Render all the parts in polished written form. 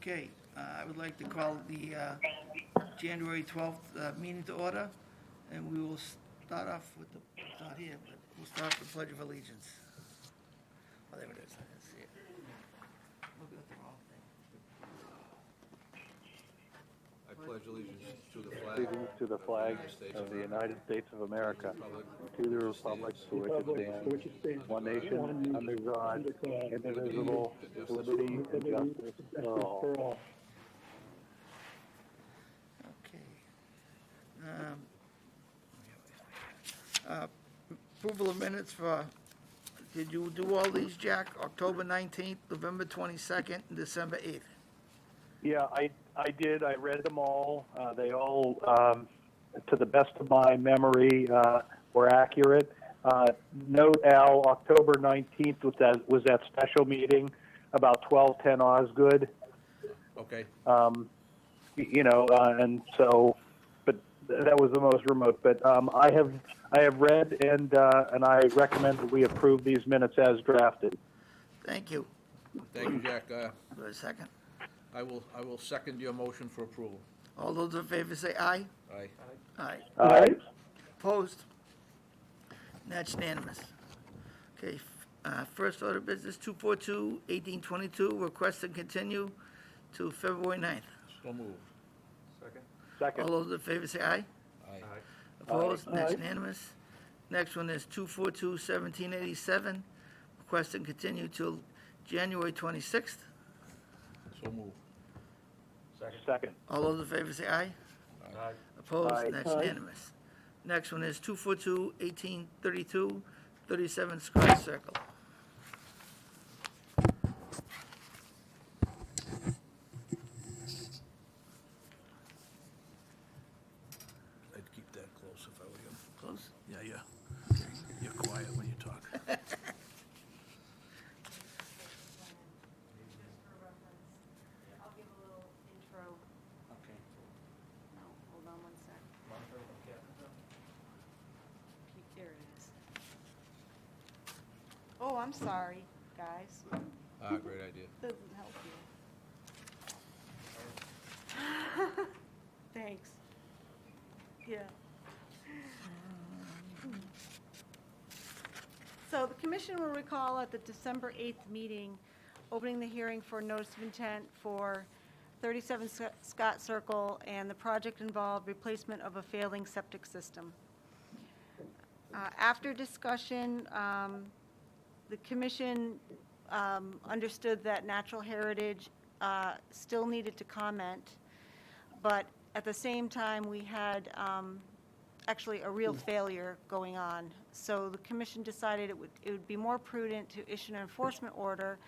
Okay, I would like to call the January 12th meeting to order, and we will start off with the, it's not here, but we'll start with the Pledge of Allegiance. Oh, there it is, I didn't see it. Look at the wrong thing. I pledge allegiance to the flag. Allegiance to the flag of the United States of America, to the republic for which it stands, one nation, under God, indivisible, with liberty and justice for all. Okay. Approval of minutes for, did you do all these, Jack? October 19th, November 22nd, and December 8th? Yeah, I did. I read them all. They all, to the best of my memory, were accurate. Note, Al, October 19th was that special meeting about 12:10 Osgood. Okay. And so, but that was the most remote. But I have read and I recommend that we approve these minutes as drafted. Thank you. Thank you, Jack. For a second. I will second your motion for approval. All those in favor say aye. Aye. Aye. Aye. Opposed? That's unanimous. Okay, first order of business, 242-1822, request to continue to February 9th. So moved. Second. All those in favor say aye. Aye. Opposed? Aye. That's unanimous. Next one is 242-1787, request to continue till January 26th. So moved. Second. All those in favor say aye. Aye. Opposed? Aye. That's Aye. unanimous. Next one is 242-1832, 37 Scott Circle. I'd keep that close if I were you. Close? Yeah. You're quiet when you talk. I'll give a little intro. Okay. No, hold on one sec. There it is. Oh, I'm sorry, guys. Great idea. Doesn't help you. Thanks. Yeah. So the commission will recall at the December 8th meeting, opening the hearing for notice of intent for 37 Scott Circle, and the project involved replacement of a failing septic system. After discussion, the commission understood that Natural Heritage still needed to comment, but at the same time, we had actually a real failure going on. So the commission decided it would be more prudent to issue an enforcement order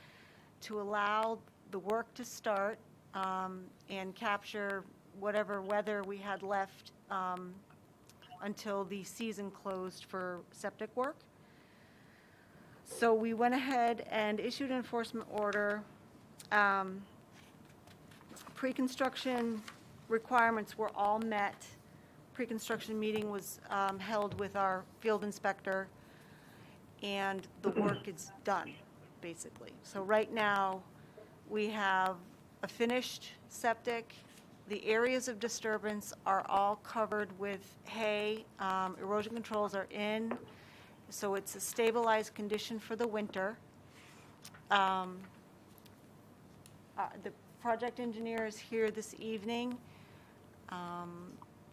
to allow the work to start and capture whatever weather we had left until the season closed for septic work. So we went ahead and issued an enforcement order. Pre-construction requirements were all met. Pre-construction meeting was held with our field inspector, and the work is done, basically. So right now, we have a finished septic. The areas of disturbance are all covered with hay. Erosion controls are in, so it's a stabilized condition for the winter. The project engineer is here this evening,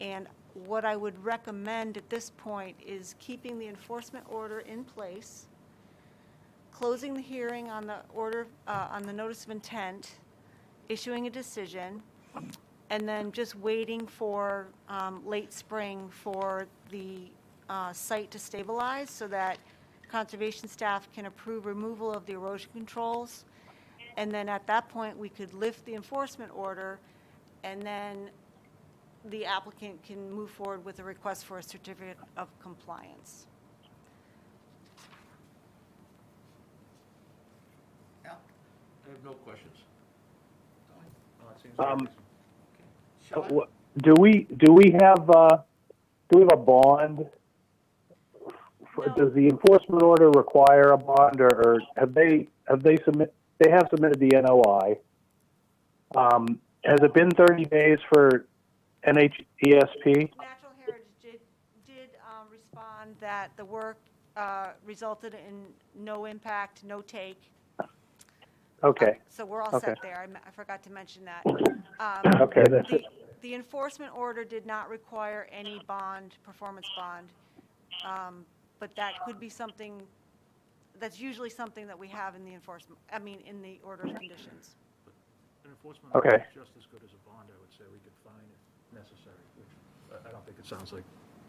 and what I would recommend at this point is keeping the enforcement order in place, closing the hearing on the order, on the notice of intent, issuing a decision, and then just waiting for late spring for the site to stabilize so that conservation staff can approve removal of the erosion controls. And then at that point, we could lift the enforcement order, and then the applicant can move forward with a request for a certificate of compliance. Al? I have no questions. Sean? Do we have a bond? No. Does the enforcement order require a bond, or have they submitted the NOI? Has it been 30 days for NHESP? Natural Heritage did respond that the work resulted in no impact, no take. Okay, So we're all Okay. set there. I forgot to mention that. okay, that's it. The enforcement order did not require any bond, performance bond, but that could be something, that's usually something that we have in the enforcement, in the order of conditions. An enforcement order Okay. is just as good as a bond, I would say. We could fine if necessary, which I don't think it sounds like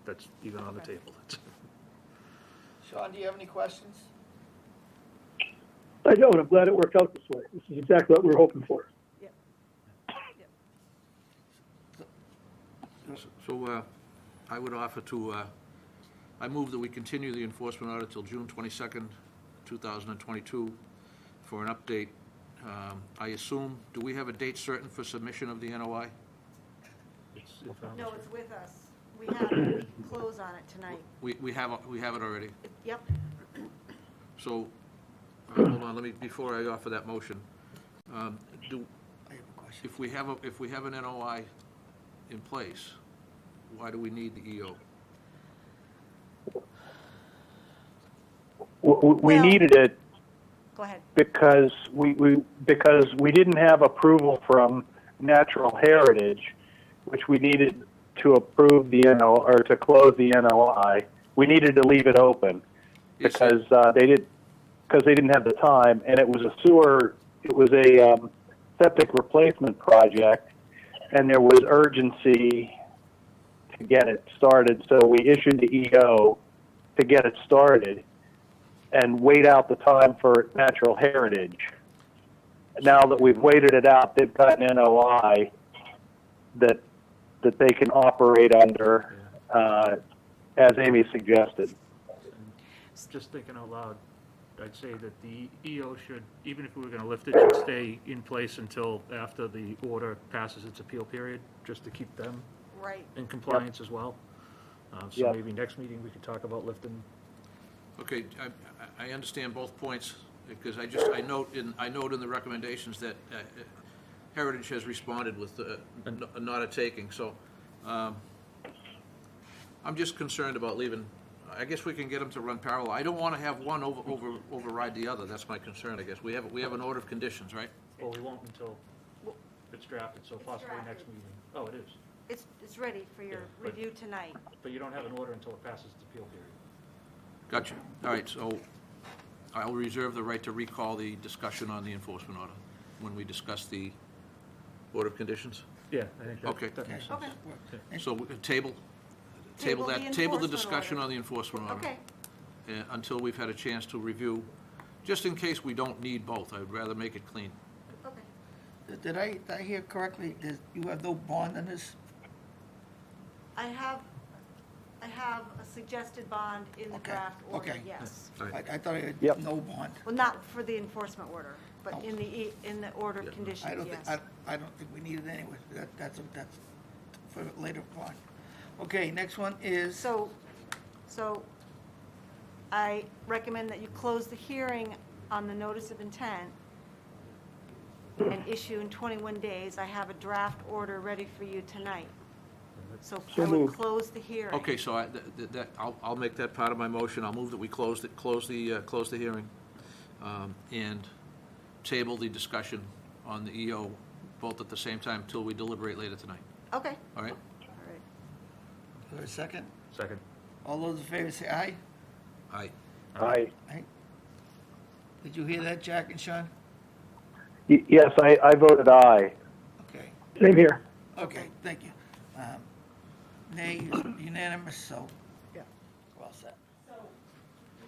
that's even on the Okay. table. Sean, do you have any questions? I don't. I'm glad it worked out this way. This is exactly what we were hoping for. Yep. So I would offer to, I move that we continue the enforcement order till June 22nd, 2022 for an update. I assume, do we have a date certain for submission of the NOI? No, it's with us. We have it. We can close on it tonight. We have it already. Yep. So, hold on, before I offer that motion, I have a question. if we have an NOI in place, why do we need the EO? We Well- needed it Go ahead. because we didn't have approval from Natural Heritage, which we needed to approve the NO or to close the NOI. We needed to leave it open Yes, because they didn't have the time, and it was a septic replacement project, and there was urgency to get it started. So we issued the EO to get it started and wait out the time for Natural Heritage. Now that we've waited it out, they've got an NOI that they can operate under, as Amy suggested. Just thinking out loud, I'd say that the EO should, even if we were going to lift it, should stay in place until after the order passes its appeal period, just to keep them Right. in compliance as well. So Yep. maybe next meeting we could talk about lifting. Okay, I understand both points, because I note in the recommendations that Heritage has responded with not a taking, so I'm just concerned about leaving, I guess we can get them to run parallel. I don't want to have one override the other, that's my concern, I guess. We have an order of conditions, right? Well, we won't until it's drafted, so possibly drafted. next meeting. Oh, it is. It's ready for your Yeah, but- review tonight. But you don't have an order until it passes its appeal period. Gotcha. All right, so I'll reserve the right to recall the discussion on the enforcement order when we discuss the order of conditions. Yeah, I think Okay. that makes sense. Okay. So table Table the the enforcement discussion order. on the enforcement order. Okay. Until we've had a chance to review, just in case we don't need both. I'd rather make it clean. Okay. Did I hear correctly, you have no bond on this? I have a suggested bond in the Okay, draft order, okay. yes. All right. I thought I had Yep. no bond. Well, not for the enforcement order, but Oh. in the order Yeah. of conditions, I don't think, yes. I don't think we need it anyway. That's for later on. Okay, next one is, So I recommend that you close the hearing on the notice of intent and issue in 21 days. I have a draft order ready for you tonight. So I So would moved. close the hearing. Okay, so I'll make that part of my motion. I'll move that we close the hearing, and table the discussion on the EO, both at the same time, till we deliberate later tonight. Okay, All right? all right. is there a second? Second. All those in favor say aye. Aye. Aye. Aye. Did you hear that, Jack and Sean? Yes, I voted aye. Okay, Same here. okay, thank you. Nay is unanimous, so Yeah. we're all set. So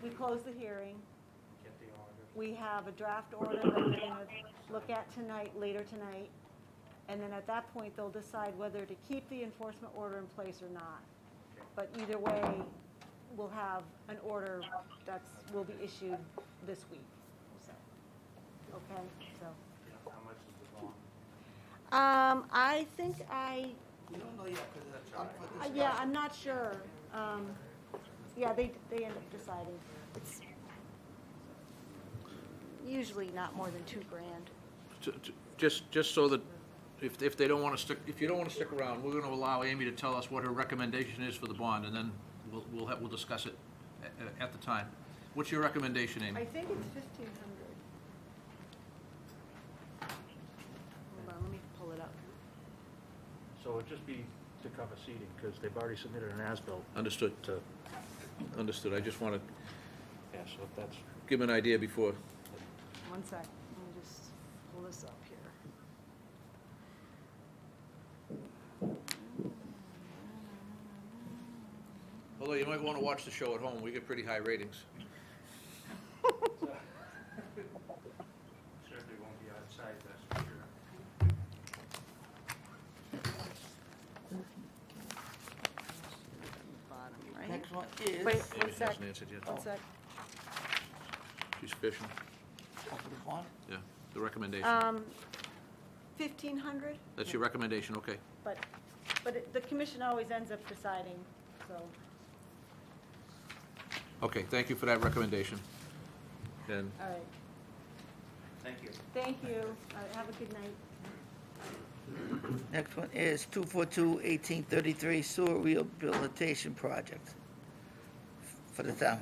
we close the hearing. We have a draft order that we're going to look at tonight, later tonight. And then at that point, they'll decide whether to keep the enforcement order in place or not. But either way, we'll have an order will be issued this week. So, okay, so. How much is the bond? I think We don't know yet, because yeah, I'm not sure. Yeah, they end up deciding. It's usually not more than $2,000. Just so that if they don't want to stick, if you don't want to stick around, we're going to allow Amy to tell us what her recommendation is for the bond, and then we'll discuss it at the time. What's your recommendation, Amy? I think it's 1,500. Hold on, let me pull it up. So it'd just be to cover seating, because they've already submitted an as-built Understood. to, Understood. I just want to yeah, so if that's, give an idea before. One sec, let me just pull this up here. Although you might want to watch the show at home. We get pretty high ratings. certainly won't be outside, that's for sure. Bottom, right? Next one is, Wait, Amy one sec, hasn't answered yet. one sec. She's fishing. for the bond. Yeah, the recommendation. 1,500, That's your recommendation, okay. but the commission always ends up deciding, so. Okay, thank you for that recommendation. And All right. Thank you. Thank you. All right, have a good night. Next one is 242-1833 sewer rehabilitation project for the town.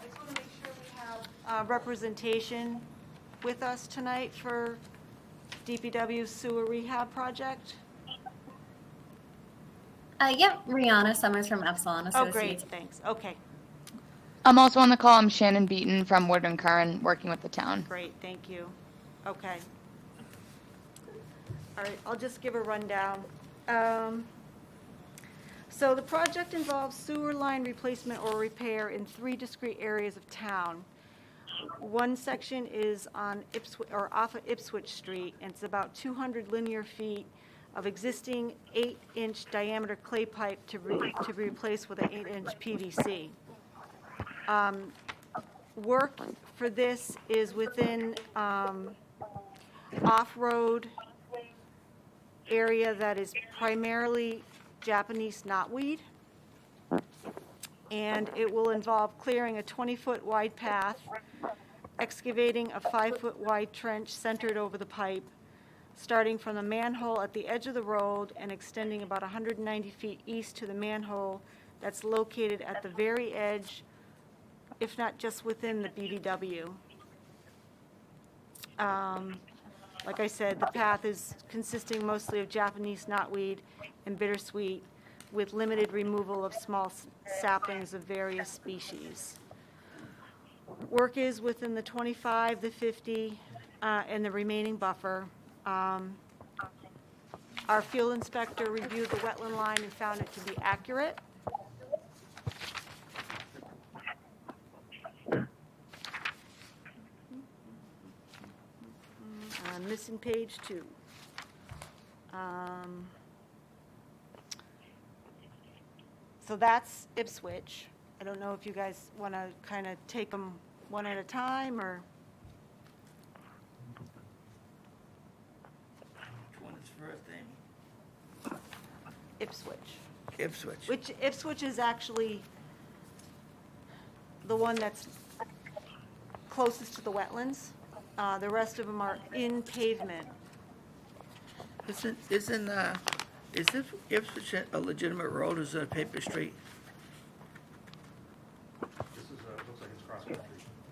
I just want to make sure we have representation with us tonight for DPW sewer rehab project. Yep, Rihanna Summers from Epsilon Oh, Associates. great, thanks. Okay, I'm also on the call. I'm Shannon Beaton from Woodland Curran, working with the town. great, thank you. Okay. All right, I'll just give a rundown. So the project involves sewer line replacement or repair in 3 discrete areas of town. One section is on Ipswich, or off of Ipswich Street, and it's about 200 linear feet of existing 8-inch diameter clay pipe to be replaced with an 8-inch PVC. Work for this is within off-road area that is primarily Japanese knotweed. And it will involve clearing a 20-foot wide path, excavating a 5-foot wide trench centered over the pipe, starting from the manhole at the edge of the road and extending about 190 feet east to the manhole that's located at the very edge, if not just within the BVW. Like I said, the path is consisting mostly of Japanese knotweed and bittersweet, with limited removal of small saplings of various species. Work is within the 25, the 50, and the remaining buffer. Our field inspector reviewed the wetland line and found it to be accurate. Missing page 2. So that's Ipswich. I don't know if you guys want to kind of take them one at a time, or, Which one is first, Amy? Ipswich. Ipswich. Which, Ipswich is actually the one that's closest to the wetlands. The rest of them are in pavement. Is this Ipswich a legitimate road, or is it a paper street? this is, looks like it's cross-country,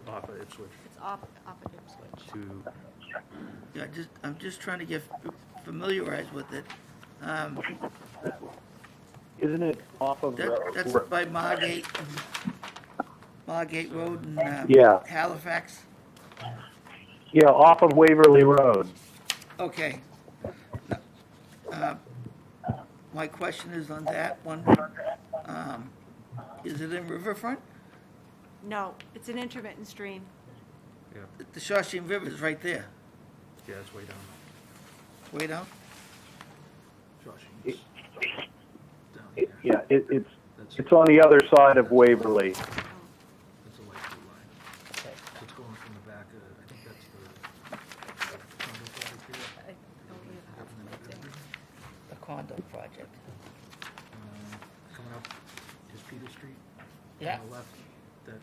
off of Ipswich It's off of Ipswich. to, Yeah, I'm just trying to get familiarized with it. Isn't it off of? That's by Margate Road in Yeah. Halifax? Yeah, off of Waverly Road. Okay. My question is on that one. Is it in Riverfront? No, it's an intermittent stream. yeah, The Shawshene River is right there, yeah, it's way down. way down. Josh, down here. Yeah, it's on the other side of Waverly. It's back, I think that's the condo project here. I don't really have anything. The condo project. Coming up is Peter Street. Yeah. On the left, that,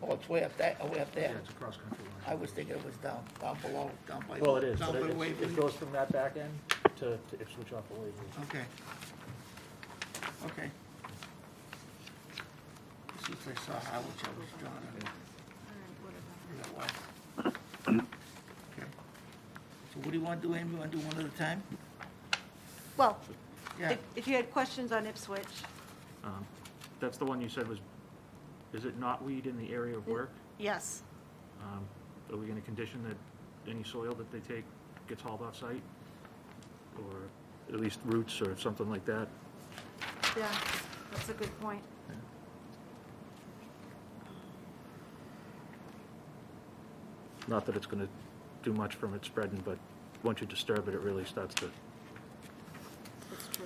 Oh, it's way up there, way up yeah, there. it's a cross-country line. I was thinking it was down below, down by. Well, it is, Down but by it Waverly. goes from that back end to Ipswich off of Waverly. Okay. Okay. Since I saw how which I was drawn in. All right, whatever. That was. Okay. So what do you want to do, Amy? You want to do one at a time? Well, Yeah. if you had questions on Ipswich, That's the one you said was, is it knotweed in the area of work? yes. Are we gonna condition that any soil that they take gets hauled off site? Or at least roots or something like that? Yeah, that's a good point. Not that it's gonna do much from it spreading, but once you disturb it, it really starts to, That's true.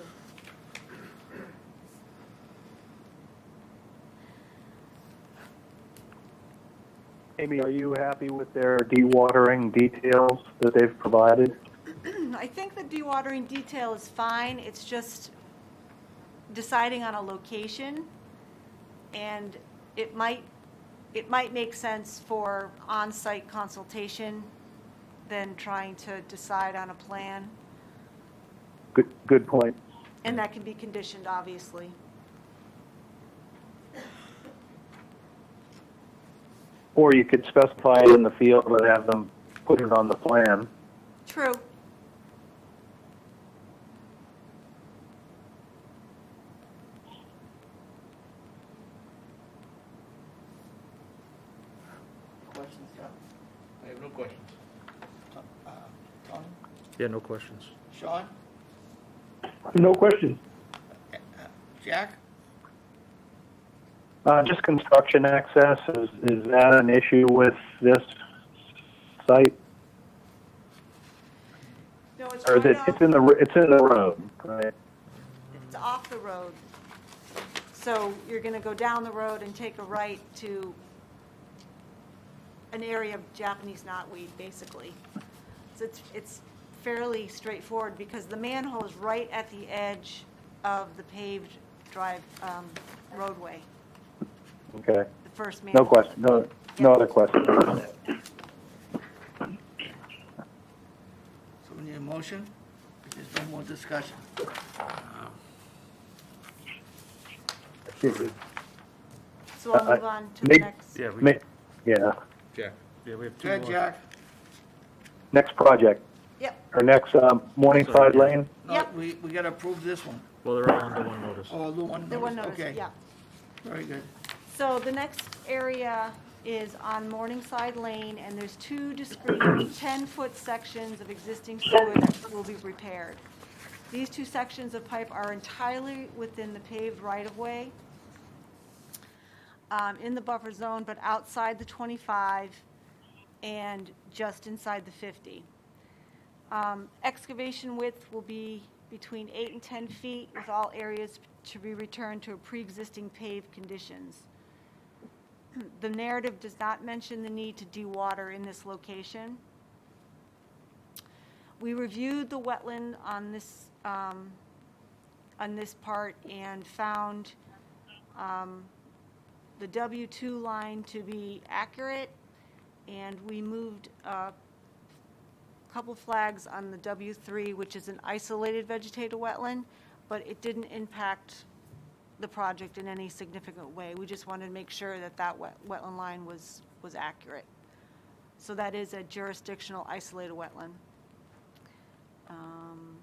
Amy, are you happy with their dewatering details that they've provided? I think the dewatering detail is fine. It's just deciding on a location. And it might make sense for on-site consultation than trying to decide on a plan. Good point. And that can be conditioned, obviously. Or you could specify it in the field and have them put it on the plan. True. Questions, John? I have no questions. Tony? yeah, no questions. Sean? No questions. Jack? Just construction access, is that an issue with this site? No, it's Or is right it, off, it's in the road, right? it's off the road. So you're going to go down the road and take a right to an area of Japanese knotweed, basically. So it's fairly straightforward because the manhole is right at the edge of the paved roadway, Okay. the first manhole. No question, no other questions. So we need a motion? If there's no more discussion. So I'll move on to the Make- next. Yeah, Yeah, Jack? yeah, we have two Good, more. Jack? next project, Yep, or next Morningside Lane? No, Yep. we got to approve this one. Well, they're all under one notice. Oh, the one. the one notice, notice, okay. yeah. Very good. So the next area is on Morningside Lane, and there's two discrete 10-foot sections of existing sewage that will be repaired. These two sections of pipe are entirely within the paved right-of-way in the buffer zone, but outside the 25 and just inside the 50. Excavation width will be between 8 and 10 feet, with all areas to be returned to pre-existing paved conditions. The narrative does not mention the need to dewater in this location. We reviewed the wetland on this part and found the W2 line to be accurate, and we moved a couple flags on the W3, which is an isolated vegetative wetland, but it didn't impact the project in any significant way. We just wanted to make sure that that wetland line was accurate. So that is a jurisdictional isolated wetland.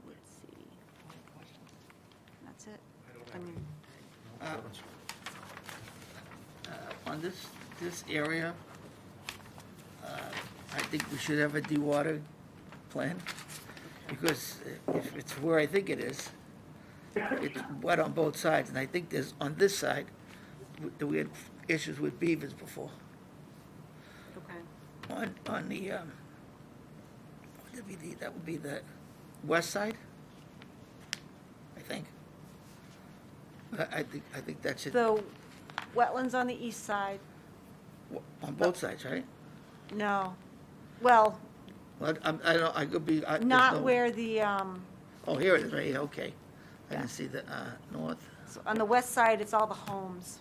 Let's see. That's it. I mean, On this area, I think we should have a dewater plan, because if it's where I think it is, it's wet on both sides, and I think there's, on this side, we had issues with beavers before. okay. On the, that would be the west side, I think. I think that should, The wetlands on the east side, on both sides, right? No. Well, Well, I don't, I could be. there's not no- where the, Oh, here it is, right here, okay. I Yeah. can see the, north. so on the west side, it's all the homes.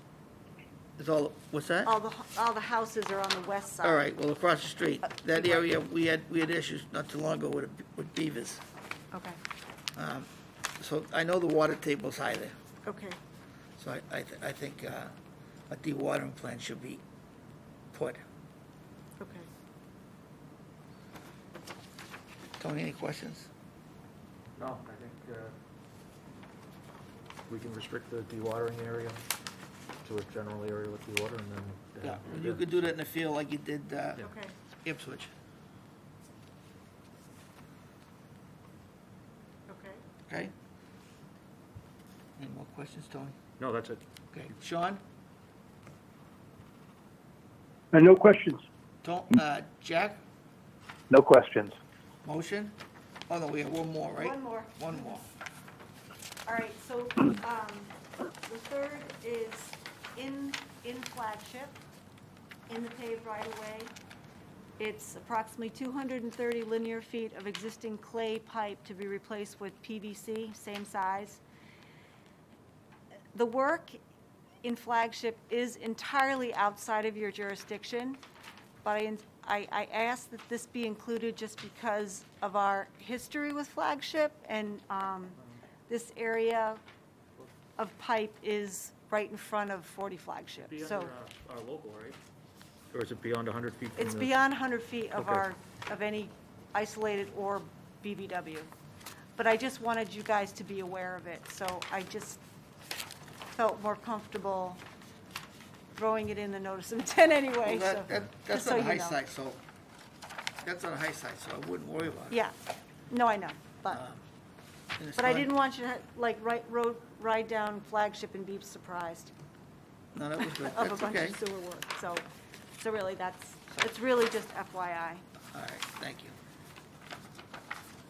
It's all, what's that? All the houses are on the west side. All right, well, across the street, that area, we had issues not too long ago with beavers. Okay, So I know the water table's high there, okay. so I think a dewatering plan should be put. Okay. Tony, any questions? No, I think we can restrict the dewatering area to a general area with dewater, and then. Yeah, you could do that in the field like you did Okay. Ipswich. Okay. Okay? Any more questions, Tony? No, that's it. Okay, Sean? No questions. Jack, No questions. motion? Oh, no, we have one more, right? One more. One more. All right, so, the third is in Flagship, in the paved right-of-way. It's approximately 230 linear feet of existing clay pipe to be replaced with PVC, same size. The work in Flagship is entirely outside of your jurisdiction, but I asked that this be included just because of our history with Flagship, and this area of pipe is right in front of 40 Flagship. Be So under our local, right? Or is it beyond 100 feet from the? it's beyond 100 feet of Okay. of any isolated or BVW. But I just wanted you guys to be aware of it, so I just felt more comfortable throwing it in the notice of intent anyway, Well, so. that's just on so the high you know. side, so, that's on the high side, so I wouldn't worry about it. Yeah, no, I know, but, And it's but I not- didn't want you to, like, ride down Flagship and be surprised No, that was good. of a That's bunch okay. of sewer work, so really, it's really just FYI. All right, thank you.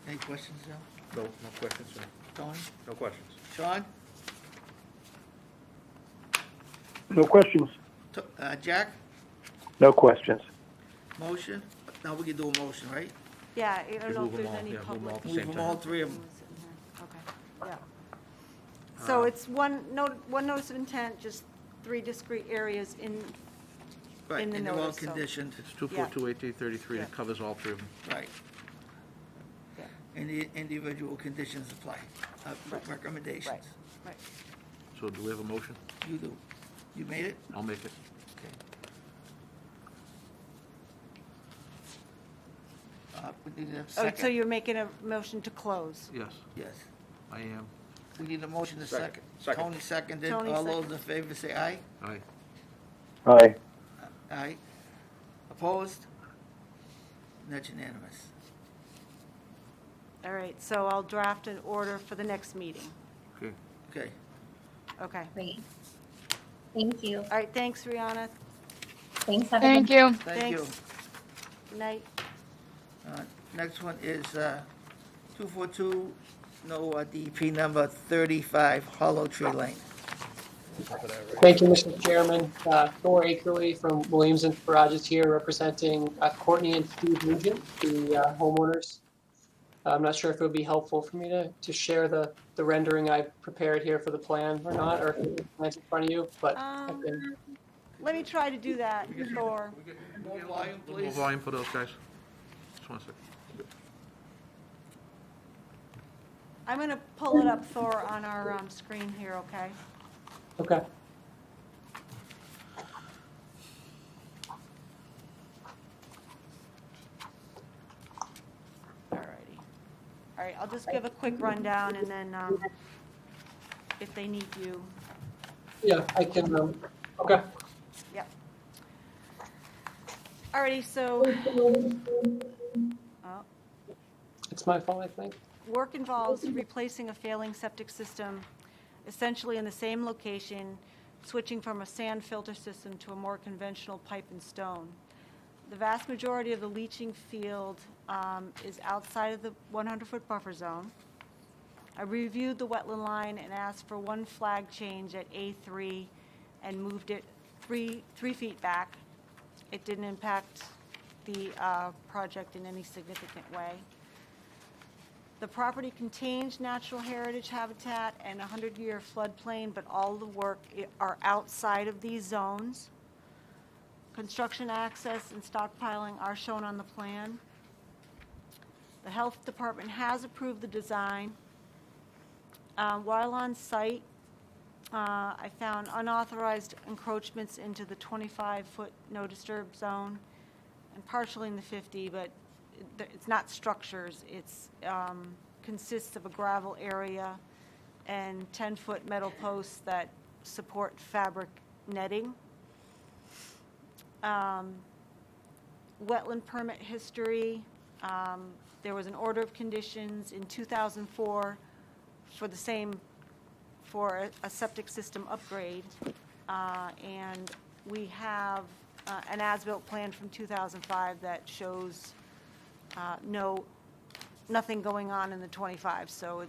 Any questions, Joe? No, no questions, sir. Tony? No questions. Sean? No questions. Jack? No questions. Motion? Now we can do a motion, right? Yeah, I don't You know move if them there's all, any yeah, move them all public. at the Move same them time. all, three of them. Okay, yeah. So it's one notice of intent, just 3 discrete areas in Right, the and they're all notice, so- conditioned, It's 242-1833, Yeah. it covers all three of them. right. Yeah. And the individual conditions apply, Right. recommendations. Right. So do we have a motion? You do. You made it? I'll make it. Okay. We need a Oh, so second. you're making a motion to close? Yes, Yes. I am. We need a motion to second. Second. Tony seconded. Tony All those seconded. in favor say aye. Aye. Aye. Aye. Opposed? That's unanimous. All right, so I'll draft an order for the next meeting. Okay. Okay. Okay. Great. Thank you. All right, thanks, Rihanna. Thanks, everyone. Thank you. Thank you. Thanks. Good night. Next one is 242, no DEP number 35, Hollow Tree Lane. Thank you, Mr. Chairman. Thor Akerley from Williams and Garages here representing Courtney and Steve Nugent, the homeowners. I'm not sure if it would be helpful for me to share the rendering I prepared here for the plan or not, or if the plan's in front of you, but I can. Let me try to do that, Thor. More volume, More please. volume for those guys. Just one second. I'm going to pull it up, Thor, on our screen here, okay? Okay. All righty. All right, I'll just give a quick rundown, and then if they need you, Yeah, I can, okay. yep. All righty, so It's my fault, I think. work involves replacing a failing septic system, essentially in the same location, switching from a sand filter system to a more conventional pipe and stone. The vast majority of the leaching field is outside of the 100-foot buffer zone. I reviewed the wetland line and asked for one flag change at A3 and moved it three feet back. It didn't impact the project in any significant way. The property contains natural heritage habitat and a 100-year floodplain, but all the work are outside of these zones. Construction access and stockpiling are shown on the plan. The Health Department has approved the design. While on site, I found unauthorized encroachments into the 25-foot no disturb zone and partially in the 50, but it's not structures. It's consists of a gravel area and 10-foot metal posts that support fabric netting. Wetland permit history. There was an order of conditions in 2004 for a septic system upgrade, and we have an as-built plan from 2005 that shows nothing going on in the 25. So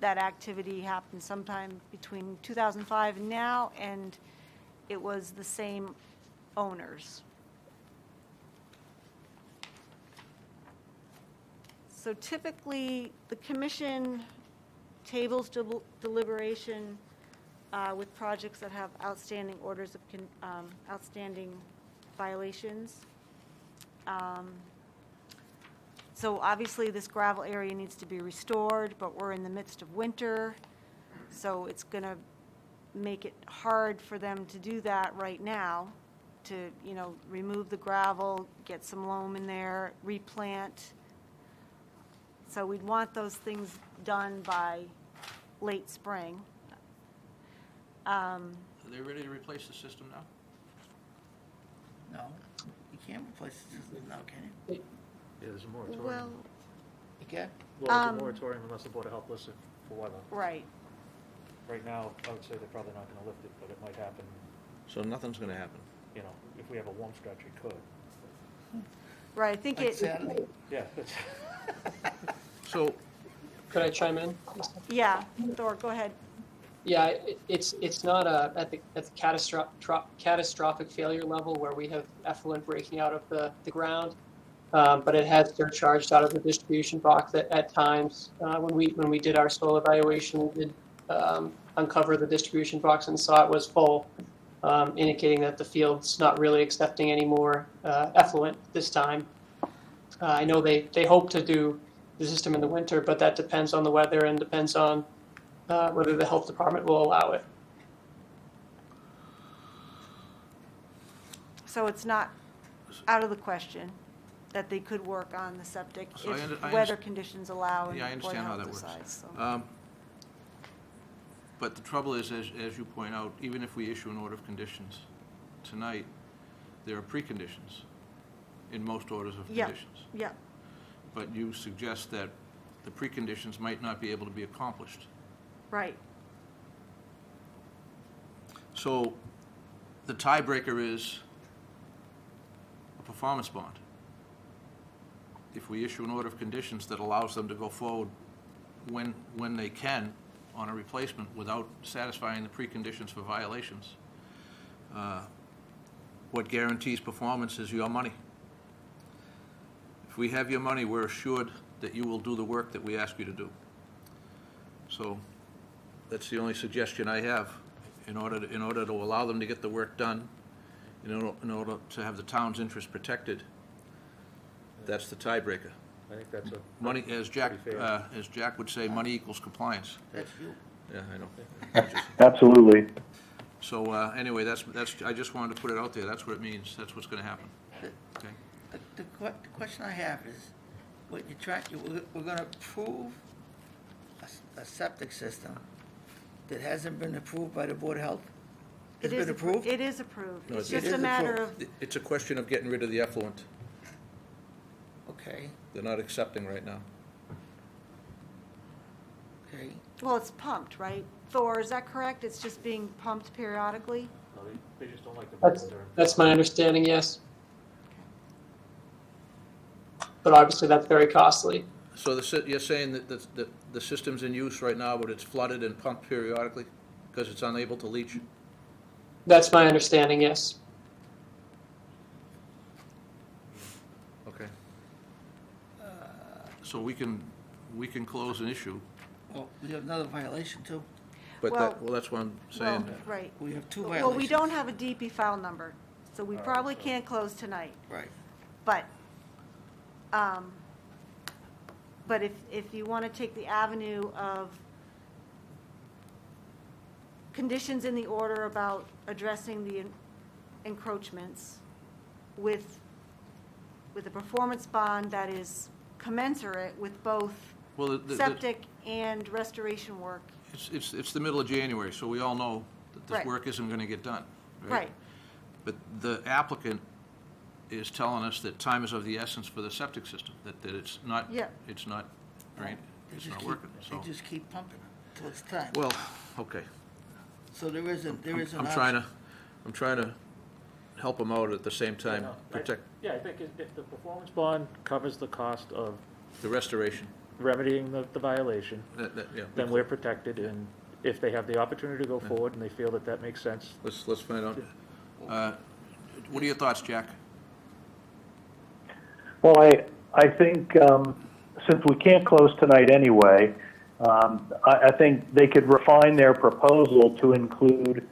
that activity happened sometime between 2005 and now, and it was the same owners. So typically, the commission tables deliberation with projects that have outstanding orders of outstanding violations. So obviously, this gravel area needs to be restored, but we're in the midst of winter, so it's going to make it hard for them to do that right now, to, remove the gravel, get some loam in there, replant. So we'd want those things done by late spring. Are they ready to replace the system now? No, you can't replace the system now, can you? Yeah, there's a moratorium. Well, You can? Well, there's a moratorium unless the Board of Health lists it for weather. right. Right now, I would say they're probably not gonna lift it, but it might happen, So nothing's gonna happen. if we have a warm stretch, it could. Right, I think Like it, Saturday? Yeah, that's, So, Could I chime in? yeah, Thor, go ahead. Yeah, it's not at the catastrophic failure level where we have effluent breaking out of the ground, but it has surcharged out of the distribution box at times. When we did our soil evaluation, we did uncover the distribution box and saw it was full, indicating that the field's not really accepting any more effluent this time. I know they hope to do the system in the winter, but that depends on the weather and depends on whether the health department will allow it. So it's not out of the question that they could work on the septic So I if weather conditions allow and Yeah, I Board of understand how Health that works. decides, so. But the trouble is, as you point out, even if we issue an order of conditions tonight, there are preconditions in most orders of Yeah. conditions. Yeah, But you suggest that the preconditions might not be able to be accomplished. right. So the tiebreaker is a performance bond. If we issue an order of conditions that allows them to go forward when they can on a replacement without satisfying the preconditions for violations, what guarantees performance is your money. If we have your money, we're assured that you will do the work that we ask you to do. So that's the only suggestion I have in order to allow them to get the work done, in order to have the town's interest protected. That's the tiebreaker. I think that's a. Money, as Jack would say, money equals compliance. That's you. Yeah, I know. Absolutely. So, anyway, that's, I just wanted to put it out there. That's what it means. That's what's gonna happen. Okay? The question I have is, what you're trying, we're gonna approve a septic system that hasn't been approved by the Board of Health? Has it been approved? It is approved. No, It's it just is a matter approved. of, It's a question of getting rid of the effluent. Okay, They're not accepting right now. okay. well, it's pumped, right? Thor, is that correct? It's just being pumped periodically? No, they just don't like the. That's my understanding, yes. But obviously, that's very costly. So you're saying that the system's in use right now, but it's flooded and pumped periodically because it's unable to leach? That's my understanding, yes. Okay. So we can close an issue, Well, we have another violation too. but Well- that's what I'm Well, saying. right. We have two Well, violations. we don't have a DP file number, so we probably can't close tonight. Right. But, if you want to take the avenue of conditions in the order about addressing the encroachments with a performance bond that is commensurate with both Well, septic and restoration work. it's the middle of January, so we all know that this Right. work isn't going to get done. Right. But the applicant is telling us that time is of the essence for the septic system, that it's not, Yeah. it's not, right, They it's just not keep- working, so. They just keep pumping until it's time. Well, okay. So there is an I'm trying to help them out at the same time, No, protect Yeah, I think if the performance bond covers the cost of the restoration. remedying the violation, Yeah. then we're protected, and if they have the opportunity to go forward and they feel that that makes sense, Let's find out. What are your thoughts, Jack? Well, I think since we can't close tonight anyway, I think they could refine their proposal to include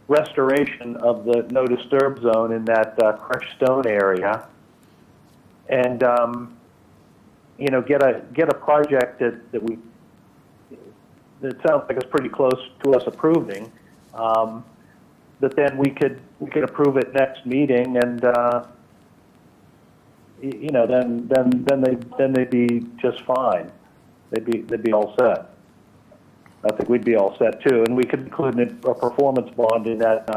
restoration of the no disturb zone in that crushed stone area, and get a project that sounds like it's pretty close to us approving. That then we could approve it next meeting, and then they'd be just fine. They'd be all set. I think we'd be all set too, and we could include a performance bond in that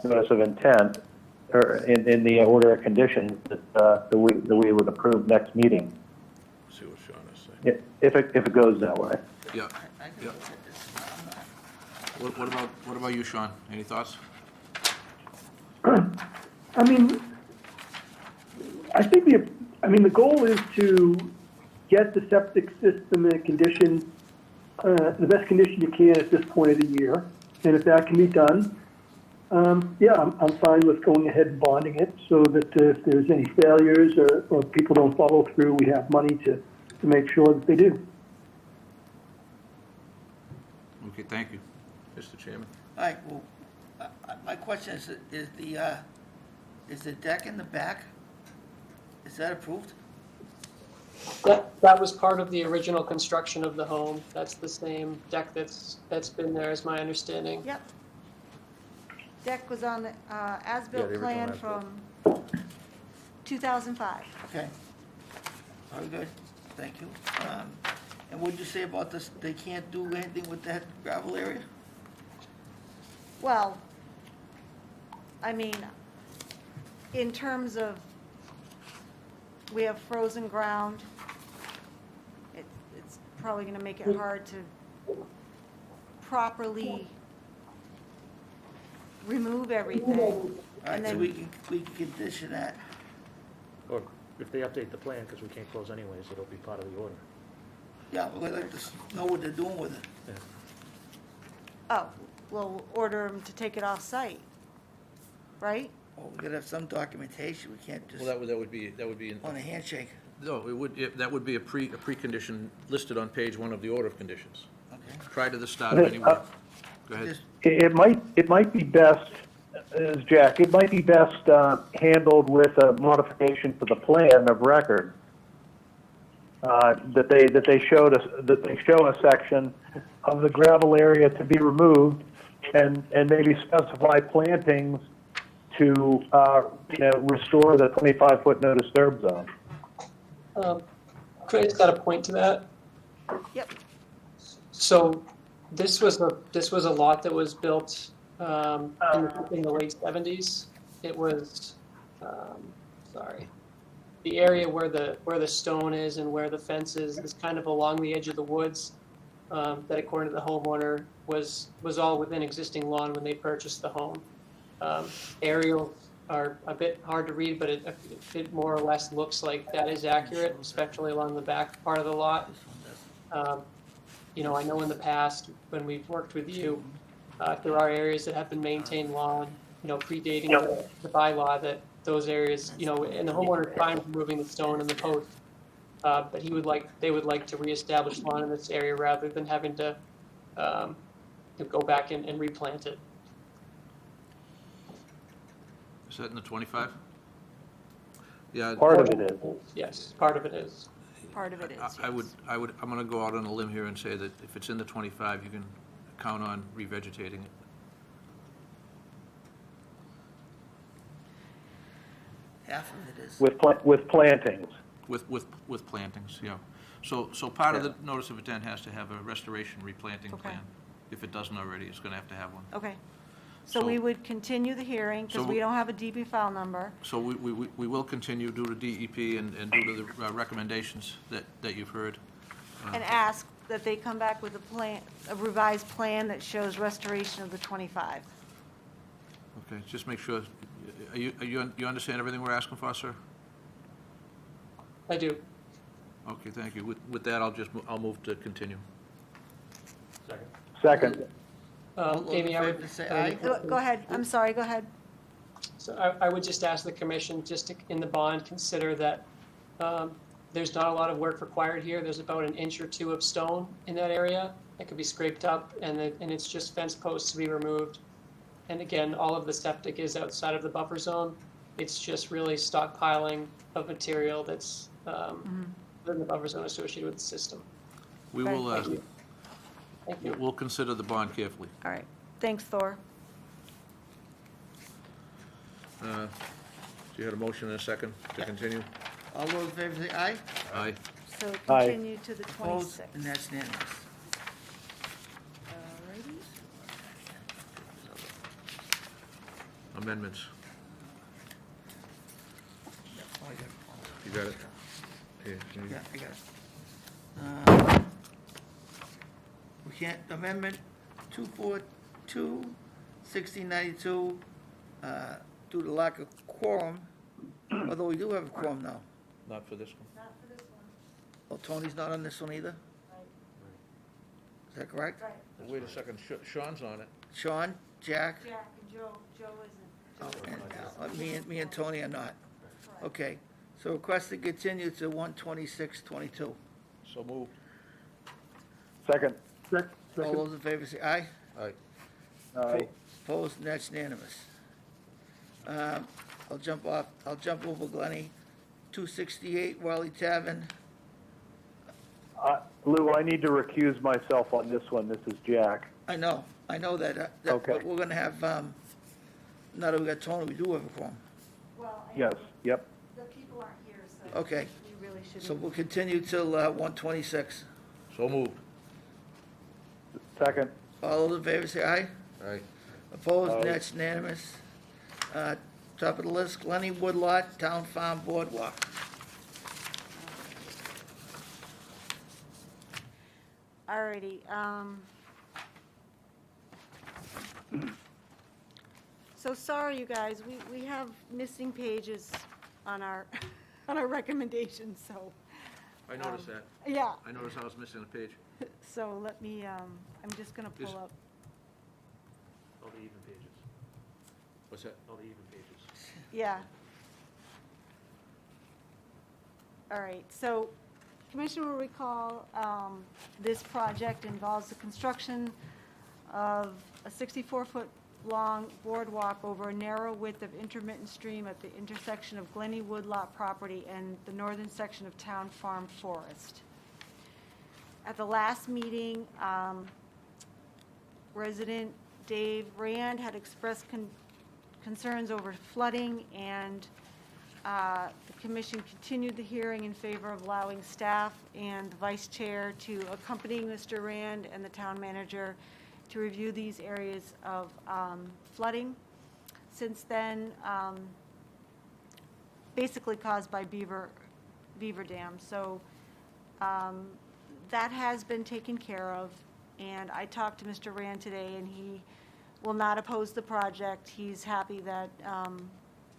notice of intent, or in the order of conditions that we would approve next meeting, See what Sean is saying. if it goes that way. Yeah. I can Yeah. look at this. What about you, Sean? Any thoughts? I mean, the goal is to get the septic system in a condition, the best condition you can at this point of the year. And if that can be done, I'm fine with going ahead and bonding it so that if there's any failures or people don't follow through, we have money to make sure that they do. Okay, thank you, Mr. Chairman. All right, well, my question is the deck in the back, is that approved? That was part of the original construction of the home. That's the same deck that's been there, is my understanding. Yep. Deck was on the as-built the plan original from 2005. Okay. Very good, thank you. And what did you say about this, they can't do anything with that gravel area? Well, I mean, in terms of, we have frozen ground, it's probably going to make it hard to properly remove everything. All right, And so then- we can condition that. or if they update the plan, because we can't close anyways, it'll be part of the order. Yeah, we'd like to know what they're doing with it. Yeah. Oh, well, we'll order them to take it off-site, right? Well, we gotta have some documentation, we can't just, Well, that would be, on a handshake. no, that would be a precondition listed on page 1 of the order of conditions, Okay. prior to the start of any work. Go ahead. Just- It might be best, Jack, it might be best handled with a modification to the plan of record. That they show a section of the gravel area to be removed, and maybe specify plantings to restore the 25-foot no disturb zone. Craig's got a point to that. Yep. So this was a lot that was built in the late 70s. It was, the area where the stone is and where the fence is kind of along the edge of the woods. That according to the homeowner was all within existing lawn when they purchased the home. Aerials are a bit hard to read, but it more or less looks like that is accurate, especially along the back part of the lot. I know in the past, when we've worked with you, there are areas that have been maintained lawn, predating the bylaw that those areas, you know, and the homeowner fine removing the stone and the post. But they would like to reestablish lawn in this area rather than having to go back and replant it. Is that in the 25? Yeah. Part of it is. Yes, part of it is. Part of it is, I'm yes. going to go out on a limb here and say that if it's in the 25, you can count on revegetating it. Half of it is. With plantings. With plantings, yeah. So part of the notice of intent has to have a restoration replanting Okay. plan. If it doesn't already, it's going to have one. Okay. So So- we would continue the hearing, because So- we don't have a DB file number. So we will continue due to DEP and due to the recommendations that you've heard. And ask that they come back with a plan, a revised plan that shows restoration of the 25. Okay, just make sure, you understand everything we're asking for, sir? I do. Okay, thank you. With that, I'll move to continue. Second. All those in Amy, I favor would. say aye. Go ahead, I'm sorry, go ahead. So I would just ask the commission, just to, in the bond, consider that there's not a lot of work required here. There's about an inch or two of stone in that area that could be scraped up, and it's just fence posts to be removed. And again, all of the septic is outside of the buffer zone. It's just really stockpiling of material that's within the buffer zone associated with the system. We Okay. will, Thank you. Thank you. we'll consider the bond carefully. All right, thanks, Thor. So you had a motion and a second to continue? All those in favor say aye. Aye. So Aye. continue to the Opposed, 26th. and that's unanimous. Alrighty. Amendments. Oh, I got it. You got it? Here, can you- Yeah, I got it. We can't, amendment 242, 1692, due to lack of quorum, although we do have a quorum now. Not for this one. Not for this one. Oh, Tony's not on this one either? Is that correct? Right. Wait a second, Sean's on it. Sean, Jack? Jack and Joe isn't. Oh, and me and Tony are not. Okay, so request to continue to 1/26/22. So moved. Second. All those in favor say aye. Aye. Aye. Opposed, and that's unanimous. I'll jump over Glenny, 268 Raleigh Tavern. Lou, I need to recuse myself on this one. This is Jack. I know that, Okay. but we're gonna have, now that we got Tony, we do have a quorum. Well, Yes, yep. the people aren't here, so. Okay, We really shouldn't. so we'll continue till 1/26. So moved. Second. All those in favor say aye. Aye. Opposed, and Aye. that's unanimous. Top of the list, Glenny Woodlot, Town Farm Boardwalk. Alrighty, so sorry, you guys, we have missing pages on our, on our recommendations, so, I noticed that. yeah. I noticed I was missing a page. So let me, I'm just gonna Is- pull up, All the even pages, What's that? all the even pages. yeah. All right, so Commission will recall, this project involves the construction of a 64-foot long boardwalk over a narrow width of intermittent stream at the intersection of Glenny Woodlot property and the northern section of Town Farm Forest. At the last meeting, resident Dave Rand had expressed concerns over flooding, and the commission continued the hearing in favor of allowing staff and the vice chair to accompany Mr. Rand and the town manager to review these areas of flooding. Since then, basically caused by beaver dam. So that has been taken care of, and I talked to Mr. Rand today, and he will not oppose the project. He's happy that,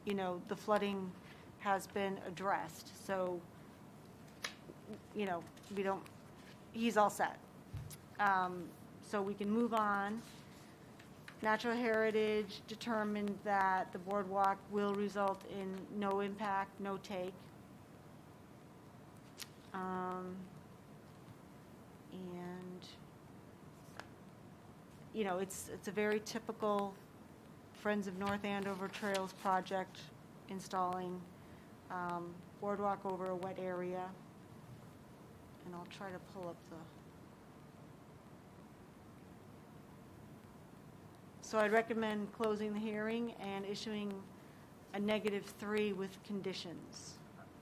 you know, the flooding has been addressed. So, you know, he's all set. So we can move on. Natural Heritage determined that the boardwalk will result in no impact, no take. And, you know, it's a very typical Friends of North Andover Trails project, installing boardwalk over a wet area. And I'll try to pull up the... So I'd recommend closing the hearing and issuing a -3 with conditions.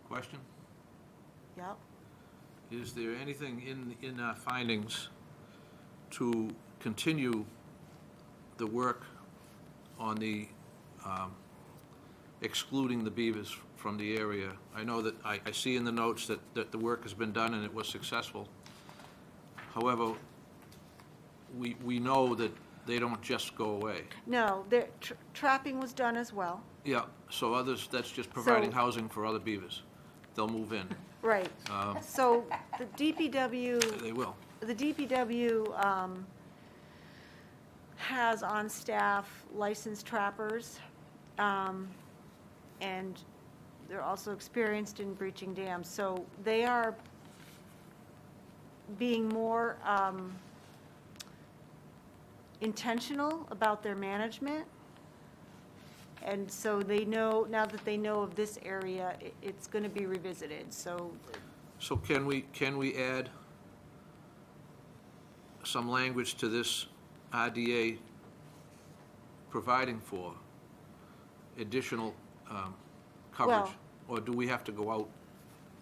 Question? Yep. Is there anything in our findings to continue the work on the excluding the beavers from the area? I know that, I see in the notes that the work has been done and it was successful. However, we know that they don't just go away. No, trapping was done as well. Yeah, so others, that's just providing So- housing for other beavers. They'll move in. Right. So the DPW... They will. The DPW has on staff licensed trappers, and they're also experienced in breaching dams. So they are being more intentional about their management. And so they know, now that they know of this area, it's going to be revisited, so... So can we add some language to this RDA providing for additional coverage? Well- Or do we have to go out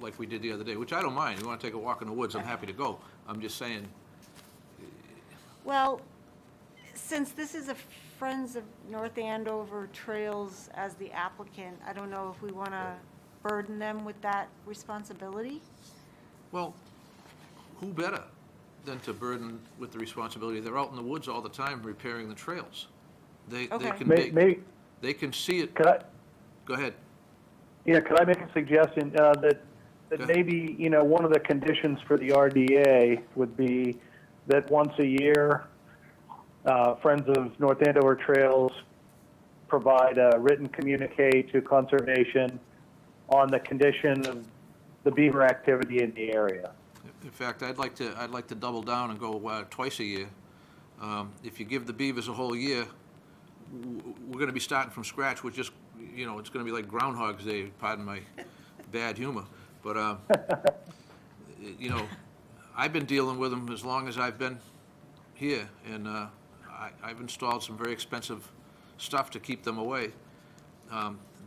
like we did the other day, which I don't mind. You want to take a walk in the woods, I'm happy to go. I'm just saying, Well, since this is a Friends of North Andover Trails as the applicant, I don't know if we want to burden them with that responsibility? well, who better than to burden with the responsibility? They're out in the woods all the time repairing the trails. They Okay. can Maybe, they can see it. could I, Go ahead. yeah, could I make a suggestion that Go ahead. maybe, one of the conditions for the RDA would be that once a year, Friends of North Andover Trails provide a written communique to conservation on the condition of the beaver activity in the area. In fact, I'd like to double down and go twice a year. If you give the beavers a whole year, we're going to be starting from scratch. We're just, it's going to be like Groundhog's Day, pardon my bad humor. But, I've been dealing with them as long as I've been here, and I've installed some very expensive stuff to keep them away.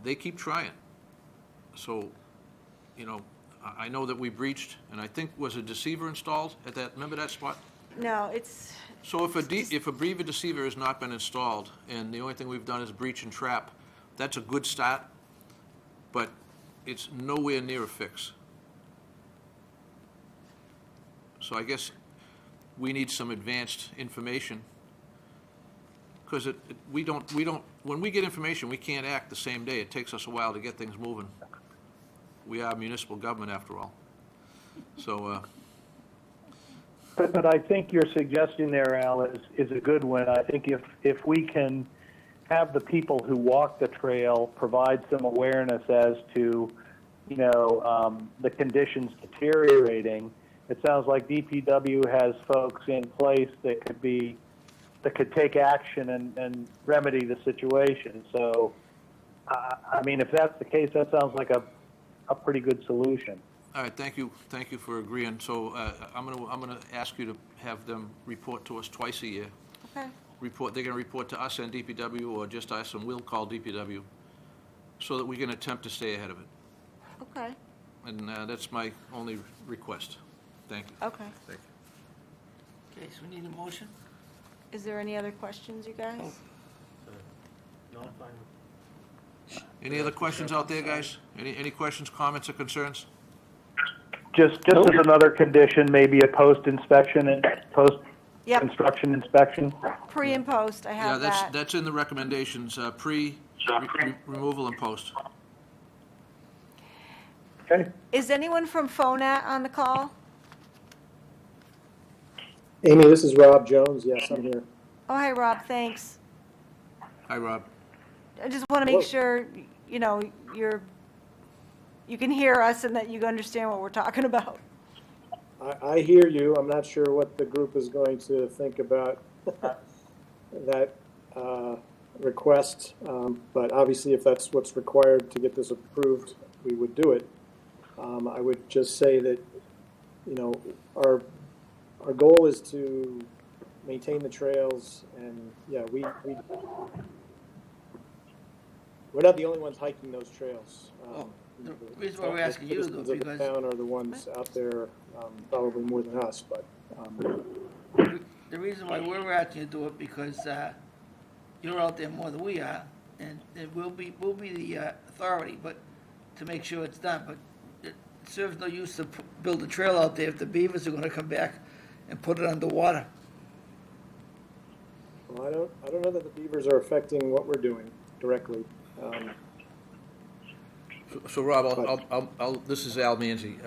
They keep trying. So, I know that we breached, and I think, was a deceiver installed at that, remember that spot? No, it's, So if a beaver deceiver has not been installed, and the only thing we've done is breach and trap, that's a good start, but it's nowhere near a fix. So I guess we need some advanced information, because when we get information, we can't act the same day. It takes us a while to get things moving. We are municipal government after all. So, But I think your suggestion there, Al, is a good one. I think if we can have the people who walk the trail provide some awareness as to, the conditions deteriorating, it sounds like DPW has folks in place that could take action and remedy the situation. So, if that's the case, that sounds like a pretty good solution. all right, thank you for agreeing. So I'm gonna ask you to have them report to us twice a year. okay. They're gonna report to us and DPW, or just us, and we'll call DPW, so that we can attempt to stay ahead of it. Okay, And that's my only request. Thank you. okay. Thank you. Okay, so we need a motion? Is there any other questions, you guys? Any other questions out there, guys? Any questions, comments, or concerns? Just as another condition, maybe a post-inspection and Yep, post-construction inspection. pre and post, I Yeah, have that. that's in the recommendations, removal and post. Okay. Is anyone from FONAT on the call? Amy, this is Rob Jones. Yes, I'm here. Oh, hi, Rob, thanks. Hi, Rob. I just want to make sure, you know, you can hear us and that you understand what we're talking about. I hear you. I'm not sure what the group is going to think about that request, but obviously if that's what's required to get this approved, we would do it. I would just say that, you know, our goal is to maintain the trails, and yeah, we're not the only ones hiking those trails. The reason why we're asking you to do it, Citizens of the because town are the ones out there, probably more than us, but the reason why we're asking you to do it, because you're out there more than we are, and we'll be the authority, but to make sure it's done. But it serves no use to build a trail out there if the beavers are gonna come back and put it underwater. well, I don't know that the beavers are affecting what we're doing directly. So Rob, this is Al Manzi.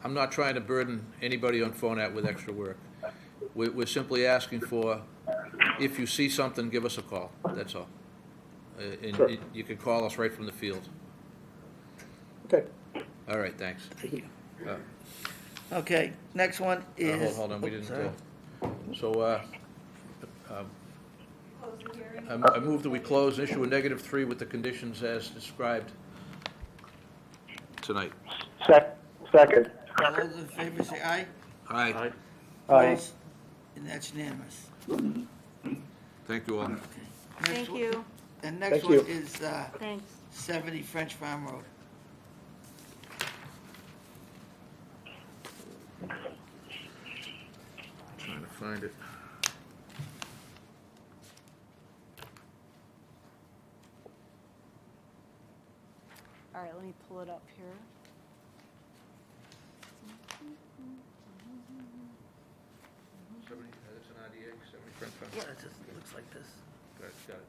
I'm not trying to burden anybody on Phonat with extra work. We're simply asking for, if you see something, give us a call, that's all. And Sure. you can call us right from the field. Okay. All right, thanks. Okay, next one is. Hold on, we Oops, didn't sorry. go. So, I move that we close, issue a -3 with the conditions as described tonight. Second. All those in favor say aye. Aye. Aye. Aye. Opposed? And that's unanimous. Thank you all. Next Thank one- you. And next Thank one you. is Thanks. 70 French Farm Road. Trying to find it. All right, let me pull it up here. That's an RDA, 70 French Farm. Yeah, it just looks like this. Got it.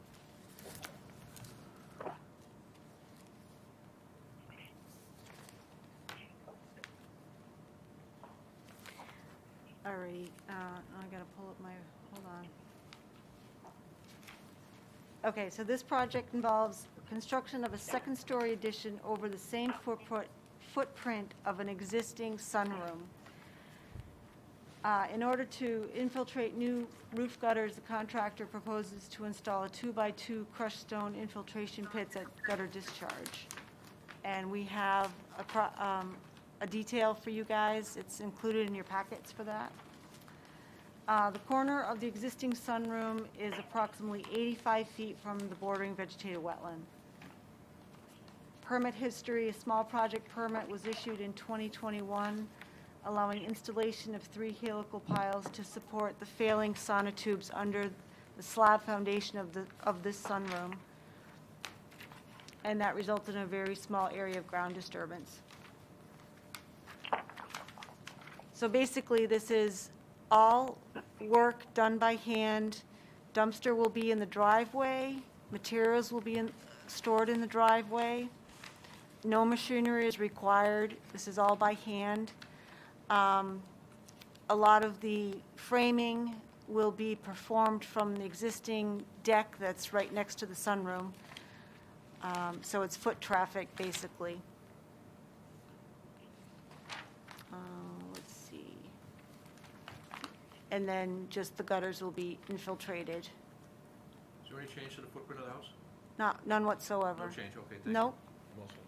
All right, I gotta pull up my, hold on. Okay, so this project involves construction of a second-story addition over the same footprint of an existing sunroom. In order to infiltrate new roof gutters, the contractor proposes to install a 2x2 crushed stone infiltration pits at gutter discharge. And we have a detail for you guys. It's included in your packets for that. The corner of the existing sunroom is approximately 85 feet from the bordering vegetated wetland. Permit history: a small project permit was issued in 2021, allowing installation of 3 helical piles to support the failing sonotubes under the slab foundation of this sunroom. And that resulted in a very small area of ground disturbance. So basically, this is all work done by hand. Dumpster will be in the driveway. Materials will be stored in the driveway. No machinery is required. This is all by hand. A lot of the framing will be performed from the existing deck that's right next to the sunroom. So it's foot traffic, basically. Let's see. And then just the gutters will be infiltrated. Is there any change to the footprint of the house? None whatsoever. No change, okay, thank you. Nope. Well said.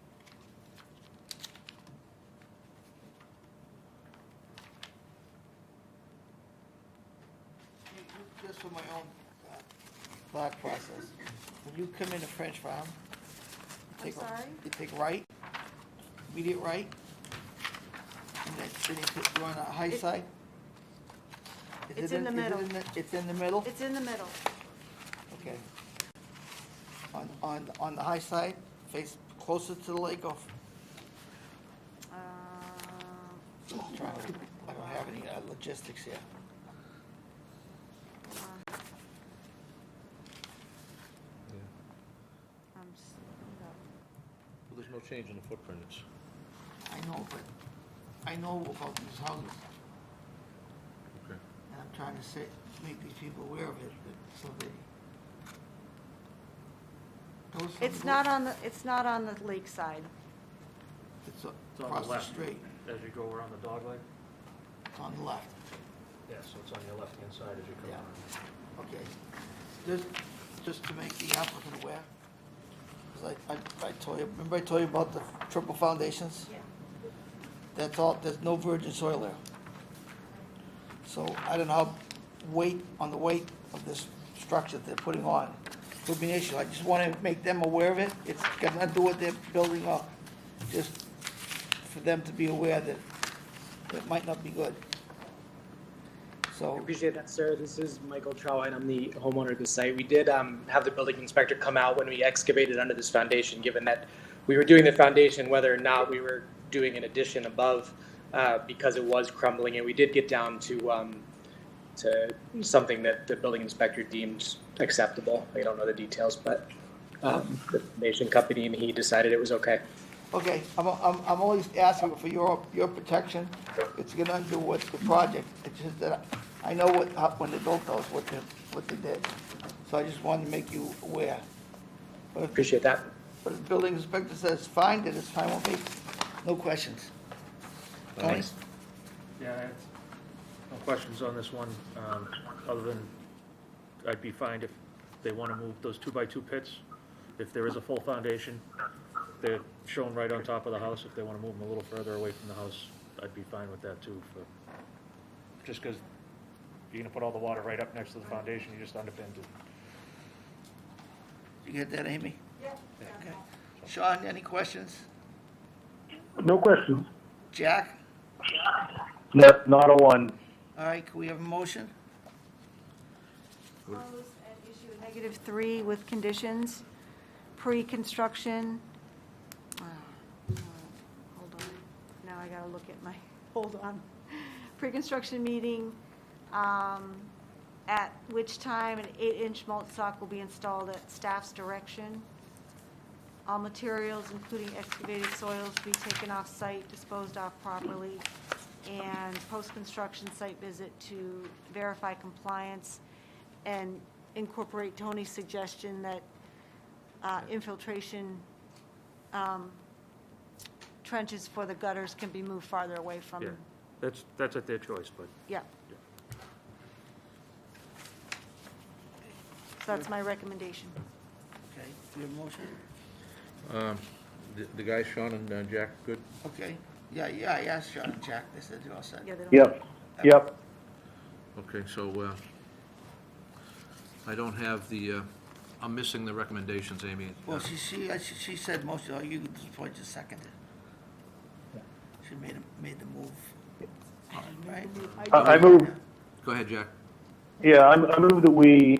Just for my own thought process, when you come into French Farm, I'm sorry? you take right, immediate right, and then you're on the high side? Is It's it in the middle. It's in the middle? It's in the middle. Okay. On the high side, face closer to the lake, or, I don't have any logistics here. Well, there's no change in the footprint, it's, I know, but I know about these houses, okay. and I'm trying to make these people aware of it, so they, goes from It's not on the lakeside. It's It's on across the the left. street. As you go around the dog leg? It's on the left. Yeah, so it's on your left-hand side as you come Yeah. around. Okay. Just to make the applicant aware, because I told you, remember I told you about the triple foundations? Yeah. That's all, there's no virgin soil there. So I don't know how weight of this structure they're putting on would be an issue. I just want to make them aware of it. It's got nothing to do with their building up. Just for them to be aware that it might not be good. I So, appreciate that, sir. This is Michael Trowine. I'm the homeowner of the site. We did have the building inspector come out when we excavated under this foundation, given that we were doing the foundation, whether or not we were doing an addition above, because it was crumbling, and we did get down to something that the building inspector deemed acceptable. I don't know the details, but the foundation company and he decided it was okay. okay, I'm always asking for your protection. It's gonna undo what the project, it's just that I know when they built those, what they did. So I just wanted to make you aware. But if Appreciate that. But if the building inspector says fine, then it's fine with me. No questions. Tony? Thanks. Yeah, no questions on this one, other than I'd be fine if they want to move those 2x2 pits. If there is a full foundation, they're shown right on top of the house. If they want to move them a little further away from the house, I'd be fine with that too. Just because you're going to put all the water right up next to the foundation, you just underpinned it. You get that, Amy? Yeah. Okay. Sean, any questions? No questions. Jack? No, not a one. All right, can we have a motion? Close and issue a -3 with conditions, pre-construction. Hold on, now I gotta look at my, hold on. Pre-construction meeting, at which time an 8-inch mulch stock will be installed at staff's direction. All materials, including excavated soils, to be taken off-site, disposed of properly, and post-construction site visit to verify compliance and incorporate Tony's suggestion that infiltration trenches for the gutters can be moved farther away from, Yeah, that's at their choice, but yeah. So that's my recommendation. Okay, do you have a motion? The guys, Sean and Jack, good? Okay, yeah, I asked Sean and Jack, they said they're all set. Yeah, they don't- Yep. Okay, so I don't have I'm missing the recommendations, Amy. Well, she said most, of you probably just seconded. She made the move. Right? I move, Go ahead, Jack. yeah, I move that we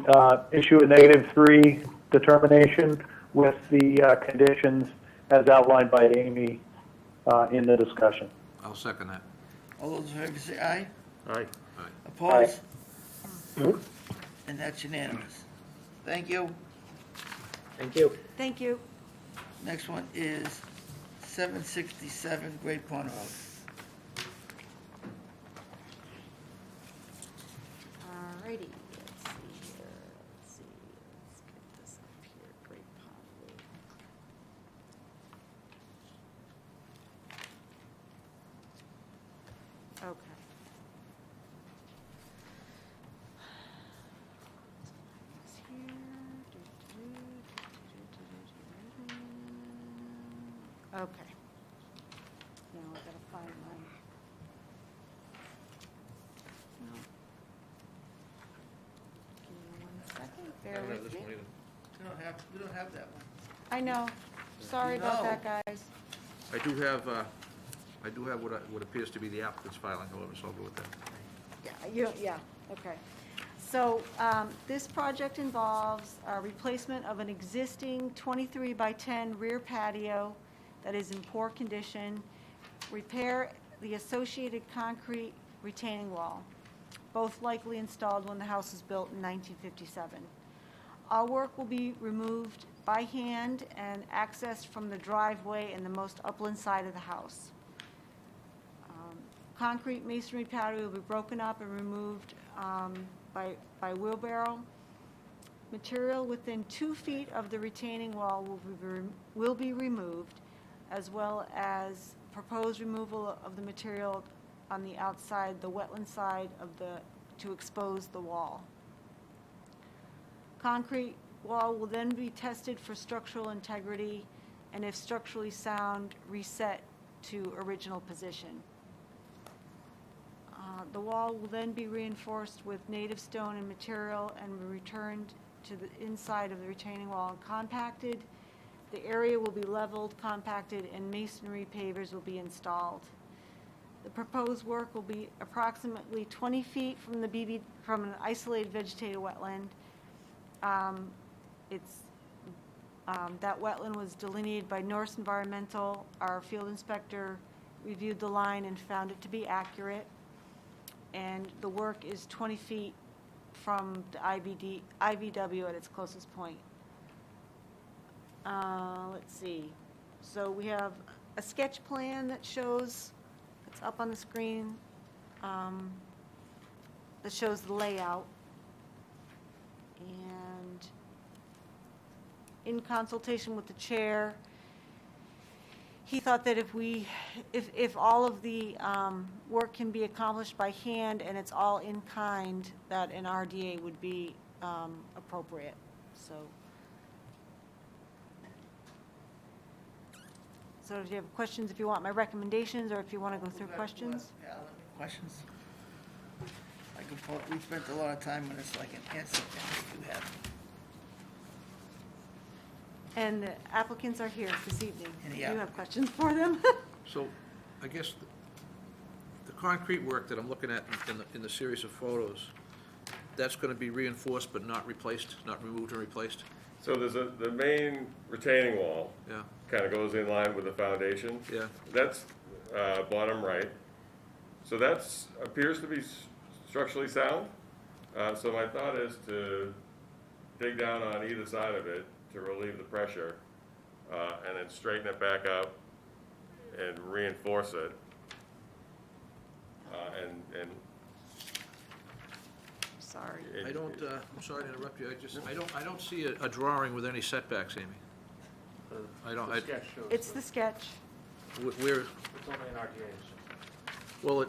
issue a -3 determination with the conditions as outlined by Amy in the discussion. I'll second that. All those in favor say aye. all right. Opposed? And that's unanimous. Thank you. Thank you. Thank you. Next one is 767 Great Pond Road. All righty, let's see here, let's get this up here, Great Pond Road. Okay. Okay. Now I gotta find mine. No. Give me 1 second, bear with me. We don't have that one. I know, sorry about that, guys. I do have what appears to be the applicant's filing, however, so I'll go with that. Yeah, okay. So this project involves a replacement of an existing 23 by 10 rear patio that is in poor condition, repair the associated concrete retaining wall, both likely installed when the house was built in 1957. All work will be removed by hand and accessed from the driveway and the most upland side of the house. Concrete masonry patio will be broken up and removed by wheelbarrow. Material within 2 feet of the retaining wall will be removed, as well as proposed removal of the material on the outside, the wetland side to expose the wall. Concrete wall will then be tested for structural integrity, and if structurally sound, reset to original position. The wall will then be reinforced with native stone and material and returned to the inside of the retaining wall and compacted. The area will be leveled, compacted, and masonry pavers will be installed. The proposed work will be approximately 20 feet from from an isolated vegetated wetland. That wetland was delineated by North Environmental. Our field inspector reviewed the line and found it to be accurate. And the work is 20 feet from the IVW at its closest point. Let's see. So we have a sketch plan that shows, it's up on the screen, that shows the layout. And in consultation with the chair, he thought that if all of the work can be accomplished by hand and it's all in kind, that an RDA would be appropriate. So if you have questions, if you want my recommendations, or if you want to go through questions? Yeah, questions? We spent a lot of time on this, so I can answer them if you have. And the applicants are here this evening. And Do the you have questions for them? So, I guess the concrete work that I'm looking at in the series of photos, that's gonna be reinforced but not replaced, not removed and replaced? So there's the main retaining wall. Yeah. Kind of goes in line with the foundation. Yeah. That's bottom right. So that's appears to be structurally sound. So my thought is to dig down on either side of it to relieve the pressure, and then straighten it back up and reinforce it. And Sorry. I don't, I'm sorry to interrupt you, I don't see a drawing with any setbacks, Amy. I don't, The sketch shows. It's the sketch. Where, It's only an RDA. well,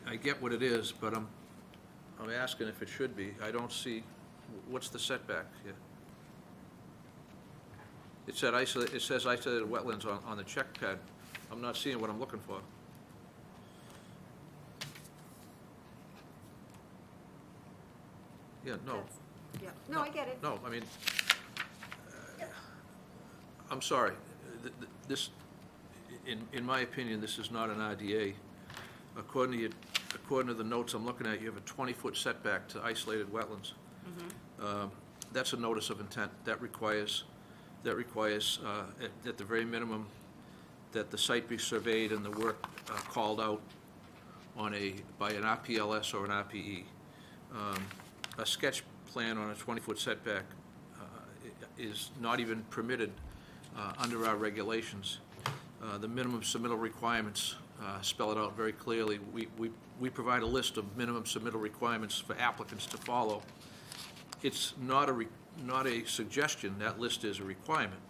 I get what it is, but I'm asking if it should be. I don't see, what's the setback here? It says isolated wetlands on the check pad. I'm not seeing what I'm looking for. Yeah, no. Yeah, no, I get it. No, I mean, I'm sorry. This, in my opinion, this is not an RDA. According to the notes I'm looking at, you have a 20-foot setback to isolated wetlands. That's a notice of intent. That requires, at the very minimum, that the site be surveyed and the work called out by an RPLS or an RPE. A sketch plan on a 20-foot setback is not even permitted under our regulations. The minimum submittal requirements spell it out very clearly. We provide a list of minimum submittal requirements for applicants to follow. It's not a suggestion. That list is a requirement.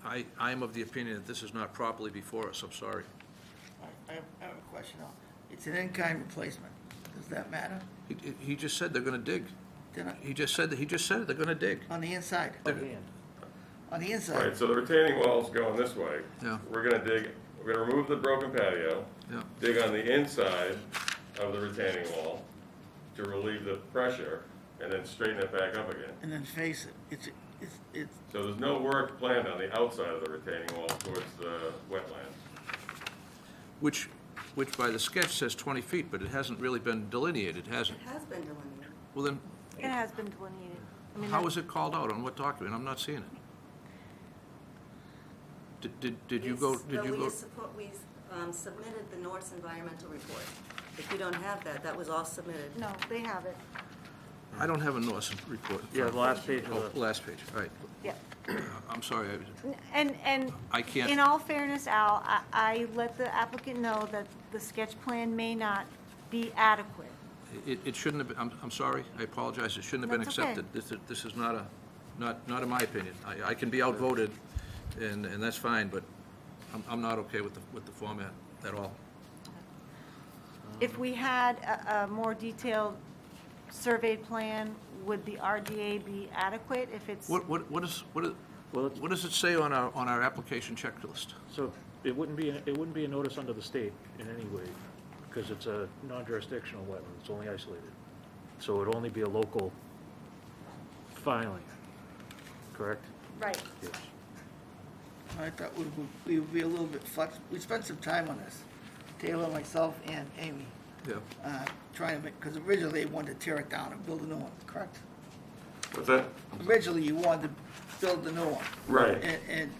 I am of the opinion that this is not properly before us. I'm sorry. I have a question now. It's an in-kind replacement. Does that matter? He just said they're going to dig. Did I- He just said they're going to dig. On the inside? On the inside? right, so the retaining wall's going this way. Yeah. We're gonna remove the broken patio. Yeah. Dig on the inside of the retaining wall to relieve the pressure, and then straighten it back up again. And then face it. It's So there's no work planned on the outside of the retaining wall towards the wetlands. Which by the sketch says 20 feet, but it hasn't really been delineated, has it? It has been delineated. Well, then, It has been delineated. I mean, how is it called out? On what document? I'm not seeing it. Did you go? We submitted the Norse environmental report. If you don't have that, that was all submitted. No, they have it. I don't have a Norse report. Yeah, the last page Oh, of the. last page, all right. Yeah. I'm sorry, And I can't. in all fairness, Al, I let the applicant know that the sketch plan may not be adequate. It shouldn't have, I'm sorry, I apologize, it shouldn't have been That's okay. accepted. This is not in my opinion. I can be outvoted, and that's fine, but I'm not okay with the format at all. If we had a more detailed survey plan, would the RDA be adequate if it's? What does it say on our application checklist? So it wouldn't be a notice under the state in any way, because it's a non-jurisdictional wetland, it's only isolated. So it'd only be a local filing, correct? Right. Yes. I thought we would be a little bit flexible. We spent some time on this, Taylor, myself, and Amy, Yeah. trying to make, because originally they wanted to tear it down and build a new one, correct? What's that? Originally, you wanted to build the new one. Right.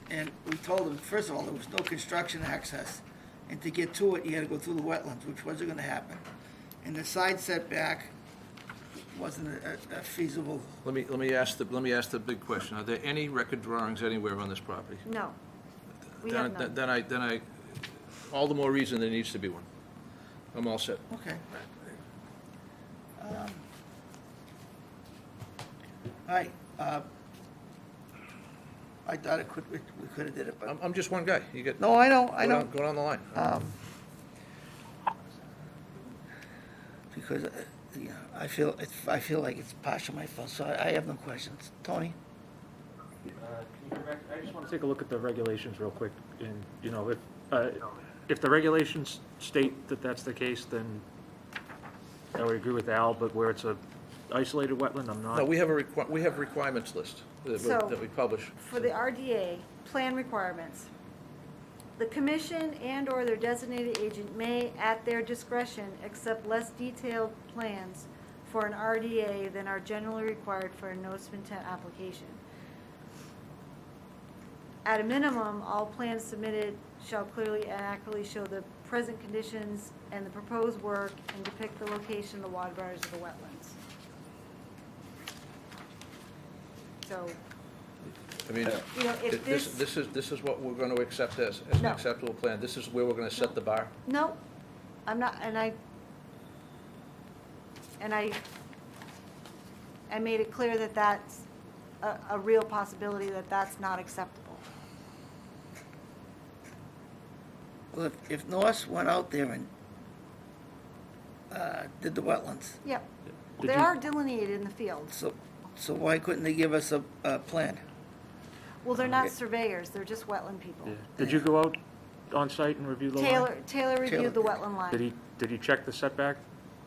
And we told them, first of all, there was no construction access, and to get to it, you had to go through the wetlands, which wasn't gonna happen. And the side setback wasn't a feasible. Let me ask the big question. Are there any record drawings anywhere on this property? No. We have none. Then I, all the more reason there needs to be one. I'm all set. Okay. All right, I thought we could have did it, but, I'm just one guy. You get. no, I know, Go down the line. Because, yeah, I feel like it's partial my fault, so I have no questions. Tony? I just want to take a look at the regulations real quick, and, you know, if the regulations state that that's the case, then I would agree with Al, but where it's a isolated wetland, I'm not. No, we have a requirements list that we publish. For the RDA, plan requirements. The commission and/or their designated agent may, at their discretion, accept less detailed plans for an RDA than are generally required for a notice of intent application. At a minimum, all plans submitted shall clearly and accurately show the present conditions and the proposed work and depict the location of the water bodies of the wetlands. So, I mean, you know, if this is what we're going to accept as an No. acceptable plan. This is where we're going to set the bar. no, I'm not, and I made it clear that that's a real possibility, that that's not acceptable. Well, if Norse went out there and did the wetlands, Yep. Did They you- are delineated in the field. so why couldn't they give us a plan? Well, they're not surveyors, they're just wetland people. Yeah. Did you go out on site and review the line? Taylor reviewed the wetland line. Did he check the setback?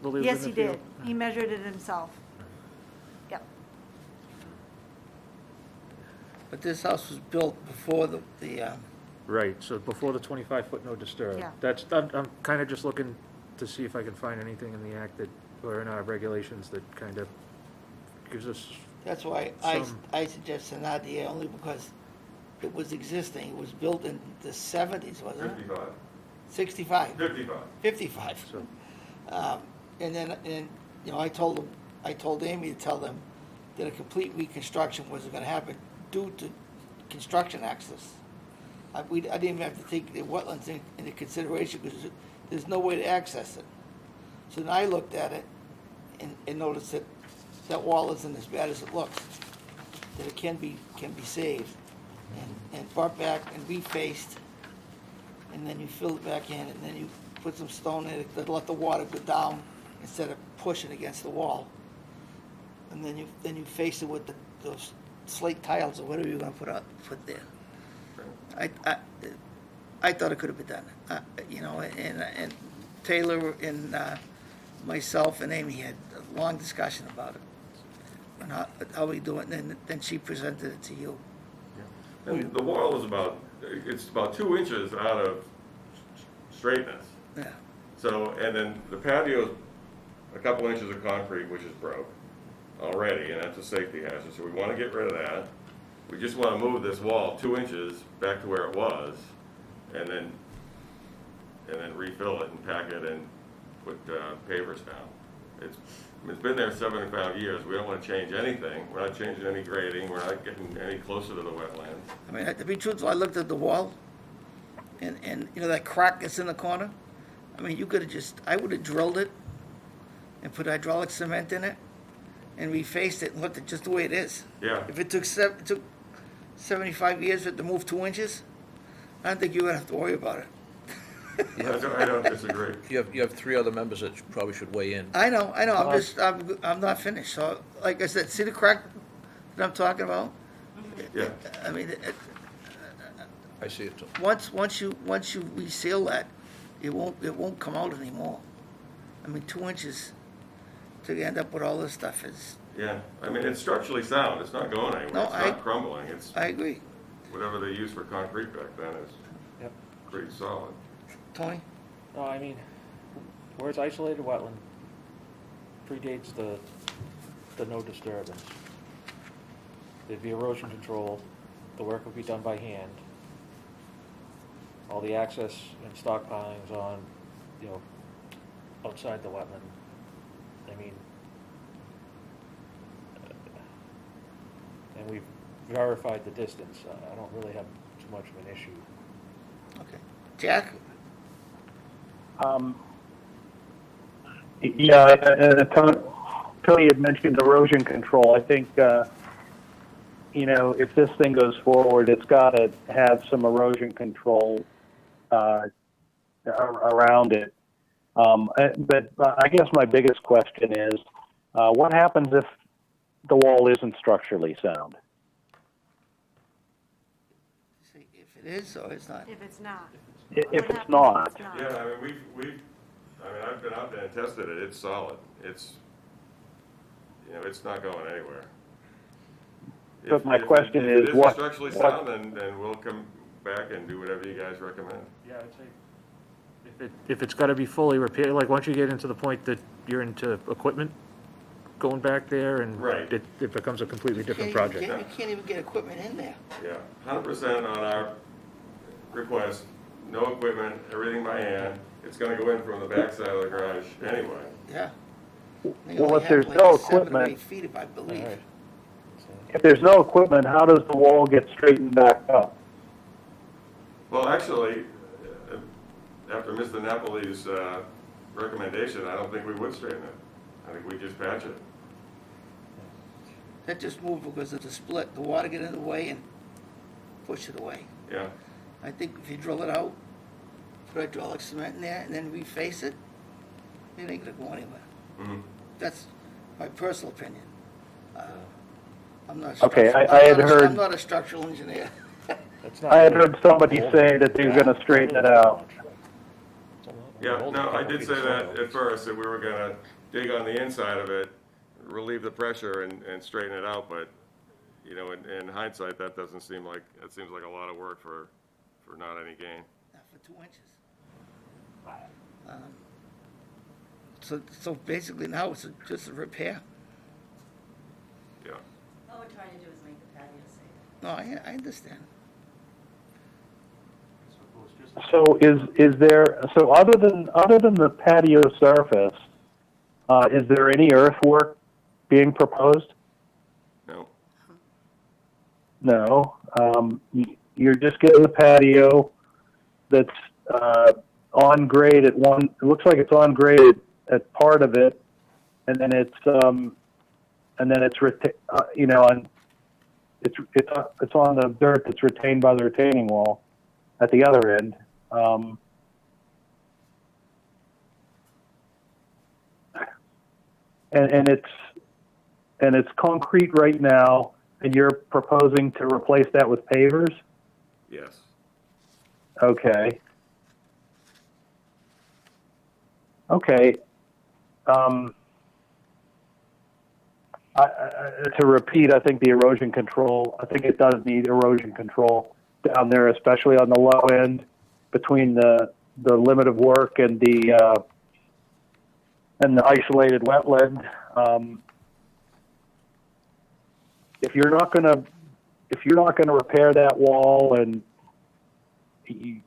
while was Yes, in he the did. field? He measured it himself. Yep. But this house was built before the Right, so before the 25-foot no disturb. Yeah. I'm kind of just looking to see if I can find anything in the act that, or in our regulations that kind of gives us. That's why I suggest an RDA, only because it was existing. It was built in the 70s, wasn't it? 55. 65. 55. 55. So, And then, you know, I told Amy to tell them that a complete reconstruction wasn't gonna happen due to construction access. I didn't even have to take the wetlands into consideration, because there's no way to access it. So then I looked at it and noticed that that wall isn't as bad as it looks, that it can be saved, and brought back and refaced, and then you fill it back in, and then you put some stone in it to let the water go down instead of pushing against the wall. And then you face it with those slate tiles or whatever you're gonna put there. I thought it could have been done, you know, and Taylor and myself and Amy had a long discussion about it, and how we do it, and then she presented it to you. And the wall is it's about 2 inches out of straightness. Yeah. So, and then the patio's a couple inches of concrete, which is broke already, and that's a safety hazard, so we want to get rid of that. We just want to move this wall 2 inches back to where it was, and then refill it and pack it and put pavers down. It's been there 75 years. We don't want to change anything. We're not changing any grading. We're not getting any closer to the wetlands. I mean, to be truthful, I looked at the wall, and you know that crack that's in the corner? I mean, you could have I would have drilled it and put hydraulic cement in it and refaced it and left it just the way it is. Yeah. If it took 75 years for it to move 2 inches, I don't think you would have to worry about it. I don't disagree. You have three other members that probably should weigh in. I know, I'm not finished. So, like I said, see the crack that I'm talking about? Yeah. I mean, I see it too. once you reseal that, it won't come out anymore. I mean, 2 inches to end up with all this stuff is. Yeah, I mean, it's structurally sound, it's not going anywhere, No, it's not crumbling, it's, I agree. whatever they used for concrete back then is Yep. pretty solid. Tony? No, I mean, where it's isolated wetland, predates the no disturbance. There'd be erosion control, the work would be done by hand. All the access and stockpiling's on, outside the wetland. I mean, and we've verified the distance. I don't really have too much of an issue. Okay. Jack? Yeah, Tony had mentioned erosion control. I think, if this thing goes forward, it's got to have some erosion control around it. But I guess my biggest question is, what happens if the wall isn't structurally sound? If it is or it's not? If it's not. If What it's happens not. if it's not? Yeah, I mean, I've been out there and tested it, it's solid, it's not going anywhere. But my question if is, it what- structurally what- sound, then we'll come back and do whatever you guys recommend. Yeah, I'd say if it's got to be fully repaired, like once you get into the point that you're into equipment going back there, and Right. it becomes a completely different You project. can't even get equipment in there. Yeah, 100% on our request, no equipment, everything by hand. It's gonna go in from the backside of the garage anyway. Yeah. They Well, only if have there's like no 7 or equipment- 8 feet, I believe. All right. If there's no equipment, how does the wall get straightened back up? Well, actually, after Mr. Napoli's recommendation, I don't think we would straighten it. I think we just patch it. That just moved because it's a split. The water get in the way and push it away. Yeah, I think if you drill it out, put hydraulic cement in there, and then reface it, it ain't gonna go anywhere. mhm. That's my personal opinion. I'm not. Okay, structural- I had I'm not a- heard- I'm not a structural engineer. That's not I had really- heard somebody say that they're going to straighten it out. Yeah, no, I did say that at first, that we were gonna dig on the inside of it, relieve the pressure and straighten it out, but, in hindsight, that doesn't seem like, it seems like a lot of work for not any gain. Not for 2 inches. So basically now it's just a repair. Yeah. All we're trying to do is make the patio safe. No, I understand. So is there, so other than the patio surface, is there any earthwork being proposed? No. No. You're just getting the patio that's on grade at one. It looks like it's on grade at part of it, and then it's on it's on the dirt that's retained by the retaining wall at the other end. And it's concrete right now, and you're proposing to replace that with pavers? Yes. Okay. Okay. To repeat, I think the erosion control, I think it does need erosion control down there, especially on the low end between the limit of work and the isolated wetland. If you're not gonna repair that wall, and it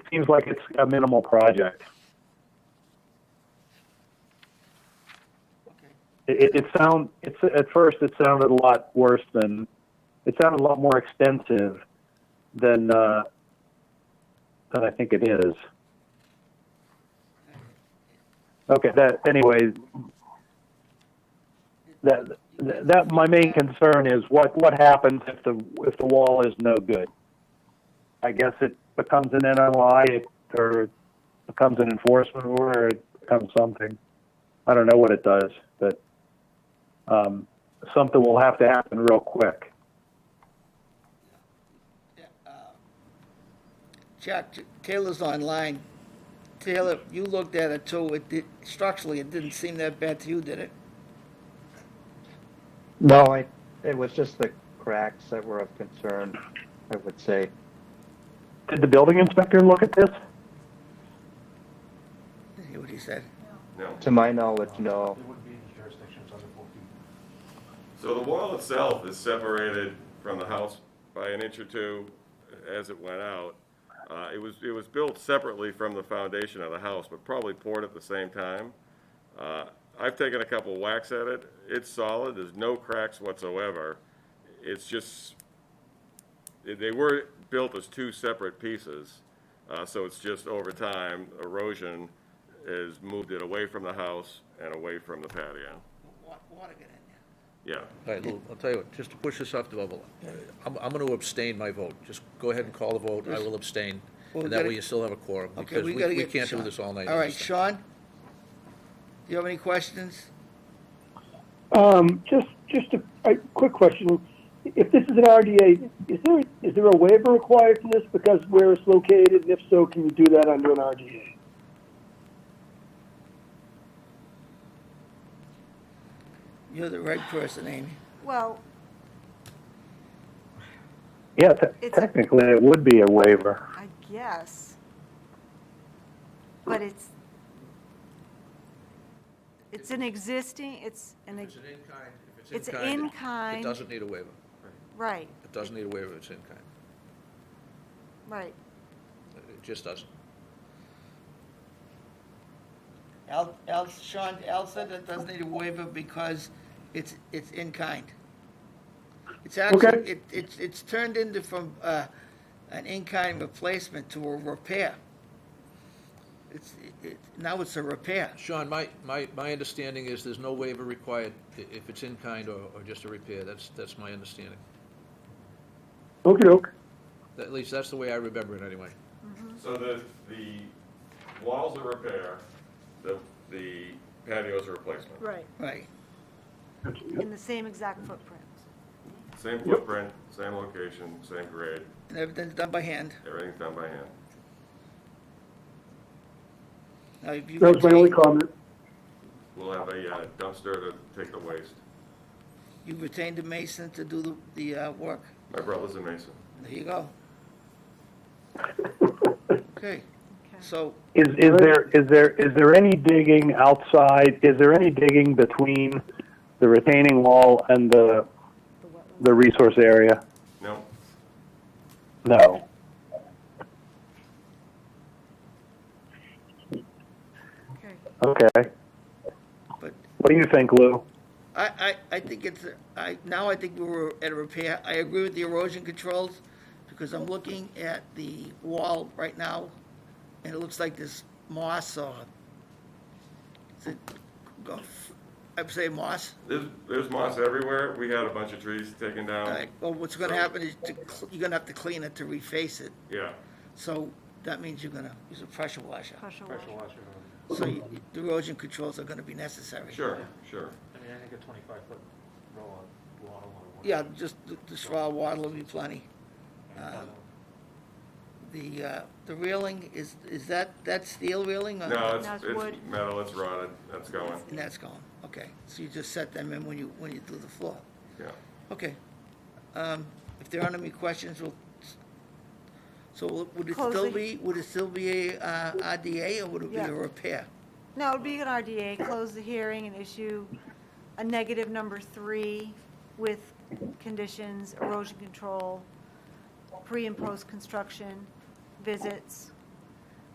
seems like it's a minimal project. At first it sounded a lot worse than, it sounded a lot more extensive than I think it is. Okay, that my main concern is what happens if the wall is no good. I guess it becomes an NOI or it becomes an enforcement order, or it becomes something. I don't know what it does, but something will have to happen real quick. Jack, Taylor's online. Taylor, you looked at it too. Structurally, it didn't seem that bad to you, did it? No, it was just the cracks that were of concern, I would say. Did the building inspector look at this? Did you hear what he said? No. To my knowledge, no. It would be in jurisdictions under 4 feet. So the wall itself is separated from the house by an inch or two as it went out. It was built separately from the foundation of the house, but probably poured at the same time. I've taken a couple whacks at it. It's solid. There's no cracks whatsoever. It's just, they were built as two separate pieces. So it's just over time, erosion has moved it away from the house and away from the patio. Water get in Yeah. All right, Lou, I'll tell you what, just to push this off the level, I'm going to abstain my vote. Just go ahead and call the vote. I will abstain. Well, And that way you still have a quorum, Okay, because we gotta we get can't do Sean. this all night. All right, Sean? Do you have any questions? Just a quick question. If this is an RDA, is there a waiver required for this because where it's located? And if so, can you do that under an RDA? You're the right person, Amy. Well, Yeah, It's- technically it would be a waiver. I guess. But it's an existing, If it's an in-kind, It's it in-kind. doesn't need a waiver. right, It doesn't need a waiver if it's in-kind. right. It just doesn't. Sean, Al said it doesn't need a waiver because it's in kind. It's actually, Okay. it's turned into from an in-kind replacement to a repair. Now it's a repair. Sean, my understanding is there's no waiver required if it's in-kind or just a repair. That's my understanding. Okay. At least that's the way I remember it anyway. So the walls are repair, the patio's a replacement. Right. Right. In the same exact footprint. Same footprint, same location, same grade, And everything's done by hand. everything's done by hand. Now, if you That was my only comment. We'll have a dumpster to take the waste. You retained a mason to do the work. My brother's a mason. There you go. Okay, so, Is there any digging outside? Is there any digging between the retaining wall and the resource area? No, No. Okay. Okay. but What do you think, Lou? I think now I think we were at a repair. I agree with the erosion controls because I'm looking at the wall right now and it looks like there's moss or, I would say moss. there's moss everywhere. We had a bunch of trees taken All down. right, well, what's gonna happen is you're gonna have to clean it to reface it. Yeah, So that means you're gonna use a pressure washer. Pressure Pressure washer. washer. So the erosion controls are gonna be necessary. sure, sure. I mean, I think a 25-foot roll of water will work. Yeah, just the raw water will be plenty. The railing, is that steel railing? or- No, No, it's it's wood. metal, it's rotted, that's going, And that's gone, okay. So you just set them in when you do the floor. yeah. Okay. If there aren't any questions, would it Close still be a RDA or would it be Yeah. a repair? No, it'd be an RDA, close the hearing and issue a negative number 3 with conditions, erosion control, pre and post construction visits,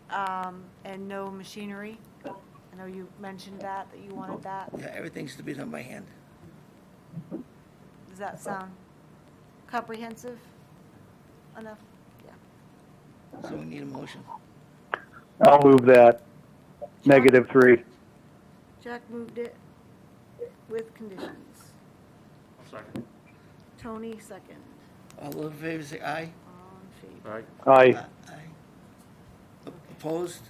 and no machinery. I know you mentioned that you wanted that. Yeah, everything's to be done by hand. Does that sound comprehensive enough? Yeah. So we need a motion. I'll move that. -3. Jack moved it with conditions. I'll second. Tony, second. All those in favor say aye. All in favor. All right. Aye. Aye. Opposed?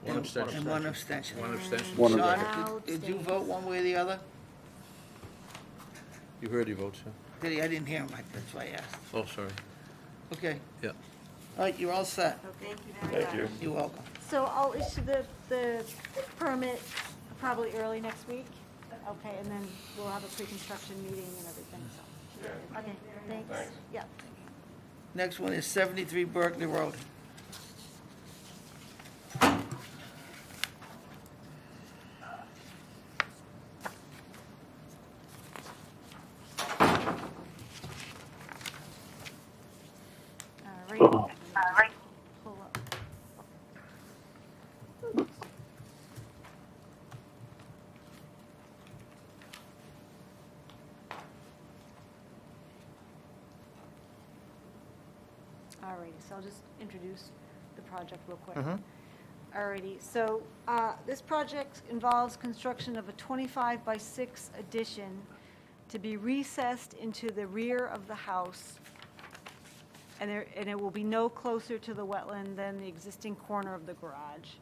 One abstention. And one abstention. One abstention. One Sean, abstention. did you vote one way or the other? You heard your votes, yeah? Did he? I didn't hear him, that's why I asked. Oh, sorry. Okay. Yeah. All right, you're all set. Thank you very much. Thank you. You're welcome. So I'll issue the permit probably early next week. Okay, and then we'll have a pre-construction meeting and everything, so. Yeah. Okay, thanks. Thanks. Yeah. Next one is 73 Berkeley Road. All right. Pull up. All righty, so I'll just introduce the project real quick. Alrighty, so this project involves construction of a 25 by 6 addition to be recessed into the rear of the house, and it will be no closer to the wetland than the existing corner of the garage.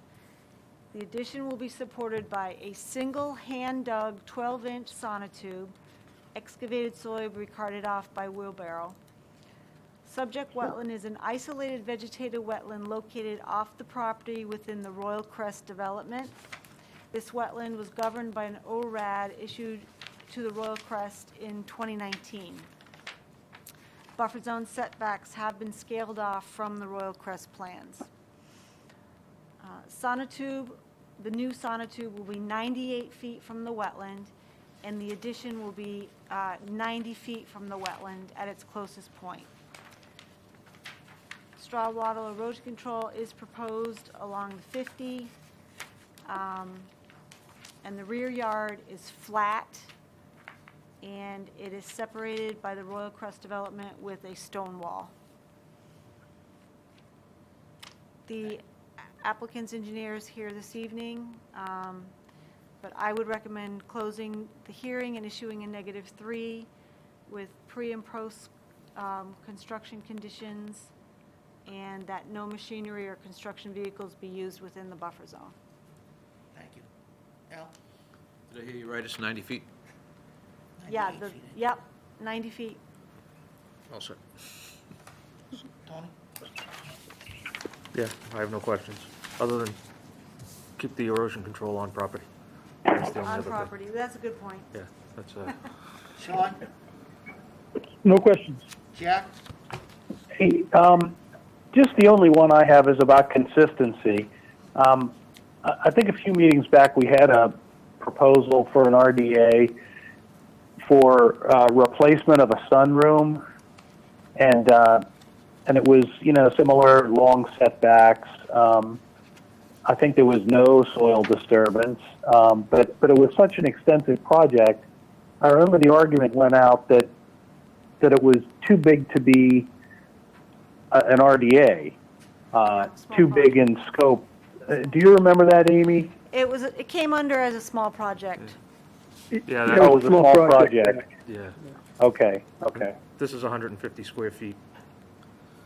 The addition will be supported by a single hand-dug 12-inch sonotube. Excavated soil will be carted off by wheelbarrow. Subject wetland is an isolated vegetated wetland located off the property within the Royal Crest development. This wetland was governed by an ORAD issued to the Royal Crest in 2019. Buffer zone setbacks have been scaled off from the Royal Crest plans. Sonotube, the new sonotube will be 98 feet from the wetland, and the addition will be 90 feet from the wetland at its closest point. Straw wattle erosion control is proposed along the 50, and the rear yard is flat, and it is separated by the Royal Crest development with a stone wall. The applicant's engineer is here this evening, but I would recommend closing the hearing and issuing a -3 with pre and post construction conditions, and that no machinery or construction vehicles be used within the buffer zone. Thank you. Al? Did I hear you right? It's 90 feet? Yeah, 98 feet. yep, 90 feet. All set. Tony? Yeah, I have no questions, other than keep the erosion control on property. That's the only On other thing. property, that's a good point. Yeah, that's, Sean? No questions. Jack? Hey, just the only one I have is about consistency. I think a few meetings back we had a proposal for an RDA for replacement of a sunroom, and it was, similar long setbacks. I think there was no soil disturbance, but it was such an extensive project. I remember the argument went out that it was too big to be an RDA, too big in scope. Do you remember that, Amy? It came under as a small project. yeah, It was a small project. yeah. Okay. This is 150 square feet,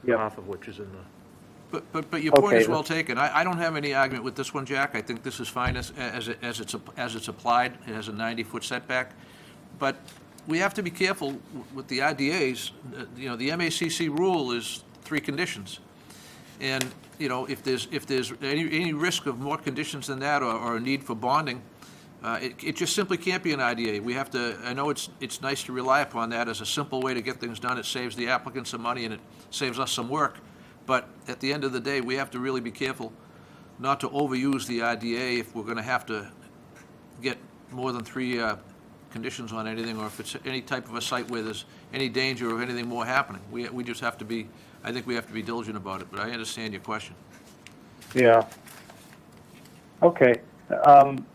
Yep. half of which is in the, But your point Okay. is well taken. I don't have any argument with this one, Jack. I think this is fine as it's applied. It has a 90-foot setback. But we have to be careful with the IDAs. The MACC rule is 3 conditions. And, if there's any risk of more conditions than that or a need for bonding, it just simply can't be an IDA. We have to, I know it's nice to rely upon that as a simple way to get things done. It saves the applicant some money and it saves us some work. But at the end of the day, we have to really be careful not to overuse the IDA if we're going to have to get more than 3 conditions on anything, or if it's any type of a site where there's any danger of anything more happening. We just have to be, I think we have to be diligent about it, but I understand your question. Yeah. Okay.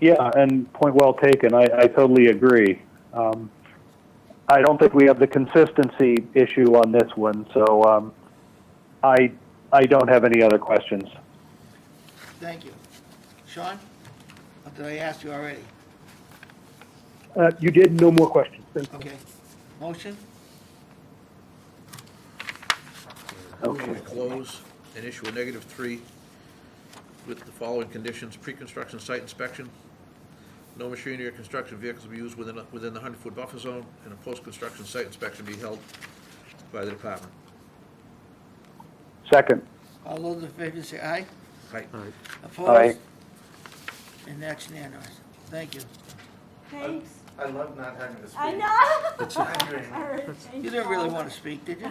Yeah, and point well taken. I totally agree. I don't think we have the consistency issue on this one, so I don't have any other questions. Thank you. Sean? Did I ask you already? You did, no more questions. Thank you. Okay. Motion? Move we close and issue a -3 with the following conditions: pre-construction site inspection, no machinery or construction vehicles be used within the 100-foot buffer zone, and a post-construction site inspection be held by the department. Second. All those in favor say aye. Aye. Opposed? Aye. And that's unanimous. Thank you. Thanks. I love not having to speak. I know. It's fine. All right, thank You didn't really want to speak, did you?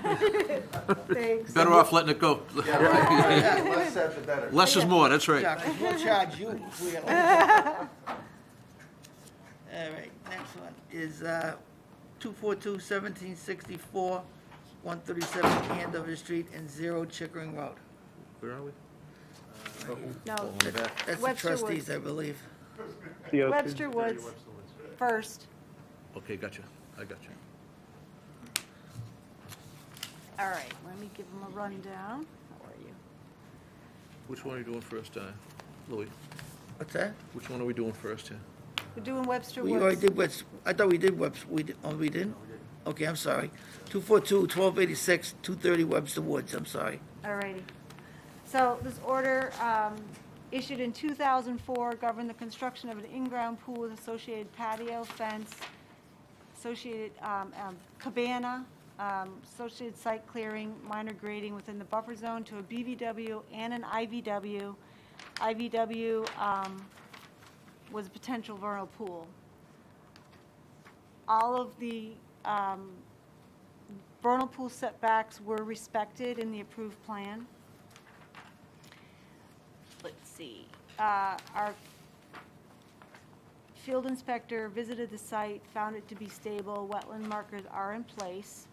Thanks. Better off letting it go. Yeah, right. Less said, the better. Less is more, that's right. Yeah, 'cause we'll charge you if we have. All right, next one is 242-1764, 137 Andover Street and 0 Chickering Road. Where are we? No, That's the Webster trustees, I believe. Webster Woods first. Okay, gotcha. I gotcha. All right, let me give them a rundown. How are you? Which one are you doing first, Louis? What's that? Which one are we doing first here? We're doing Webster We already Woods. did Webster, I thought we did Webster, we didn't? Okay, I'm sorry. 242-1286, 230 Webster Woods, I'm sorry. All righty. So this order, issued in 2004, governed the construction of an in-ground pool with associated patio, fence, associated cabana, associated site clearing, minor grading within the buffer zone to a BVW and an IVW. IVW was a potential vernal pool. All of the vernal pool setbacks were respected in the approved plan. Let's see, our field inspector visited the site, found it to be stable, wetland markers are in place.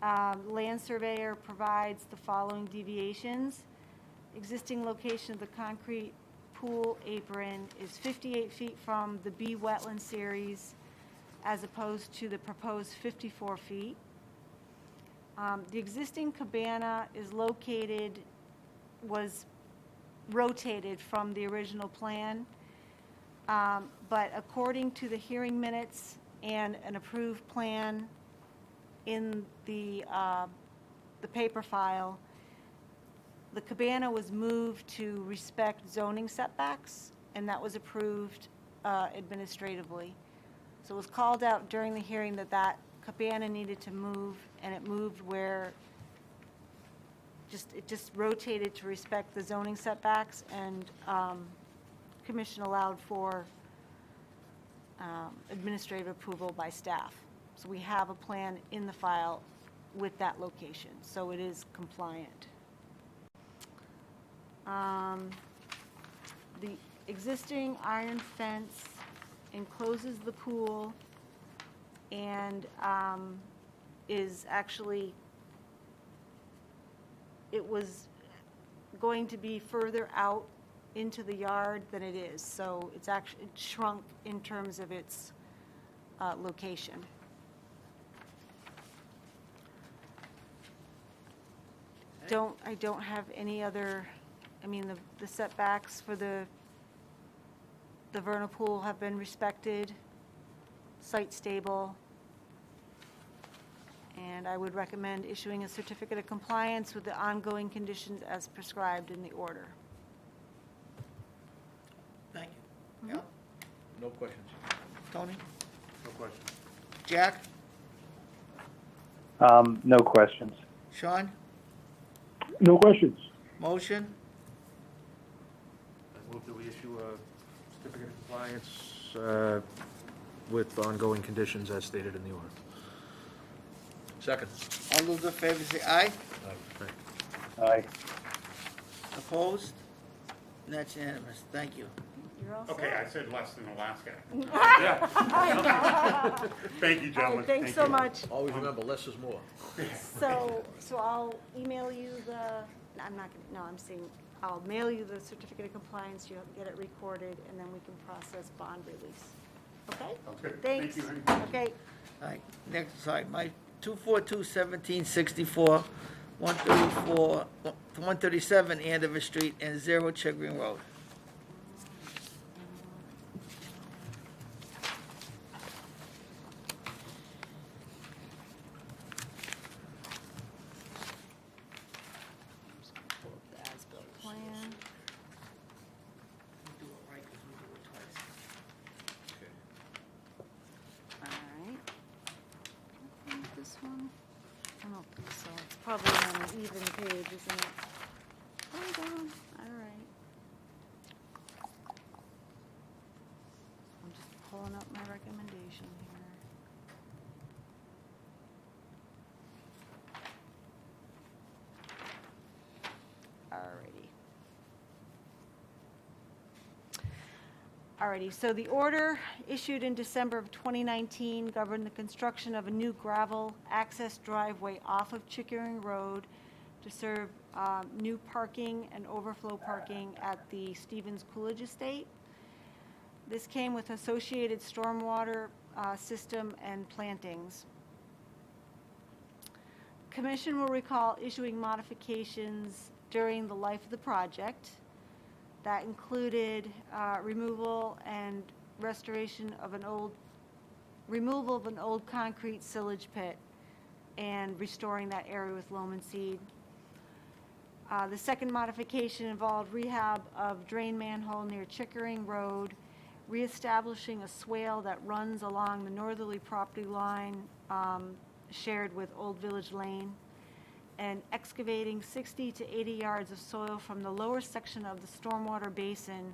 Land surveyor provides the following deviations. Existing location of the concrete pool apron is 58 feet from the B wetland series as opposed to the proposed 54 feet. The existing cabana is was rotated from the original plan, but according to the hearing minutes and an approved plan in the paper file, the cabana was moved to respect zoning setbacks, and that was approved administratively. So it was called out during the hearing that that cabana needed to move, and it moved where it just rotated to respect the zoning setbacks, and commission allowed for administrative approval by staff. So we have a plan in the file with that location, so it is compliant. The existing iron fence encloses the pool and is actually, it was going to be further out into the yard than it is, so it's actually it shrunk in terms of its location. I don't have any other, I mean, the setbacks for the vernal pool have been respected, site stable, and I would recommend issuing a certificate of compliance with the ongoing conditions as prescribed in the order. Thank you. Yeah, No questions. Tony? No questions. Jack? No questions. Sean? No questions. Motion? I move that we issue a certificate of compliance with ongoing conditions as stated in the order. Second. All those in favor say aye. Aye. Opposed? And that's unanimous. Thank you. You're all Okay, set. I said less than the last guy. Thank you, All gentlemen. right, thanks so much. Always remember, less is more. So I'll email you I'm not gonna, no, I'm saying, I'll mail you the certificate of compliance, you'll get it recorded, and then we can process bond release. Okay? Okay, Thanks. thank you very much. Okay, All right, next, sorry, my 242-1764, 134, 137 Andover Street and 0 Chickering Road. one? I don't think so. It's probably on an even page, isn't it? Hold on. All right. I'm just pulling up my recommendation here. Alrighty, so the order issued in December of 2019 governed the construction of a new gravel access driveway off of Chickering Road to serve new parking and overflow parking at the Stevens Coolidge Estate. This came with associated stormwater system and plantings. Commission will recall issuing modifications during the life of the project. That included removal and restoration of removal of an old concrete silage pit and restoring that area with loam and seed. The second modification involved rehab of drain manhole near Chickering Road, reestablishing a swale that runs along the northerly property line shared with Old Village Lane, and excavating 60 to 80 yards of soil from the lower section of the stormwater basin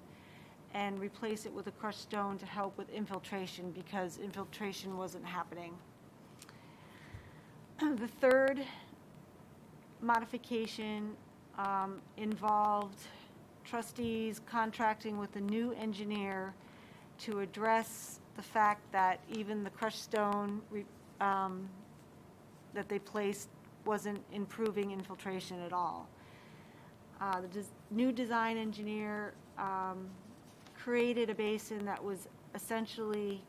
and replace it with a crushed stone to help with infiltration because infiltration wasn't happening. The third modification involved trustees contracting with a new engineer to address the fact that even the crushed stone that they placed wasn't improving infiltration at all. The new design engineer created a basin that was essentially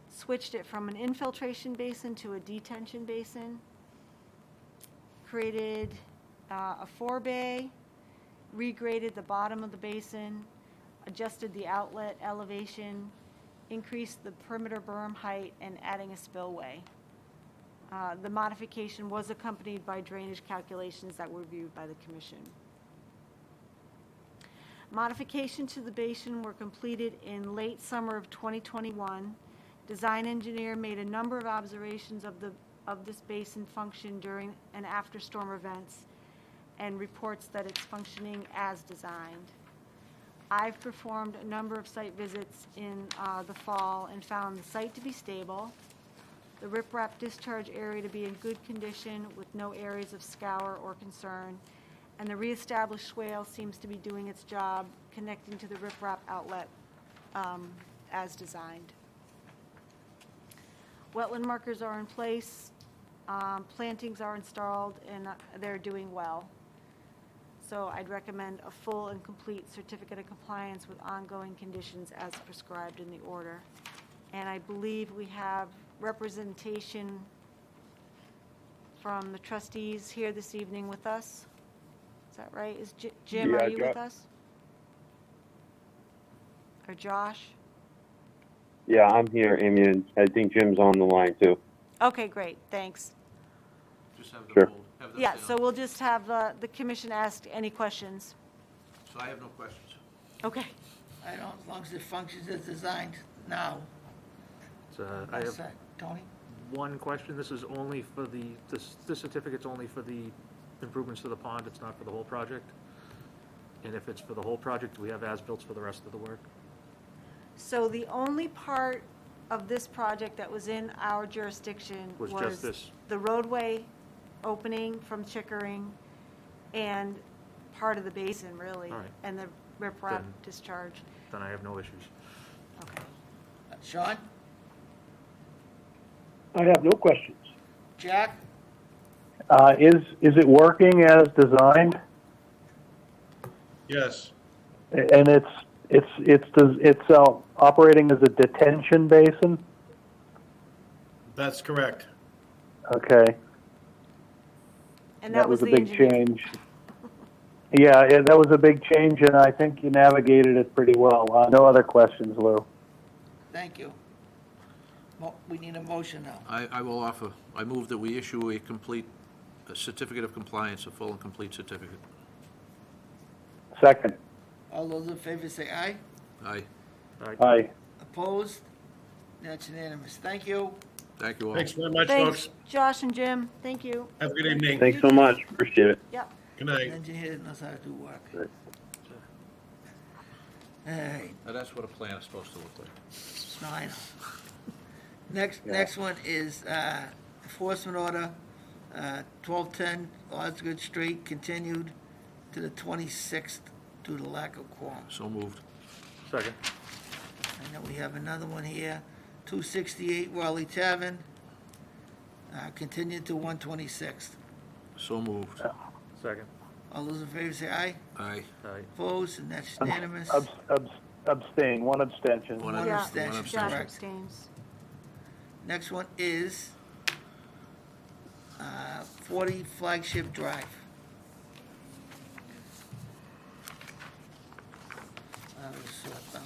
switched it from an infiltration basin to a detention basin, created a forebay, regraded the bottom of the basin, adjusted the outlet elevation, increased the perimeter berm height, and adding a spillway. The modification was accompanied by drainage calculations that were reviewed by the commission. Modification to the basin were completed in late summer of 2021. Design engineer made a number of observations of this basin function during and after storm events and reports that it's functioning as designed. I've performed a number of site visits in the fall and found the site to be stable, the riprap discharge area to be in good condition with no areas of scour or concern, and the reestablished swale seems to be doing its job connecting to the riprap outlet as designed. Wetland markers are in place, plantings are installed, and they're doing well. So I'd recommend a full and complete certificate of compliance with ongoing conditions as prescribed in the order. And I believe we have representation from the trustees here this evening with us. Is that right? Is Jim, Yeah, are you with us? Or Josh? Yeah, I'm here, Amy, and I think Jim's on the line too. Okay, great, thanks. Just have Sure. have them Yeah, stay so on. we'll just have the commission ask any questions. So I have no questions. Okay. I don't, as long as it functions as designed now. I have Set. Tony? one question. This is only for this certificate's only for the improvements to the pond. It's not for the whole project? And if it's for the whole project, do we have as-built for the rest of the work? So the only part of this project that was in our jurisdiction Was just this. the roadway opening from Chickering and part of the basin, really, All right. and the riprap Then- discharge. Then I have no issues. Okay. Sean? I have no questions. Jack? Is it working as designed? Yes. And it's operating as a detention basin? That's correct. Okay. And that was a the big engineer. change. Yeah, that was a big change, and I think you navigated it pretty well. No other questions, Lou. Thank you. We need a motion now. I will offer, I move that we issue a certificate of compliance, a full and complete certificate. Second. All those in favor say aye. Aye. Aye. Opposed? That's unanimous. Thank you. Thank you all. Thanks very much, Thanks, folks. Josh and Jim. Thank you. Have a good evening. Thanks so much. Appreciate it. Yep. Good night. Engineer knows how to do work. Right. All right, Now, that's what a plan is supposed to look like. no, I know. Next one is enforcement order, 1210 Osgood Street, continued to the 26th due to lack of quorum. So moved. Second. And then we have another one here, 268 Raleigh Tavern, continued to 126th. So moved. Second. All those in favor say aye. Aye. Aye. Opposed, and that's unanimous. Abstain, one abstention. One One Yeah, abstention, Josh correct. abstains. Next one is 40 Flagship Drive. Sort them.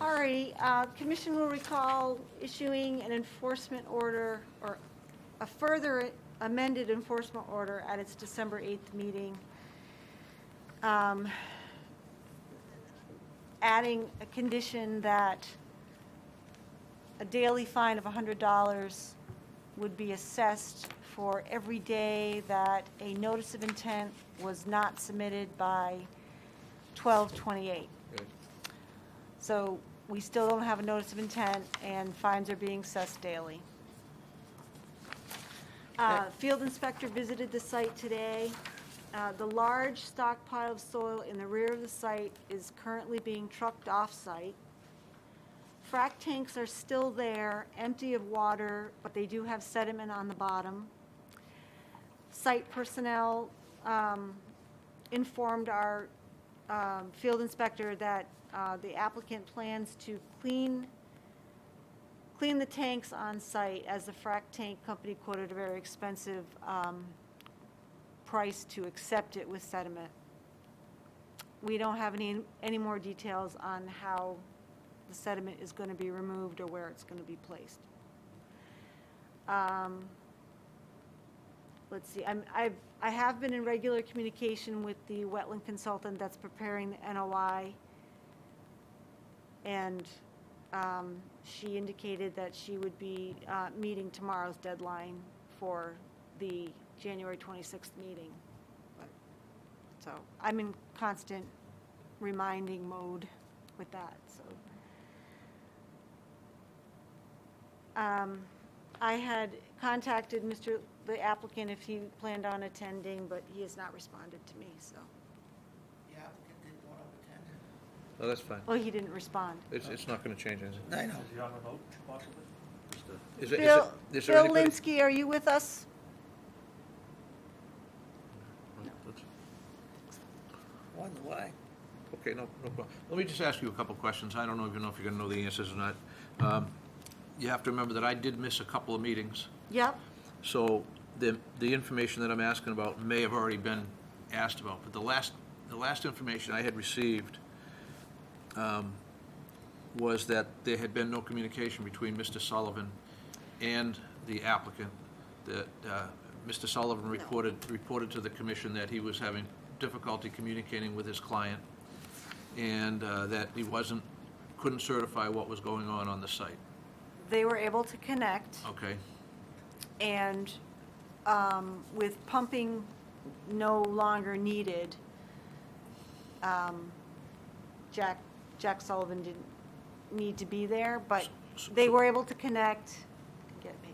All right, Commission will recall issuing an enforcement order, or a further amended enforcement order at its December 8th meeting, adding a condition that a daily fine of $100 would be assessed for every day that a notice of intent was not submitted by 12/28. Good. So we still don't have a notice of intent, and fines are being assessed daily. Field inspector visited the site today. The large stockpile of soil in the rear of the site is currently being trucked off-site. Frac tanks are still there, empty of water, but they do have sediment on the bottom. Site personnel informed our field inspector that the applicant plans to clean the tanks on site, as the frac tank company quoted a very expensive price to accept it with sediment. We don't have any more details on how the sediment is going to be removed or where it's going to be placed. Let's see, I have been in regular communication with the wetland consultant that's preparing the NOI, and she indicated that she would be meeting tomorrow's deadline for the January 26th meeting. So I'm in constant reminding mode with that, so. I had contacted the applicant if he planned on attending, but he has not responded to me, so. The applicant didn't want to attend. No, that's fine. Well, he didn't respond. It's not going to change anything. I know. Is he on remote, possibly? Is there Bill anybody- Linsky, are you with us? Wonder why. Okay, no problem. Let me just ask you a couple questions. I don't even know if you're going to know the answers or not. You have to remember that I did miss a couple of meetings. Yep. So the information that I'm asking about may have already been asked about, but the last information I had received was that there had been no communication between Mr. Sullivan and the applicant. That Mr. Sullivan reported to the commission that he was having difficulty communicating with his client, and that he couldn't certify what was going on the site. They were able to connect. Okay. And with pumping no longer needed, Jack Sullivan didn't need to be there, but they were able to connect.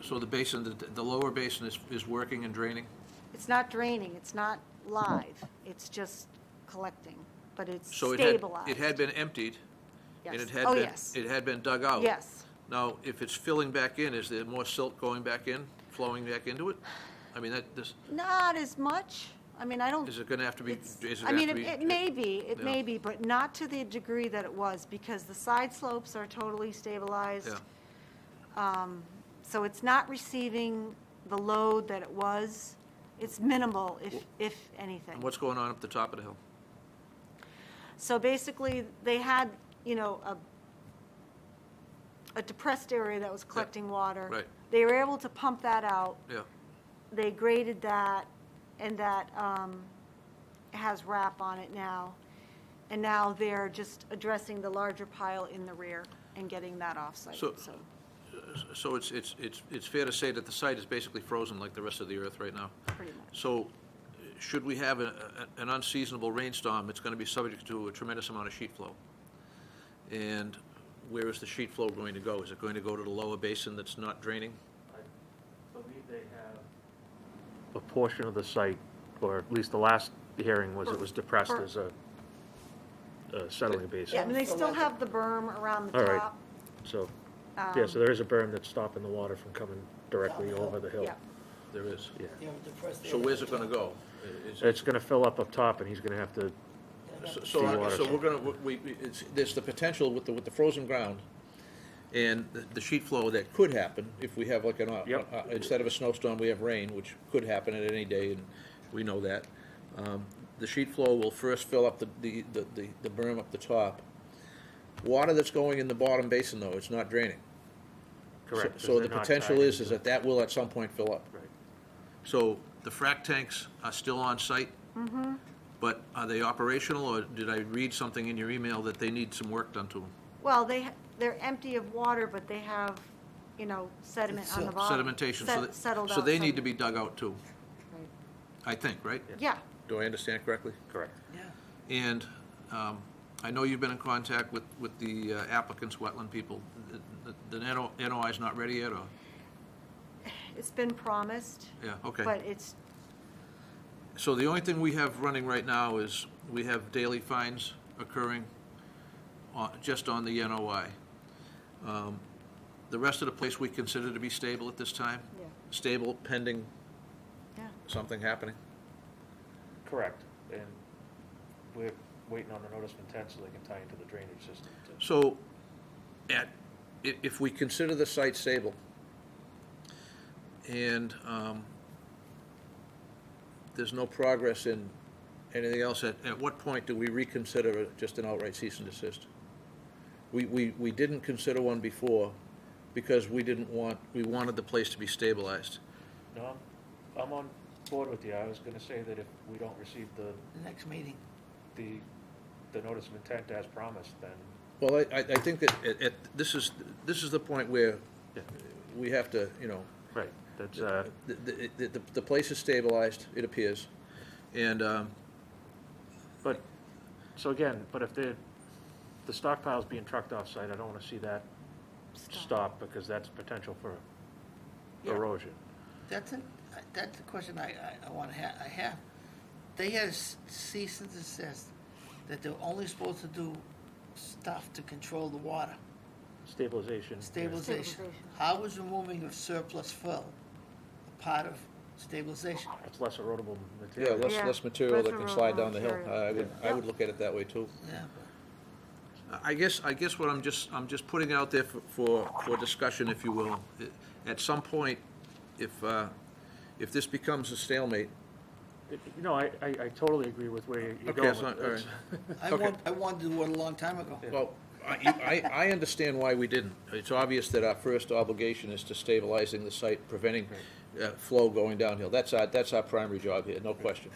So the basin, the lower basin is working and draining? It's not draining, it's not live, it's just collecting, but it's So stabilized. it had been emptied? And Yes. it had Oh, been, yes. it had been dug out? Yes. Now, if it's filling back in, is there more silt going back in, flowing back into it? I mean, Not as much. I mean, I don't. is it going to have to be? I mean, it may be, may be, but not to the degree that it was, because the side slopes are totally stabilized. Yeah. So it's not receiving the load that it was. It's minimal, if anything. And what's going on up the top of the hill? So basically, they had, a depressed area that was collecting water. Right. They were able to pump that out. Yeah. They graded that, and that has wrap on it now. And now they're just addressing the larger pile in the rear and getting that off-site, So it's fair to say that the site is basically frozen like the rest of the earth right now? Pretty much. So should we have an unseasonable rainstorm, it's going to be subject to a tremendous amount of sheet flow. And where is the sheet flow going to go? Is it going to go to the lower basin that's not draining? I believe they have a portion of the site, or at least the last hearing was it was depressed as a settling basin. Yeah, I mean, they still have the berm around the All right. top. So, yeah, so there is a berm that's stopping the water from coming directly Down the over the hill. Yeah. There is. Yeah. You have a depressed So area. where's it going to go? It's gonna fill up top, and he's gonna have to, So Seawater. we're going to, there's the potential with the frozen ground and the sheet flow that could happen if we have like instead of a snowstorm, we have rain, which could happen at any day, and we know that. The sheet flow will first fill up the berm up the top. Water that's going in the bottom basin, though, it's not draining. correct. So they're the not potential tied is into- that will at some point fill up. Right. So the frac tanks are still on site? Mm-hmm. But are they operational, or did I read something in your email that they need some work done to them? Well, they're empty of water, but they have, sediment on the bottom. Sedimentation, Settled out. so they need to sediment. be dug out too, Right. I think, right? Yeah, Do I understand correctly? Correct. Yeah. And I know you've been in contact with the applicants, wetland people. The NOI is not ready yet, or? it's been promised, Yeah, okay. but it's, So the only thing we have running right now is we have daily fines occurring just on the NOI. The rest of the place we consider to be stable at this time? yeah, Stable pending yeah. something happening? Correct, and we're waiting on the notice of intent so they can tie into the drainage system. So, if we consider the site stable, and there's no progress in anything else, at what point do we reconsider just an outright cease and desist? We didn't consider one before because we wanted the place to be stabilized. No, I'm on board with you. I was gonna say that if we don't receive The next meeting. the notice of intent as promised, then Well, I think that this is the point where we have to, right, that's, the place is stabilized, it appears, and, but, so again, but if the stockpile's being trucked off-site, I don't wanna see that stop, because that's potential for Yeah. erosion. That's the question I have. They had a cease and desist that they're only supposed to do stuff to control the water. Stabilization. Stabilization. How is removing of surplus fill a part of stabilization? It's less erodible yeah, material. less material less that can slide down the hill. material. I would look at it that way too. Yeah. I guess what I'm just putting out there for discussion, if you will. At some point, if this becomes a stalemate. I totally agree with where you're Okay, going. so, all right. I wanted to do it a long time ago. Well, I understand why we didn't. It's obvious that our first obligation is to stabilizing the site, preventing flow going downhill. That's our primary job here, no question.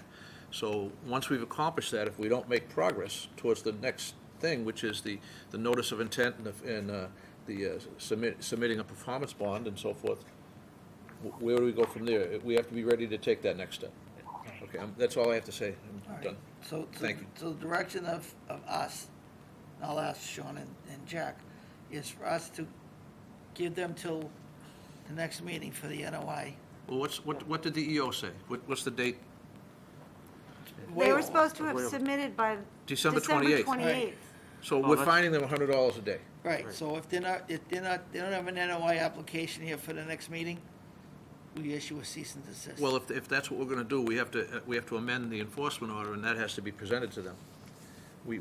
So once we've accomplished that, if we don't make progress towards the next thing, which is the notice of intent and submitting a performance bond and so forth, where do we go from there? We have to be ready to take that next step. Okay, that's all I have to say. All I'm right. done. So, Thank you. So the direction of us, and I'll ask Sean and Jack, is for us to give them till the next meeting for the NOI. Well, what did the EO say? What's the date? They were supposed to have submitted by December 28th. 28th. So we're fining them $100 a day. Right, so if they don't have an NOI application here for the next meeting, we issue a cease and desist. Well, if that's what we're gonna do, we have to amend the enforcement order, and that has to be presented to them. We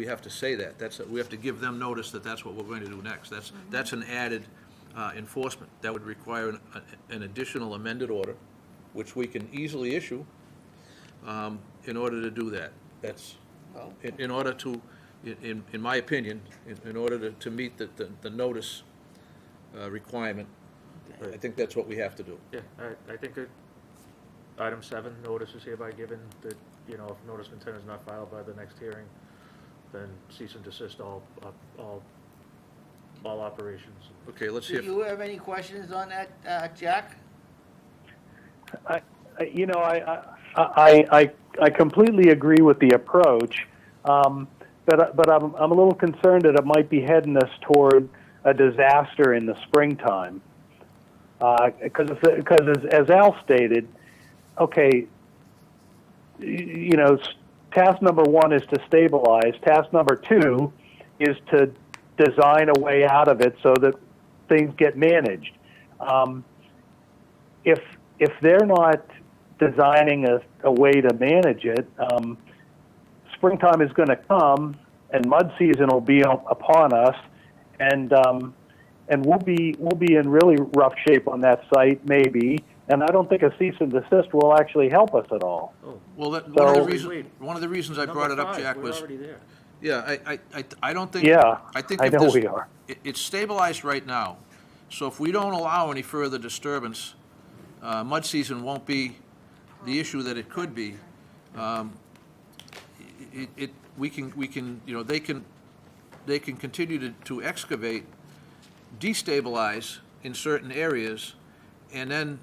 have to say that, we have to give them notice that that's what we're going to do next. That's an added enforcement. That would require an additional amended order, which we can easily issue, in order to do that. That's, Well, in order to, in my opinion, in order to meet the notice requirement, I think that's what we have to do. Yeah, I think that item 7, notice is hereby given that if notice of intent is not filed by the next hearing, then cease and desist all operations. Okay, let's see Do if, you have any questions on that, Jack? I completely agree with the approach, but I'm a little concerned that it might be heading us toward a disaster in the springtime. Because as Al stated, okay, task number one is to stabilize. Task number two is to design a way out of it so that things get managed. If they're not designing a way to manage it, springtime is going to come and mud season will be upon us, and we'll be in really rough shape on that site maybe. And I don't think a cease and desist will actually help us at all. well, that, So- one of the reasons I brought it up, Jack, We're was, already there. yeah, I don't think. Yeah, I think I if know this- we are. It's stabilized right now, so if we don't allow any further disturbance, mud season won't be the issue that it could be. We can, they can continue to excavate, destabilize in certain areas, and then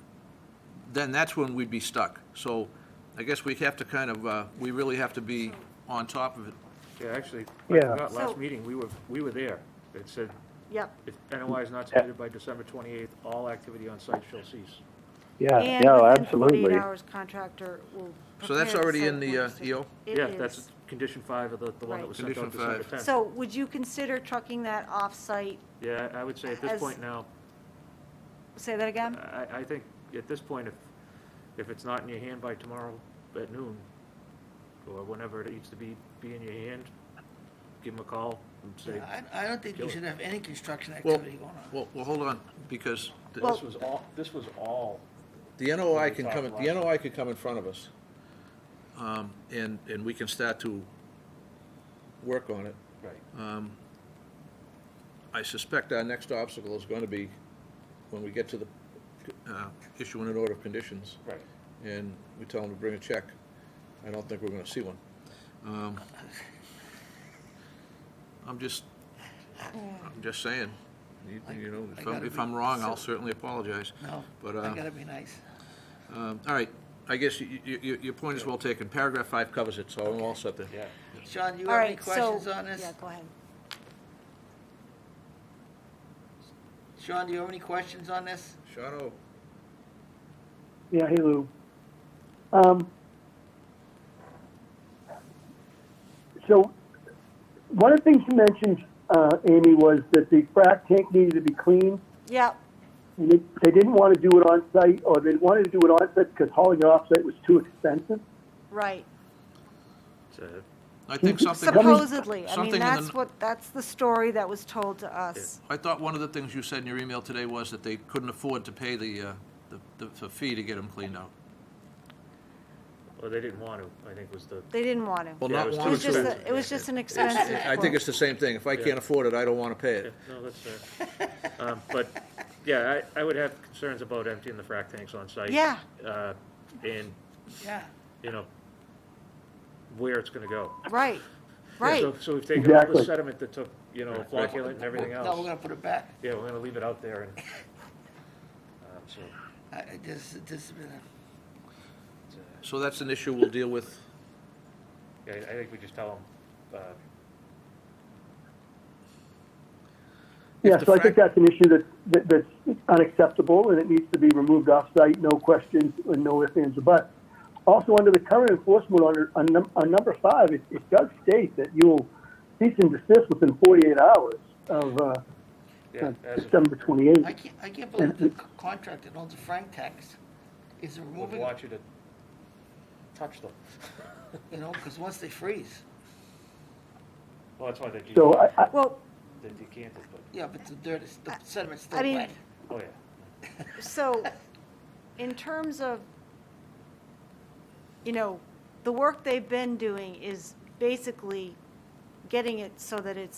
that's when we'd be stuck. So I guess we have to kind of, we really have to be on top of it. Yeah, actually, Yeah. I forgot, last So- meeting, we were there. It said, Yep. if NOI is not submitted by December 28th, all activity on site shall cease. Yeah, And yeah, within absolutely. 48 hours, contractor will So that's prepare already site in the notice. EO? It Yeah, is. that's condition 5 of the one that was sent out Condition December 5. 10th. So would you consider trucking that off-site? Yeah, I would say at this As- point now, Say that again? I think at this point, if it's not in your hand by tomorrow at noon, or whenever it needs to be in your hand, give them a call and say, I don't think Kill you it. should have any construction Well, activity going on. well, hold on, because this was all. the NOI we can talked come, last the NOI can come in front of us, and we can start to work on it. Right. I suspect our next obstacle is going to be when we get to the issuing an order of conditions. Right. And we tell them to bring a check. I don't think we're going to see one. I'm just saying. If I'm wrong, I'll certainly apologize. No, But I gotta be nice. all right. I guess your point is well taken. Paragraph 5 covers it, so I'm all set there. Yeah. Sean, do you All have any right, so, questions on this? yeah, go ahead. Sean, do you have any questions on this? Shano? Yeah, hey Lou. So one of the things you mentioned, Amy, was that the frac tank needed to be cleaned. Yep. And they didn't want to do it on site, or they wanted to do it on site because hauling it off site was too expensive. Right. I think something. Supposedly. I something mean, in the- that's the story that was told to us. I thought one of the things you said in your email today was that they couldn't afford to pay the fee to get them cleaned out. Well, they didn't want to, I think was the. They didn't want to. Well, Yeah, not it was want too It was just, expensive. it was just an expensive I think it's the same thing. If I can't afford it, I don't want to pay Yeah, it. no, that's fair. But, yeah, I would have concerns about emptying the frac tanks on site. Yeah. And, Yeah. where it's gonna go. Right, right. So we've taken all the Exactly. sediment that took, flocculent and everything No, we're else. gonna put it back. Yeah, we're gonna leave it out there and, so. This has been So that's an issue we'll deal with. Yeah, I think we just tell them, Yeah, the so I frac- think that's an issue that's unacceptable, and it needs to be removed off-site, no questions, and no ifs, ands, or buts. Also, under the current enforcement order, on number 5, it does state that you will cease and desist within 48 hours of yeah, as of- December 28th. I can't believe the contractor that owns the Frank tax is would removing, want you to touch them. because once they freeze, Well, that's why they do. So Well, They decanted, but, yeah, but the dirt is, the sediment's still I mean- wet. oh, yeah. so, in terms of, the work they've been doing is basically getting it so that it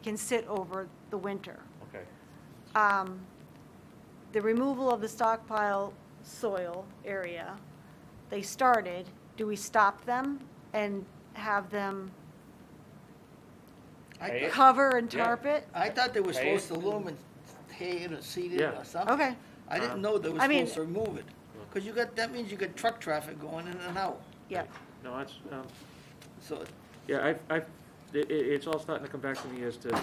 can sit over the winter. Okay. The removal of the stockpile soil area, they started, do we stop them and have them I- cover and Yeah. tarp it? I thought they were Hay supposed to loom and hay it or seed it Yeah. or something. Okay, I didn't know they were I mean- supposed to remove it. Because that means you got truck traffic going in and out. yeah. No, that's, So, yeah, it's all starting to come back to me as to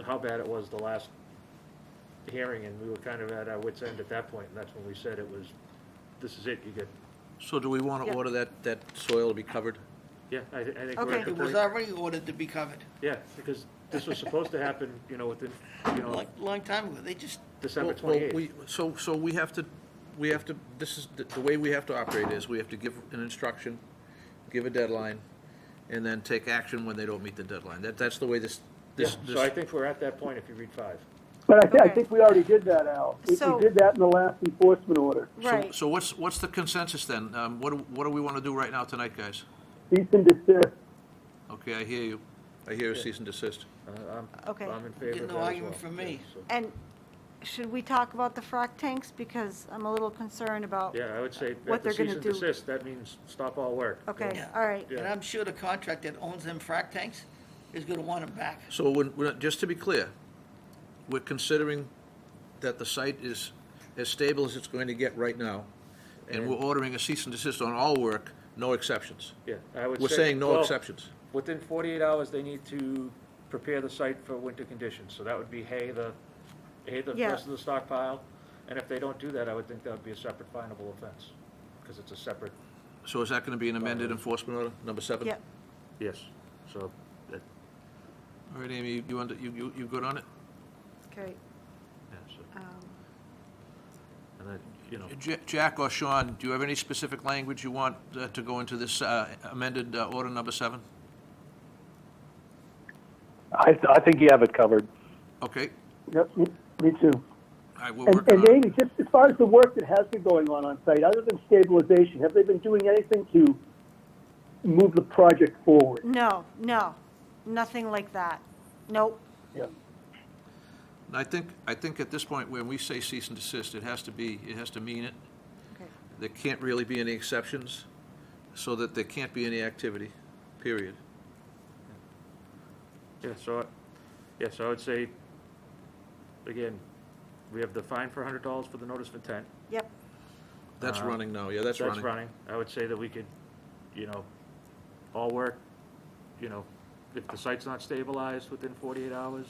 how bad it was the last hearing, and we were kind of at our wits' end at that point, and that's when we said it was, this is it, you get, So do we want to Yeah. order that soil to be covered? yeah, I think we're Okay. at the it was point. already ordered to be covered. Yeah, because this was supposed to happen, within, Long time ago. They just, December Well, 28th. So we have to, this is, the way we have to operate is, we have to give an instruction, give a deadline, and then take action when they don't meet the deadline. That's the way this, Yeah, so I think we're at that point if you read 5. But I Okay. think we already did that, Al. So- We did that in the last enforcement order. Right. So what's the consensus then? What do we want to do right now tonight, guys? Cease and desist. Okay, I hear you. I hear a cease and desist. Okay. I'm in favor get of no that as argument well. from me. Yeah, so- And should we talk about the frac tanks? Because I'm a little concerned about, Yeah, I would say What at the they're gonna cease and do. desist, that means stop all work. okay, Yeah. all right. Yeah. and I'm sure the contractor that owns them frac tanks is gonna want them back. So just to be clear, we're considering that the site is as stable as it's going to get right now, and we're ordering a cease and desist on all work, no exceptions. Yeah, I would say. We're saying no well, exceptions. Within 48 hours, they need to prepare the site for winter conditions, so that would be hay the Yeah. rest of the stockpile, and if they don't do that, I would think that would be a separate finable offense, because it's a separate, So is that going to be an amended enforcement order, number 7? Yep. yes, so, that, All right, Amy, you good on it? Okay. yeah, so, um, and then, Jack or Sean, do you have any specific language you want to go into this amended order number 7? I think you have it covered. Okay, Yep, me too. all right, we're And, working and on it. Amy, just as far as the work that has been going on site, other than stabilization, have they been doing anything to move the project forward? No, nothing like that. Nope. Yeah. I think at this point, when we say cease and desist, it has to mean it. Okay. There can't really be any exceptions, so that there can't be any activity, period. yeah, so I would say, again, we have the fine for $100 for the notice of intent. Yep. That's running now, yeah, that's That's running. running. I would say that we could, all work, if the site's not stabilized within 48 hours,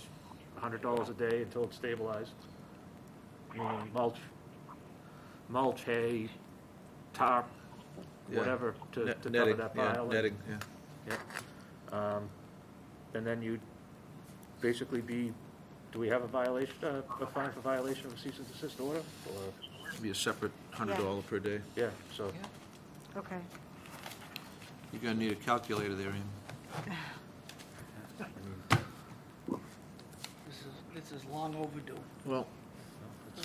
$100 a day until it's stabilized. Meaning mulch, hay, tarp, Yeah. whatever to cover Netting, that yeah, pile. netting, yeah. Yeah. And then you'd basically be, do we have a violation, a fine for violation of a cease and desist order? Or, It'd be a separate $100 per day. yeah, so, Okay. You're gonna need a calculator there, Amy. This is long overdue. Well,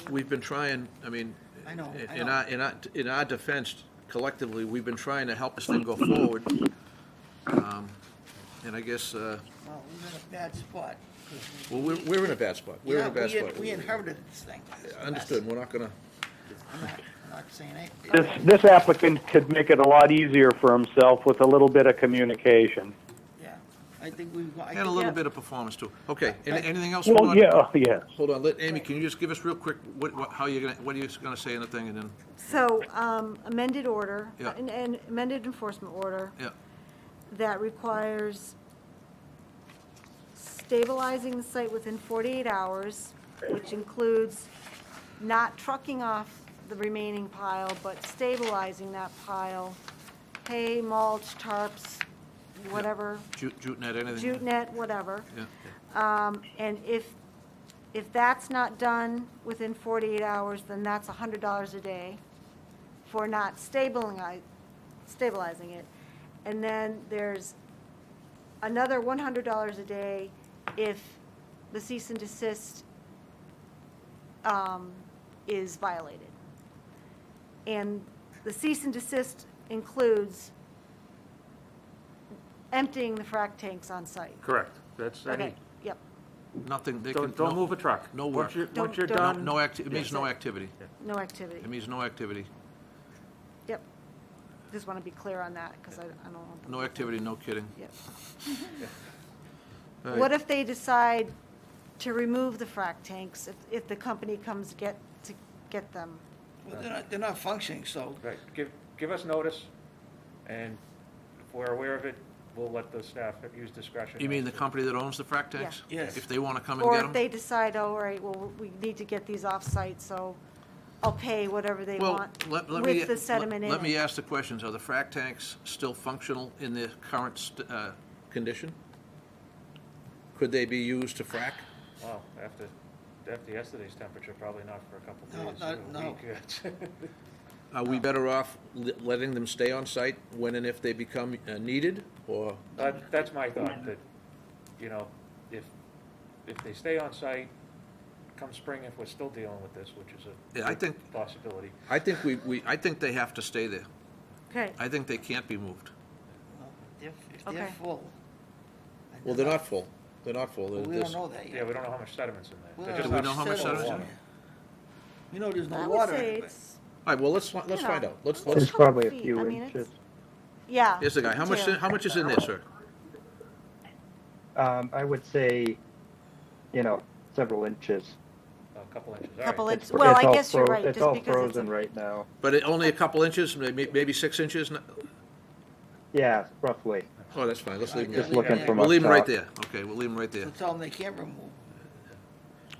we've been trying, I mean, I know, I in know. in our defense, collectively, we've been trying to help this thing go forward. And I guess, Well, we're in a bad spot. 'cause well, we're in a bad spot. We're in a bad yeah, spot. we inherited this thing. It's a mess. Understood, we're not gonna, I'm not saying anything. This applicant could make it a lot easier for himself with a little bit of communication. Yeah, I think we've. and a little bit of performance too. Okay, anything else? Well, yeah. Hold on, let, Amy, can you just give us real quick, what are you gonna say in the thing, and then, So amended order, Yeah. an amended enforcement order yeah, that requires stabilizing the site within 48 hours, which includes not trucking off the remaining pile, but stabilizing that pile, hay, mulch, tarps, whatever, jute net, anything? jute net, whatever. Yeah, And if that's not done within 48 hours, then that's $100 a day for not stabilizing it. And then there's another $100 a day if the cease and desist is violated. And the cease and desist includes emptying the frac tanks on site. correct. That's any, Okay, yep. nothing, they can. don't move a truck. No work. Once you're Don't- done. No it means no activity. No activity. It means no activity. Yep. just want to be clear on that, because I don't want them. No activity, no kidding. Yep. All right. What if they decide to remove the frac tanks, if the company comes to get them? Well, they're not functioning, so. Right, give us notice, and if we're aware of it, we'll let the staff use discretion. You mean the company that owns the frac tanks? Yeah. Yes. If they want to come and Or get if them? they decide, oh, all right, well, we need to get these off-site, so I'll pay whatever they Well, want let me, with the sediment in it. let me ask the questions. Are the frac tanks still functional in their current condition? Could they be used to frac? Well, after yesterday's temperature, probably not for a couple No, days. no. A week. Are we better off letting them stay on site when and if they become needed, or? That's my thought, that, you know, if they stay on site, come spring, if we're still dealing with this, which is a Yeah, I think- possibility. I think I think they have to stay there. Okay, I think they can't be moved. If they're Okay. full. Well, they're not full. They're not full. Well, we There's- don't know that yet. Yeah, we don't know how much sediment's in We there. don't They're Do we just know how much settled sediment's in water. We know there's I no would water say anywhere. it's, All right, well, let's You find know, out. Let's, it's It's probably a feet. few I mean, inches. yeah. here's the guy. How much, too. how much is in there, sir? I would say, several inches. A couple inches, all Couple right. inches, well, I all guess you're right, It's just all because it's frozen a, right now. But only a couple inches, maybe 6 inches? Yeah, roughly. Oh, that's fine. Let's leave them Just there. looking from We'll up leave them right top. there. Okay, we'll leave them right there. So tell them they can't remove.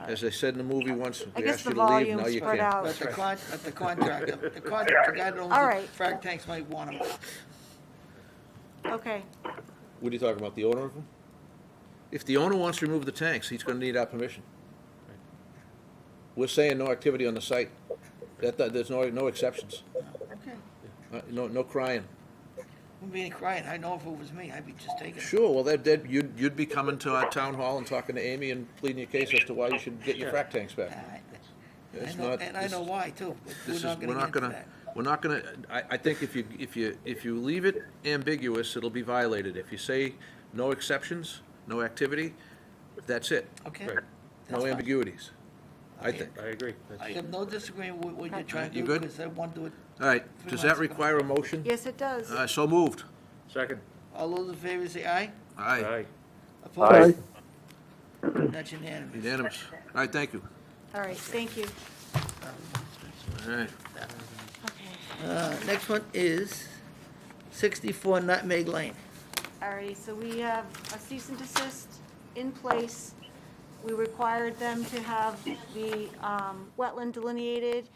As they said in the movie once, I we guess asked the you to leave, volume now you spread can. out. But the contractor, the guy that owns All the right. frac tanks might want them. Okay, What are you talking about, the owner of them? If the owner wants to remove the tanks, he's gonna need our permission. We're saying no activity on the site. There's no exceptions. Okay. No crying. Wouldn't be any crying. I know if it was me, I'd be just taking it. Sure, well, you'd be coming to our town hall and talking to Amy and pleading your case as to why you should get your frac tanks back. It's I know, not- and I this- know why too, but we're This is, not we're gonna not get into gonna, that. we're not gonna, I think if you leave it ambiguous, it'll be violated. If you say no exceptions, no activity, that's it. Okay. Right. No That's fine. ambiguities, I think. I agree. I have no disagreement with what you're trying to You do, good? because I want to do it. All right, 3 does months that ago. require a motion? yes, it does. So moved. Second. All those in favor say aye. Aye, Aye. Opposed? That's unanimous. unanimous. All right, thank you. All right, thank you. All right. Okay. Next one is 64 Nutmeg Lane. All right, so we have a cease and desist in place. We required them to have the wetland delineated.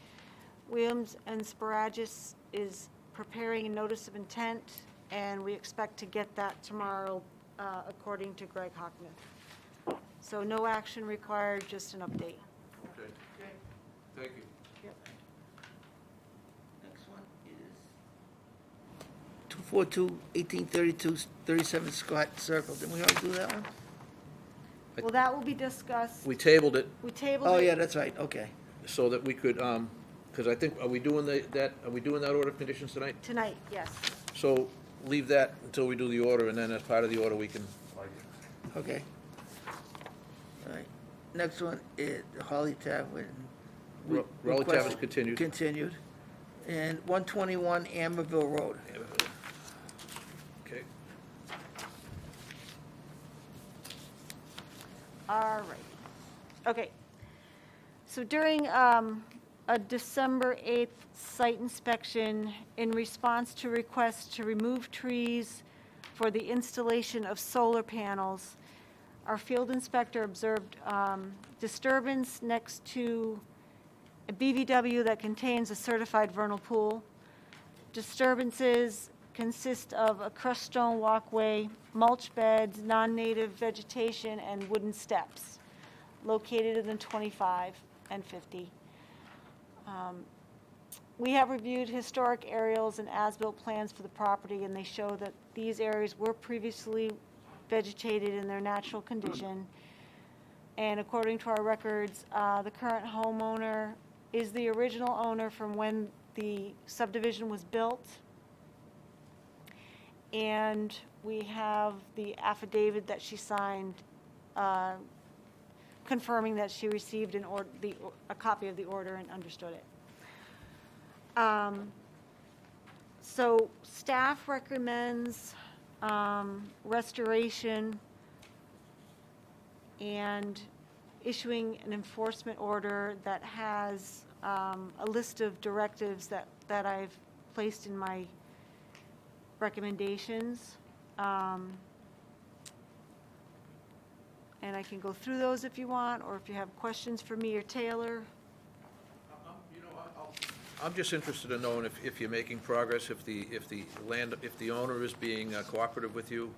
Williams and Sparagus is preparing a notice of intent, and we expect to get that tomorrow, according to Greg Hockman. So no action required, just an update. Okay. Thank you. Next one is 242, 1832, 37 Scott Circle. Didn't we already do that one? Well, that will be discussed. We tabled it We tabled it. Oh, yeah, that's right, okay. so that we could, because I think, are we doing that order of conditions tonight? Tonight, yes. So leave that until we do the order, and then as part of the order, we can, Okay. All right. Next one is Holly Tavern. Raleigh Tavern's continued. Continued. And 121 Amberville Road. Okay. All right. Okay. So during a December 8th site inspection, in response to requests to remove trees for the installation of solar panels, our field inspector observed disturbance next to a BVW that contains a certified vernal pool. Disturbances consist of a crushed stone walkway, mulch beds, non-native vegetation, and wooden steps located in the 25 and 50. We have reviewed historic aerials and as-built plans for the property, and they show that these areas were previously vegetated in their natural condition. And according to our records, the current homeowner is the original owner from when the subdivision was built. And we have the affidavit that she signed confirming that she received a copy of the order and understood it. So staff recommends restoration and issuing an enforcement order that has a list of directives that I've placed in my recommendations. And I can go through those if you want, or if you have questions for me or Taylor. I'm just interested in knowing if you're making progress, if the owner is being cooperative with you,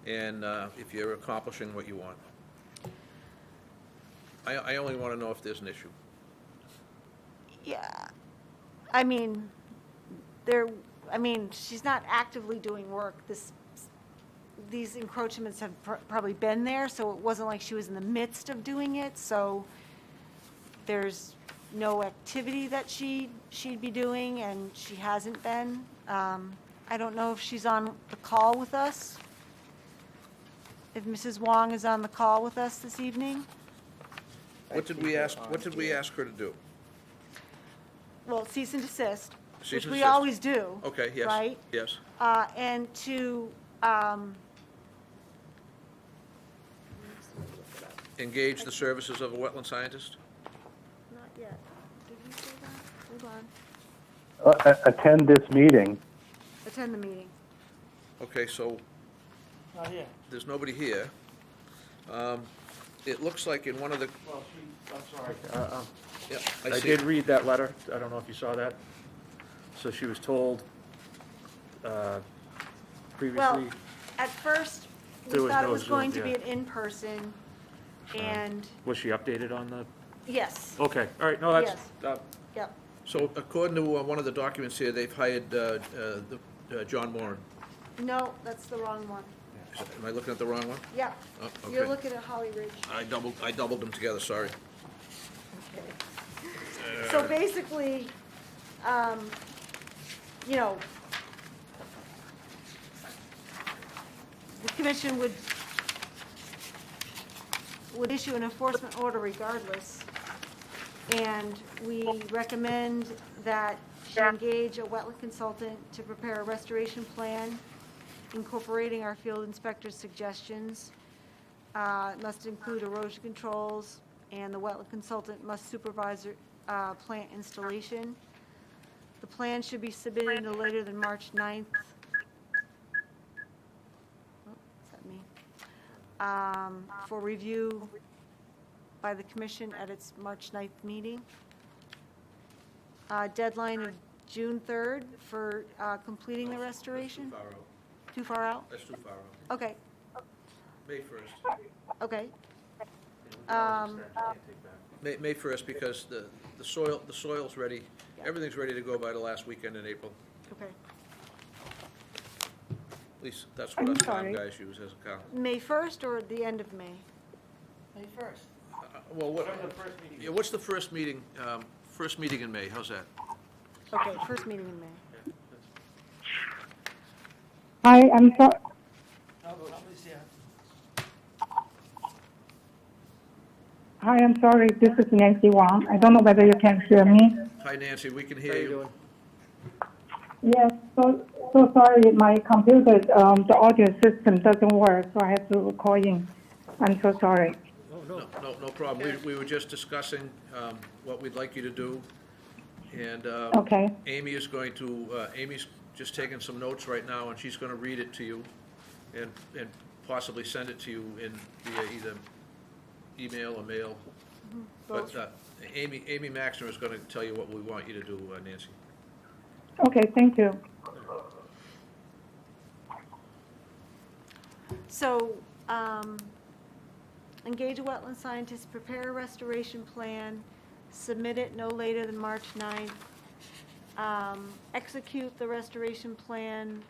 and if you're accomplishing what you want. I only want to know if there's an issue. Yeah, I mean, she's not actively doing work. These encroachments have probably been there, so it wasn't like she was in the midst of doing it, so there's no activity that she'd be doing, and she hasn't been. I don't know if she's on the call with us, if Mrs. Wong is on the call with us this evening. What did we ask her to do? Well, cease and desist, Cease which and we desist. always do. Okay, yes. Right? Yes. And to, Engage the services of a wetland scientist? not yet. Did we say that? Hold on. Attend this meeting. Attend the meeting. Okay, so there's nobody here. It looks like in one of the, Well, I'm sorry. yeah, I see did it. read that letter. I don't know if you saw that. So she was told previously. Well, at first, we There was thought it no was going to Zoom, be yeah. an in-person, and, Was she updated on the? yes, Okay, all right, no, that's, yep. So according to one of the documents here, they've hired John Moran. No, that's the wrong one. Am I looking at the wrong one? Yep. Oh, You're okay. looking at Holly Ridge. I doubled them together, sorry. Okay. So basically, you know, the commission would issue an enforcement order regardless. And we recommend that she engage a wetland consultant to prepare a restoration plan incorporating our field inspector's suggestions. It must include erosion controls, and the wetland consultant must supervise plant installation. The plan should be submitted no later than March 9th. Oh, is that me? For review by the commission at its March 9th meeting. Deadline of June 3rd for completing the restoration? Too far out? That's too far out. Okay, May 1st. okay. May 1st, because the soil's ready, everything's ready to go by the last weekend in April. Okay. At least that's what us town guys use as a count. May 1st or the end of May? May 1st. Well, what's the first meeting in May, how's that? Okay, first meeting in May. Hi, I'm sorry. Nobody's here. Hi, I'm sorry. This is Nancy Wong. I don't know whether you can hear me. Hi, Nancy, we can hear you. Yes, so sorry. My computer, the audio system doesn't work, so I have to call in. I'm so sorry. No problem. We were just discussing what we'd like you to do. And Okay. Amy is going to, Amy's just taking some notes right now, and she's going to read it to you and possibly send it to you via either email or mail. Both. But Amy Maxner is going to tell you what we want you to do, Nancy. Okay, thank you. So, engage a wetland scientist, prepare a restoration plan, submit it no later than March 9th. Execute the restoration plan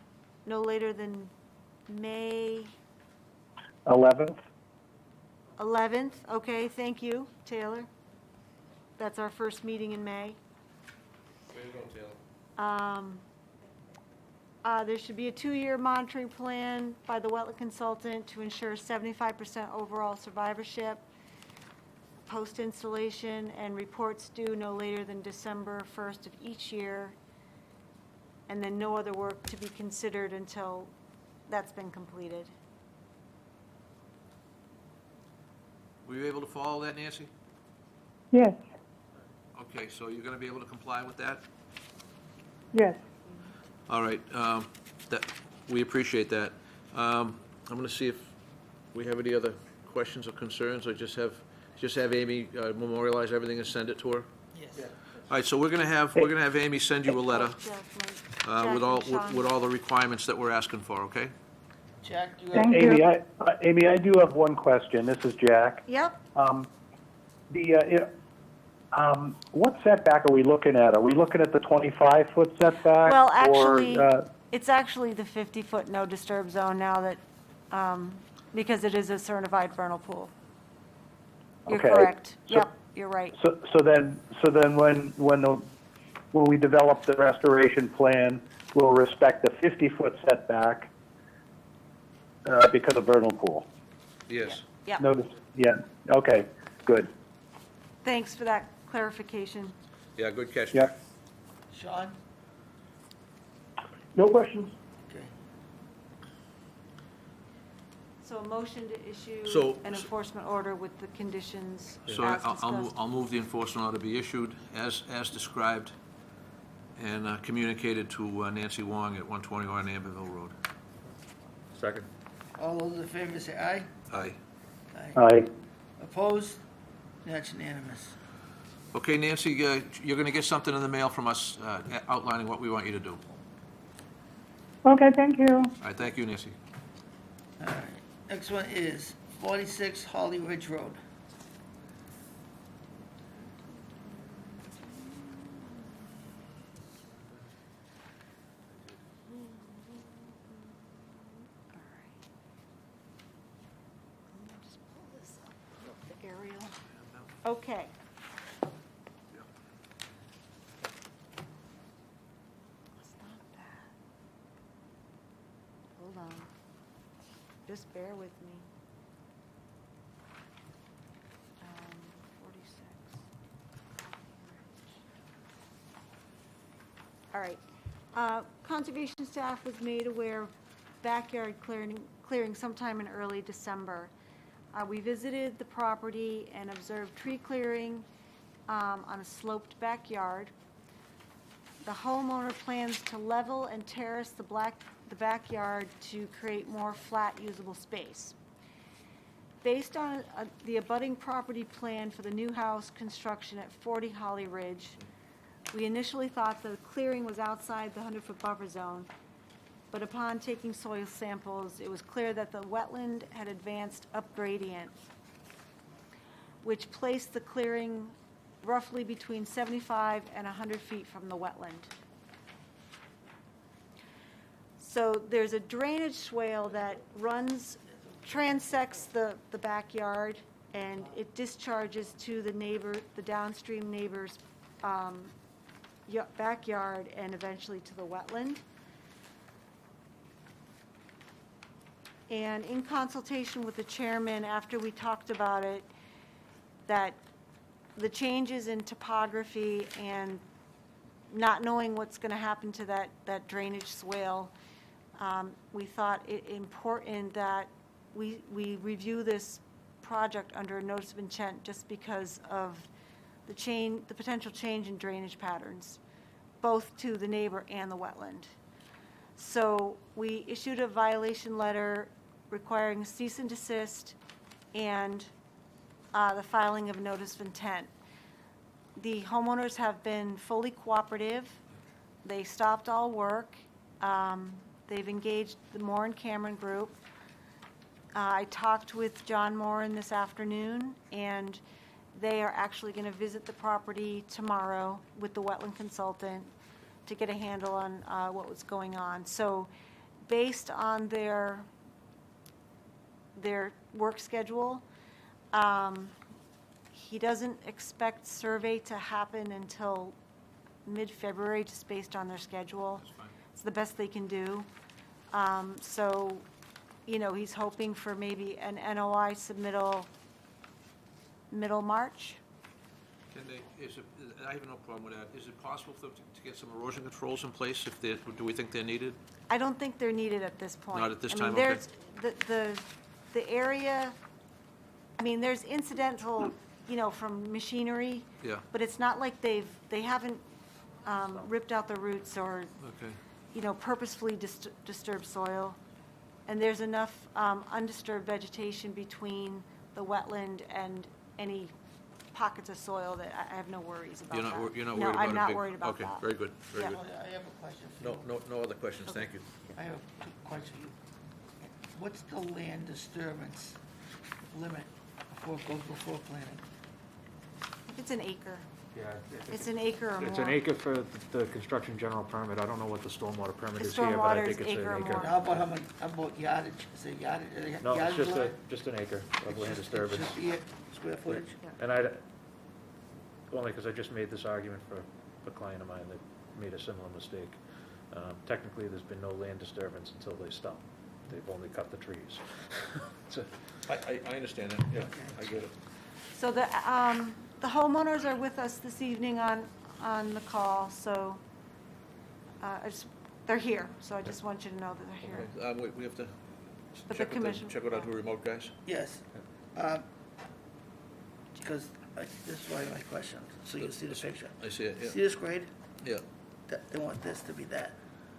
no later than May 11th. 11th. Okay, thank you, Taylor. That's our first meeting in May. Way to go, Taylor. There should be a 2-year monitoring plan by the wetland consultant to ensure 75% overall survivorship, post-installation, and reports due no later than December 1st of each year. and then no other work to be considered until that's been completed. Were you able to follow that, Nancy? Yes, Okay, so you're going to be able to comply with that? yes. All right, we appreciate that. I'm going to see if we have any other questions or concerns, or just have Amy memorialize everything and send it to her? Yes. All right, so we're going to have Amy send you a letter with all the requirements that we're asking for, okay? Jack, do you Thank have? you. Amy, I do have one question. This is Jack. Yep. What setback are we looking at? Are we looking at the 25-foot setback? Well, actually, or, it's actually the 50-foot no disturb zone now that, because it is a certified vernal pool. You're Okay. correct. So- Yep, you're right. So then when we develop the restoration plan, we'll respect the 50-foot setback because of vernal pool. Yes. Yep. Notice, yeah, okay, good. Thanks for that clarification. Yeah, good catch. Yep. Sean? No questions. Okay. So a motion to issue So- an enforcement order with the conditions So as discussed. I'll move the enforcement order to be issued as described and communicated to Nancy Wong at 121 Amberville Road. Second. All those in favor say aye. Aye. Aye. Opposed? That's unanimous. Okay, Nancy, you're going to get something in the mail from us outlining what we want you to do. Okay, thank you. All right, thank you, Nancy. All right. Next one is 46 Holly Ridge Road. Just pull this up, the aerial. Okay. Stop that. Hold on. Just bear with me. 46. All right. Conservation staff was made aware of backyard clearing sometime in early December. We visited the property and observed tree clearing on a sloped backyard. The homeowner plans to level and terrace the backyard to create more flat usable space. Based on the abutting property plan for the new house construction at 40 Holly Ridge, we initially thought the clearing was outside the 100-foot buffer zone, but upon taking soil samples, it was clear that the wetland had advanced up gradient, which placed the clearing roughly between 75 and 100 feet from the wetland. So there's a drainage swale that transects the backyard, and it discharges to the downstream neighbor's backyard and eventually to the wetland. And in consultation with the chairman, after we talked about it, that the changes in topography and not knowing what's going to happen to that drainage swale, we thought it important that we review this project under a notice of intent just because of the potential change in drainage patterns, both to the neighbor and the wetland. So we issued a violation letter requiring cease and desist and the filing of a notice of intent. The homeowners have been fully cooperative. They stopped all work. They've engaged the Moore and Cameron group. I talked with John Moran this afternoon, and they are actually going to visit the property tomorrow with the wetland consultant to get a handle on what was going on. So based on their work schedule, he doesn't expect survey to happen until mid-February, just based on their schedule. It's the best they can do. So, he's hoping for maybe an NOI submittal middle March. Can they, I have no problem with that. Is it possible for them to get some erosion controls in place if they, do we think they're needed? I don't think they're needed at this point. Not at this I time, mean, okay. there's, the area, I mean, there's incidental, from machinery. Yeah. But it's not like they haven't ripped out the roots or, Okay. Purposefully disturbed soil. And there's enough undisturbed vegetation between the wetland and any pockets of soil that I have no worries about that. You're not No, worried about it? I'm not big- worried about that. Okay, very good, very Yeah. good. I have a question for you. No other questions, thank you. I have a question for you. What's the land disturbance limit before it goes before planning? I think it's an acre. Yeah. It's an acre or more. It's an acre for the construction general permit. I don't know what the stormwater permit The is here, but I stormwater think is it's an acre or acre. more. How about yardage? Is it yardage? No, it's yardage line? just an acre of land It's disturbance. just the square footage? And only because I just made this argument for a client of mine that made a similar mistake. Technically, there's been no land disturbance until they stop. They've only cut the trees. So- I understand that, yeah, I get it. So the homeowners are with us this evening on the call, so they're here, so I just want you to know that they're here. Okay, we have to But the commission- check it out to remote guys? Yes. Because this is why my question, so you can see the picture. I see it, yeah. See this grade? Yeah, They want this to be that.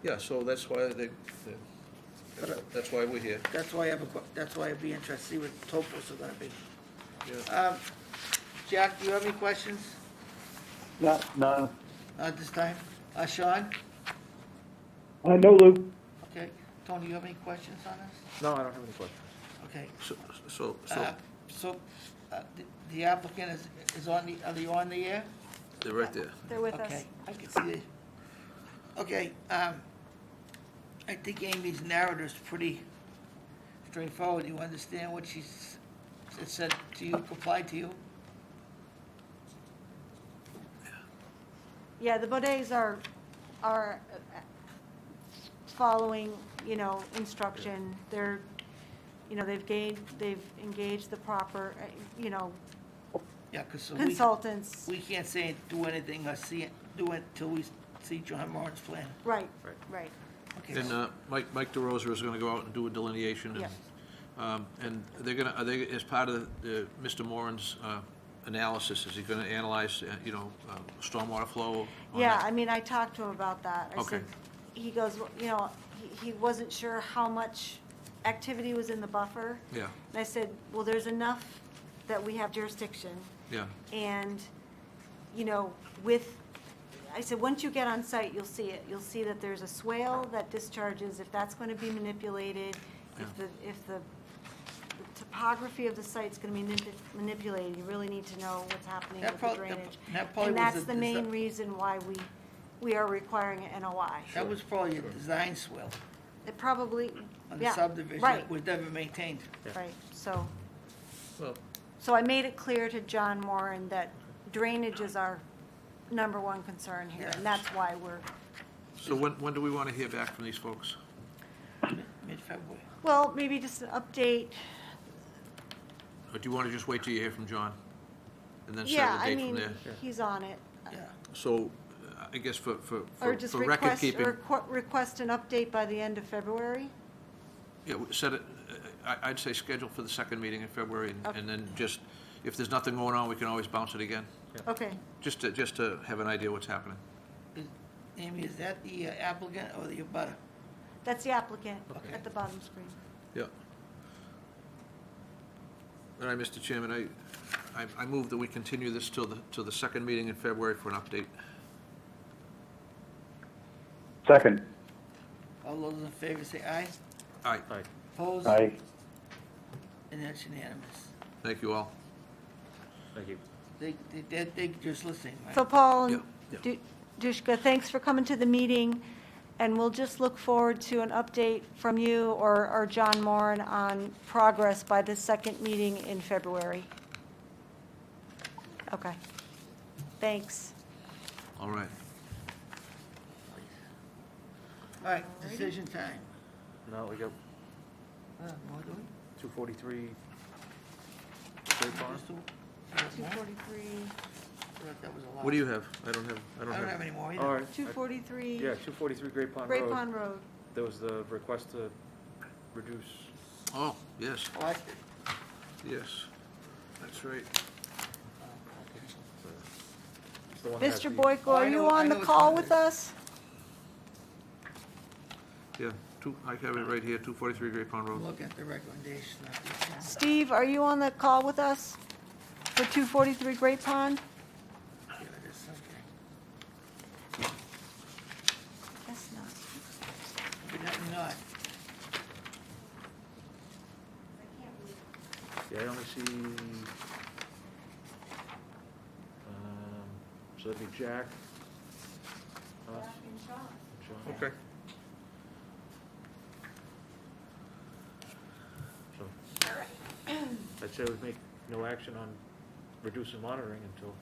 yeah, so that's why that's why we're here. That's why I'd be interested to see what topos are gonna be. Yeah. Jack, do you have any questions? No, Not at this time? Sean? No, Lou. Okay. Tony, you have any questions on this? No, I don't have any questions. Okay. So The applicant is on are they on the air? they're right there. They're with us. Okay, I can see it. Okay, I think Amy's narrative is pretty straightforward. You understand what she's said to you, replied to you? Yeah, the Bodets are following, instruction. They're, they've engaged the proper, Yeah, because consultants. we can't say do anything or do it till we see John Moran's plan. Right, right. Okay. And Mike DeRosa is gonna go out and do a delineation, Yes. and are they, as part of Mr. Moran's analysis, is he gonna analyze, stormwater flow on Yeah, that? I mean, I talked to him about that. I Okay. said, he goes, he wasn't sure how much activity was in the buffer. Yeah, And I said, well, there's enough that we have jurisdiction. yeah, And, I said, once you get on site, you'll see it. You'll see that there's a swale that discharges, if that's going to be manipulated, if the topography of the site's going to be manipulated, you really need to know what's happening with the drainage. And that's the main reason why we are requiring an NOI. That was probably a design swell It probably, on the yeah, subdivision right, that was never maintained. right. So, well, so I made it clear to John Moran that drainage is our number one concern here, and that's why we're, so when do we wanna hear back from these folks? Mid-February. well, maybe just an update. Or do you wanna just wait till you hear from John? And then Yeah, set a I date from mean, there? he's on it. Yeah. So, I guess for Or just record request, keeping, request an update by the end of February? yeah, set it, I'd say schedule for the second meeting in February, Okay. and then just, if there's nothing going on, we can always bounce it again, Okay. just to have an idea what's happening. Amy, is that the applicant or the abutter? That's the applicant Okay. at the bottom screen. Yeah. All right, Mr. Chairman, I move that we continue this till the second meeting in February for an update. Second. All those in favor say aye. Aye. Opposed? Aye. And that's unanimous. Thank you all. Thank you. They just listening, right? So Paul Yeah, and yeah. Dushka, thanks for coming to the meeting, and we'll just look forward to an update from you or John Moran on progress by the second meeting in February. Okay. Thanks. All right. All right, decision time. No, we got More do we? 243 Great Barn. Just do- 243. thought that was a lot. What do you have? I don't I don't have any more either. All right. 243. Yeah, 243 Great Pond Road. Great Pond Road. There was the request to reduce. Oh, yes, Collected. yes, that's right. It's the one that has Mr. the- Boyko, Oh, I are you know- I on know the which call one it with is. us? Yeah, I have it right here, 243 Great Pond Road. Look at the recommendation of the agenda. Steve, are you on the call with us for 243 Great Pond? Here it is, okay. Guess not. Evidently not. Yeah, I only see, so that'd be Jack. us, Sean. Okay. So, I'd say we'd make no action on reducing monitoring until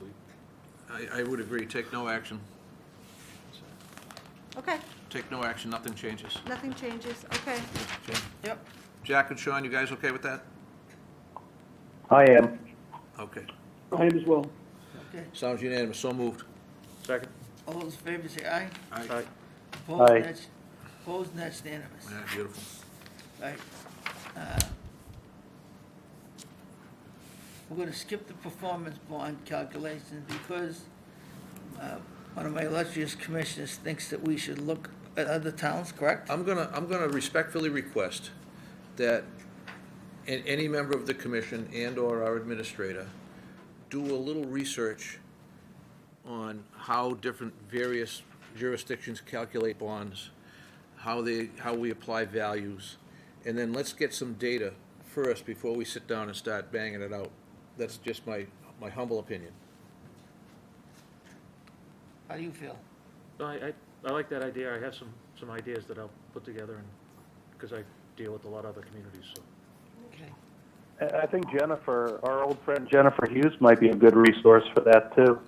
we, I would agree, take no action. Okay, Take no action, nothing changes. nothing changes, okay. Yep. Jack and Sean, you guys okay with that? I am. Okay. I am as well. Okay. Sounds unanimous, so moved. second? All those in favor say aye. Aye. Opposed, Aye. that's, opposed, and that's unanimous. Yeah, beautiful. Right. We're gonna skip the performance bond calculations because one of my illustrious commissioners thinks that we should look at other towns, correct? I'm gonna respectfully request that any member of the commission and/or our administrator do a little research on how different various jurisdictions calculate bonds, how we apply values, and then let's get some data first before we sit down and start banging it out. That's just my humble opinion. How do you feel? No, I like that idea. I have some ideas that I'll put together, and, because I deal with a lot of other communities, so. Okay. I think Jennifer, our old friend Jennifer Hughes might be a good resource for that too.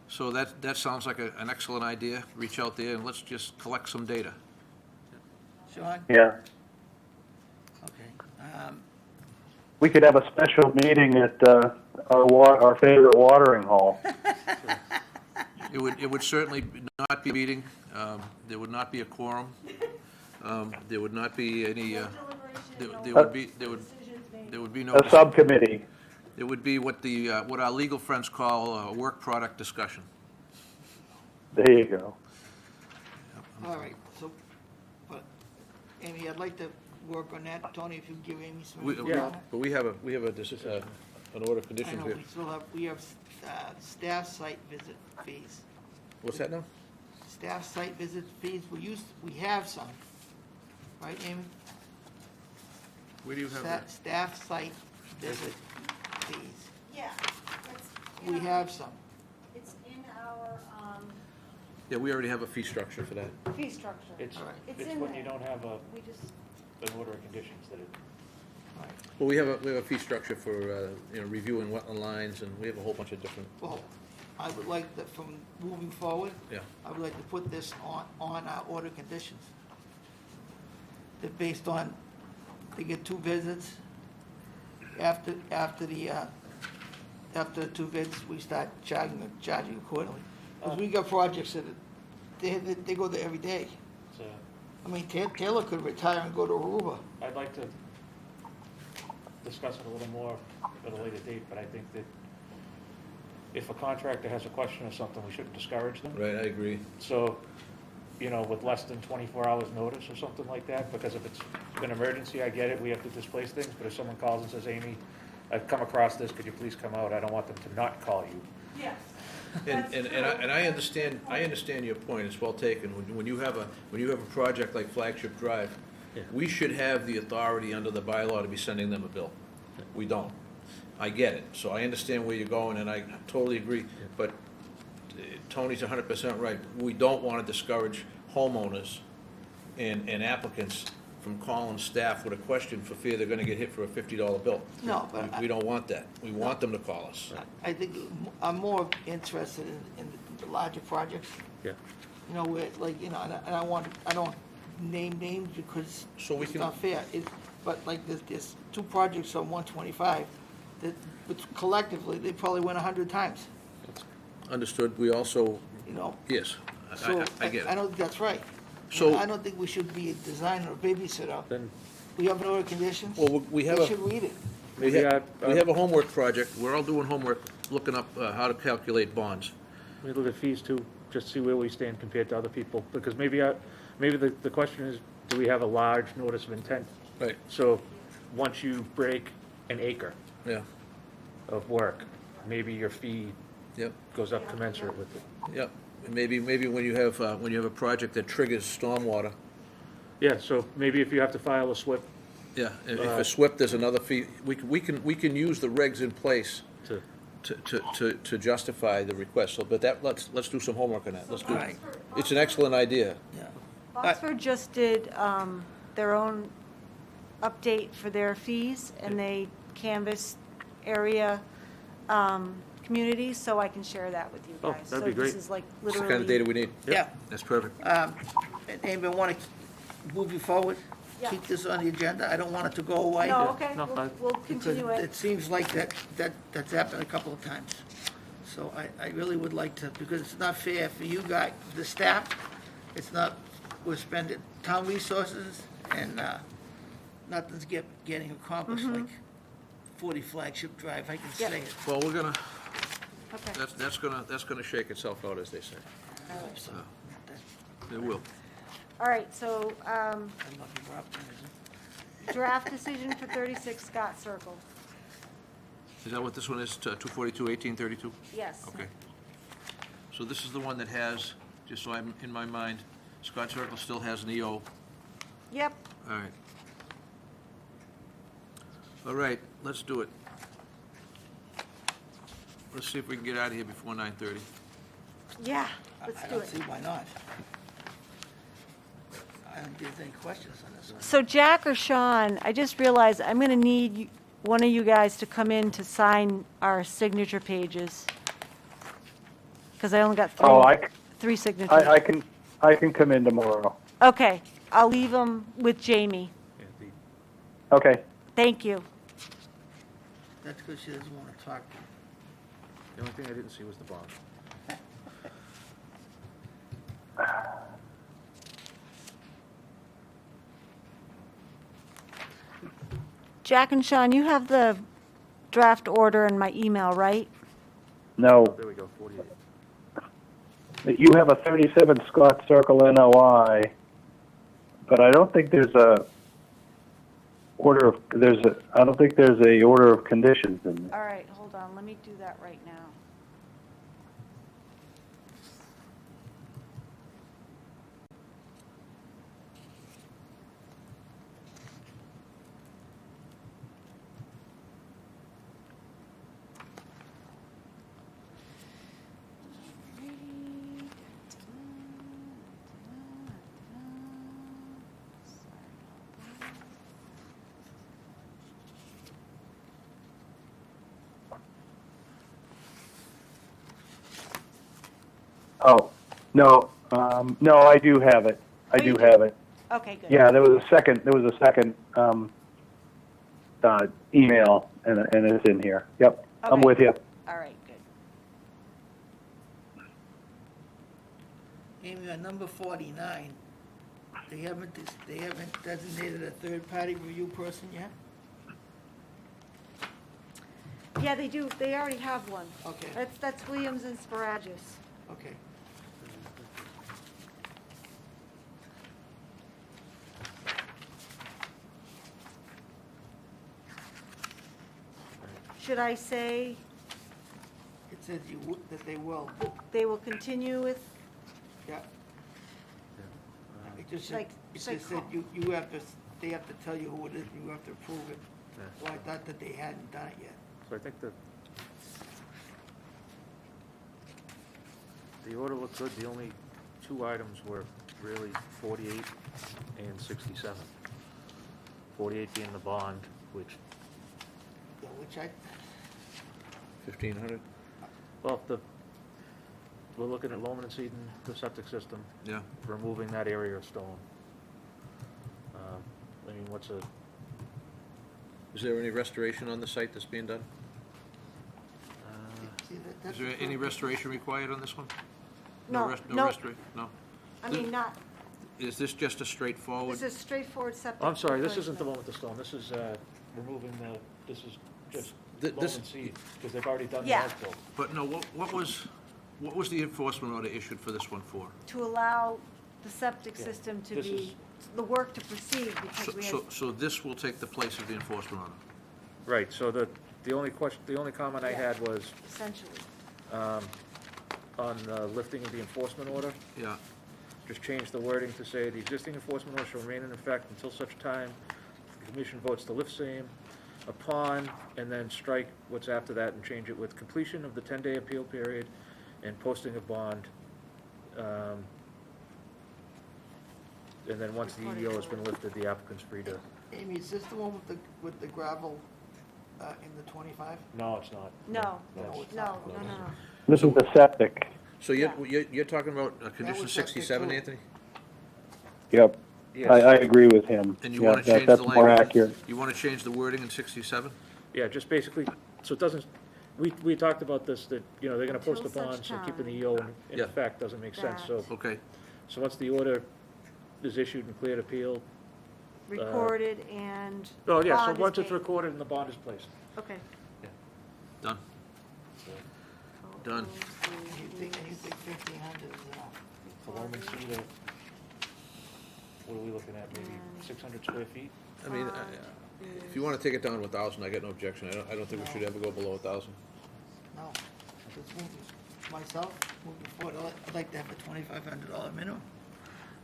So that sounds like an excellent idea. Reach out there and let's just collect some data. Sean? Yeah. Okay. We could have a special meeting at our favorite watering hole. It would certainly not be a meeting. There would not be a quorum. There would not be any, there would be no. A subcommittee. It would be what our legal friends call a work product discussion. There you go. All right, so, but, Amy, I'd like to work on that. Tony, if you can give Amy some information on it. But we have an order of I conditions know, here. we have staff site visit fees. What's that now? Staff site visit fees, we have some, right, Amy? Where do you have that? Staff site visit fees. Yeah. We have some. It's in our Yeah, we already have a fee structure for that. fee structure. It's, All right. It's it's in when there. you don't have We just, an order of conditions that it, Well, we have a fee structure for, reviewing wetland lines, and we have a whole bunch of different, Well, I would like that from moving forward, yeah. I would like to put this on our order conditions. That based on, they get 2 visits, after the 2 visits, we start charging accordingly. Because we got projects that, they go there every day. so, I mean, Taylor could retire and go to Aruba. I'd like to discuss it a little more at a later date, but I think that if a contractor has a question or something, we shouldn't discourage them. Right, I agree. So, with less than 24 hours notice or something like that, because if it's an emergency, I get it, we have to displace things, but if someone calls and says, Amy, I've come across this, could you please come out? I don't want them to not call you. yes. And I understand your point, it's well taken. When you have a project like Flagship Drive, Yeah. we should have the authority under the bylaw to be sending them a bill. We don't. I get it, so I understand where you're going, and I totally agree, but Tony's 100% right. We don't want to discourage homeowners and applicants from calling staff with a question for fear they're going to get hit for a $50 bill. No, but We don't want that. We want them to call us. I think I'm more interested in the larger projects. Yeah. Where, like, and I don't name names because So we it's can- not fair. But like, there's 2 projects on 125 that, which collectively, they probably went 100 times. understood. We also, you know? yes, So, I get I it. don't think that's right. So- I don't think we should be a designer or babysitter. Then We have an order of conditions. Well, we have They a, should read it. we have a homework project. We're all doing homework, looking up how to calculate bonds. we look at fees too, just see where we stand compared to other people, because maybe the question is, do we have a large notice of intent? Right. So, once you break an acre Yeah, of work, maybe your fee yep, goes up commensurate with it. yep. And maybe when you have a project that triggers stormwater, Yeah, so maybe if you have to file a SWIP yeah, if a SWIP, there's another fee. We can use the regs in place to justify the request. So, but let's do some homework on that. Let's do. Right. It's an excellent idea. Oxford just did their own update for their fees, and they canvassed area communities, so I can share that with you Oh, guys. that'd be great. So this is like It's the literally. kind of data we need. Yeah. That's perfect. Anybody want to move you forward? Yeah. Keep this on the agenda? I don't want it to go away. No, okay, No, we'll Because continue it. it seems like that's happened a couple of times. So I really would like to, because it's not fair for you guys, the staff, it's not, we're spending town resources and nothing's getting accomplished, Mm-hmm. like 40 Flagship Drive, I can Yep. say it. Well, we're gonna. Okay. That's gonna shake itself out, as they say. I hope so. It will. All right, so I'm looking for optimism. draft decision for 36 Scott Circle. Is that what this one is? 242-1832. Yes. Okay. So this is the one that has, just so I'm in my mind, Scott Circle still has an EO. Yep. All right. All right, let's do it. Let's see if we can get out of here before 9:30. Yeah, let's I do don't it. see why not. I don't think there's any questions on this one. So Jack or Sean, I just realized I'm going to need one of you guys to come in to sign our signature pages. Because I only got three signatures. I can come in tomorrow. Okay, I'll leave them with Jamie. Okay. Thank you. That's because she doesn't want to talk to you. The only thing I didn't see was the bond. Jack and Sean, you have the draft order in my email, right? No, There we go, 48. you have a 37 Scott Circle NOI, but I don't think there's a I don't think there's a order of conditions in there. All right, hold on, let me do that right now. Oh, no, no, I do have it. I do have it. Okay, good. Yeah, there was a second email, and it's in here. Yep, I'm Okay. with you. All right, good. Amy, on number 49, they haven't designated a third-party review person yet? Yeah, they do, they already have one. Okay. That's Williams and Sparagus. Okay. Should I say It says that they will. they will continue with, Yeah. It just said, Like- it like just said you have to, they have to tell you who it is, and you have to approve it. Yeah. Well, I thought that they hadn't done it yet. So I think the order looked good. The only two items were really 48 and 67. 48 being the bond, which, Yeah, which I, 1,500? well, we're looking at loam and seeding the septic system, Yeah. removing that area of stone. I mean, Is there any restoration on the site that's being done? see, Is there any restoration required on this one? No, No no. restoration, no? I mean, not, Is this just a straightforward? this is straightforward septic. I'm sorry, this isn't the replacement. one with the stone, this is, removing the, this is just Th- loam this- and seed, because they've already done the Yeah. as-built. But no, what was the enforcement order issued for this one for? To allow the septic Yeah, system to this be, is- the work to proceed, because we had, So this will take the place of the enforcement order? Right, so the only question, the only comment I had was, essentially. on the lifting of the enforcement order, Yeah, just change the wording to say, the existing enforcement order shall remain in effect until such time the commission votes to lift same upon, and then strike what's after that and change it with completion of the 10-day appeal period and posting of bond. And then once the EEO has been lifted, the applicant's free to, Amy, is this the one with the gravel in the 25? no, it's not. No, No, it's no, not. no, no, no. This is the septic. so you're talking about condition was septic 67, too. Anthony? Yep. Yes. I agree with him. And you Yeah, want to change the that's language? more accurate. You want to change the wording in 67? Yeah, just basically, so it doesn't, we talked about this, that, you know, they're gonna post a Until bond, such so keeping the time EO in Yeah. effect doesn't make sense, so, Okay, so once the order is issued and cleared appeal, Recorded and. oh, yeah, bond so is once it's paid. recorded and the bond is placed. Okay. done. Done. You think 1,500 is enough? So loam and seed, what are we looking at, maybe 600 square feet? I mean, if you want to take it down to 1,000, I got no objection. I don't think we should ever go below 1,000. No. Let's move it. Myself, moving forward, I'd like to have a $2,500 minimum.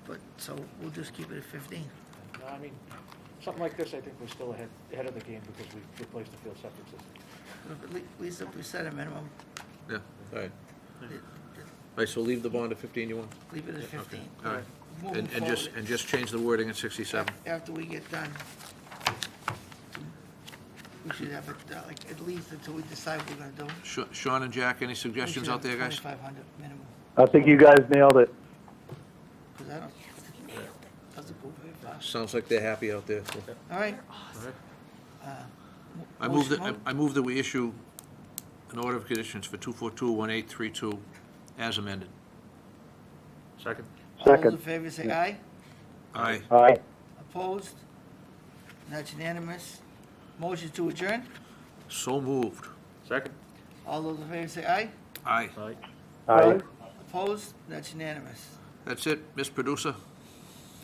But, so we'll just keep it at 15. No, I mean, something like this, I think we're still ahead of the game because we've replaced the field septic system. At least if we set a minimum, Yeah, all right. All right, so leave the bond at 15, you want? leave it at 15. All right. Moving And just change the wording in 67. After we get done, we should have it, like, at least until we decide what we're gonna do. Sean and Jack, any suggestions out there, guys? 2,500 minimum, I think you guys nailed it. because I don't, doesn't go very fast. Sounds like they're happy out there. so. All right. I move that we issue an order of conditions for 2421832 as amended. Second? All those in Second. favor say aye. Aye. Aye. Opposed? That's unanimous. Motion to adjourn? So moved. Second? All those in favor say aye. Aye. Aye. Aye. Opposed? That's unanimous. That's it, Miss Producer.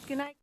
Good night.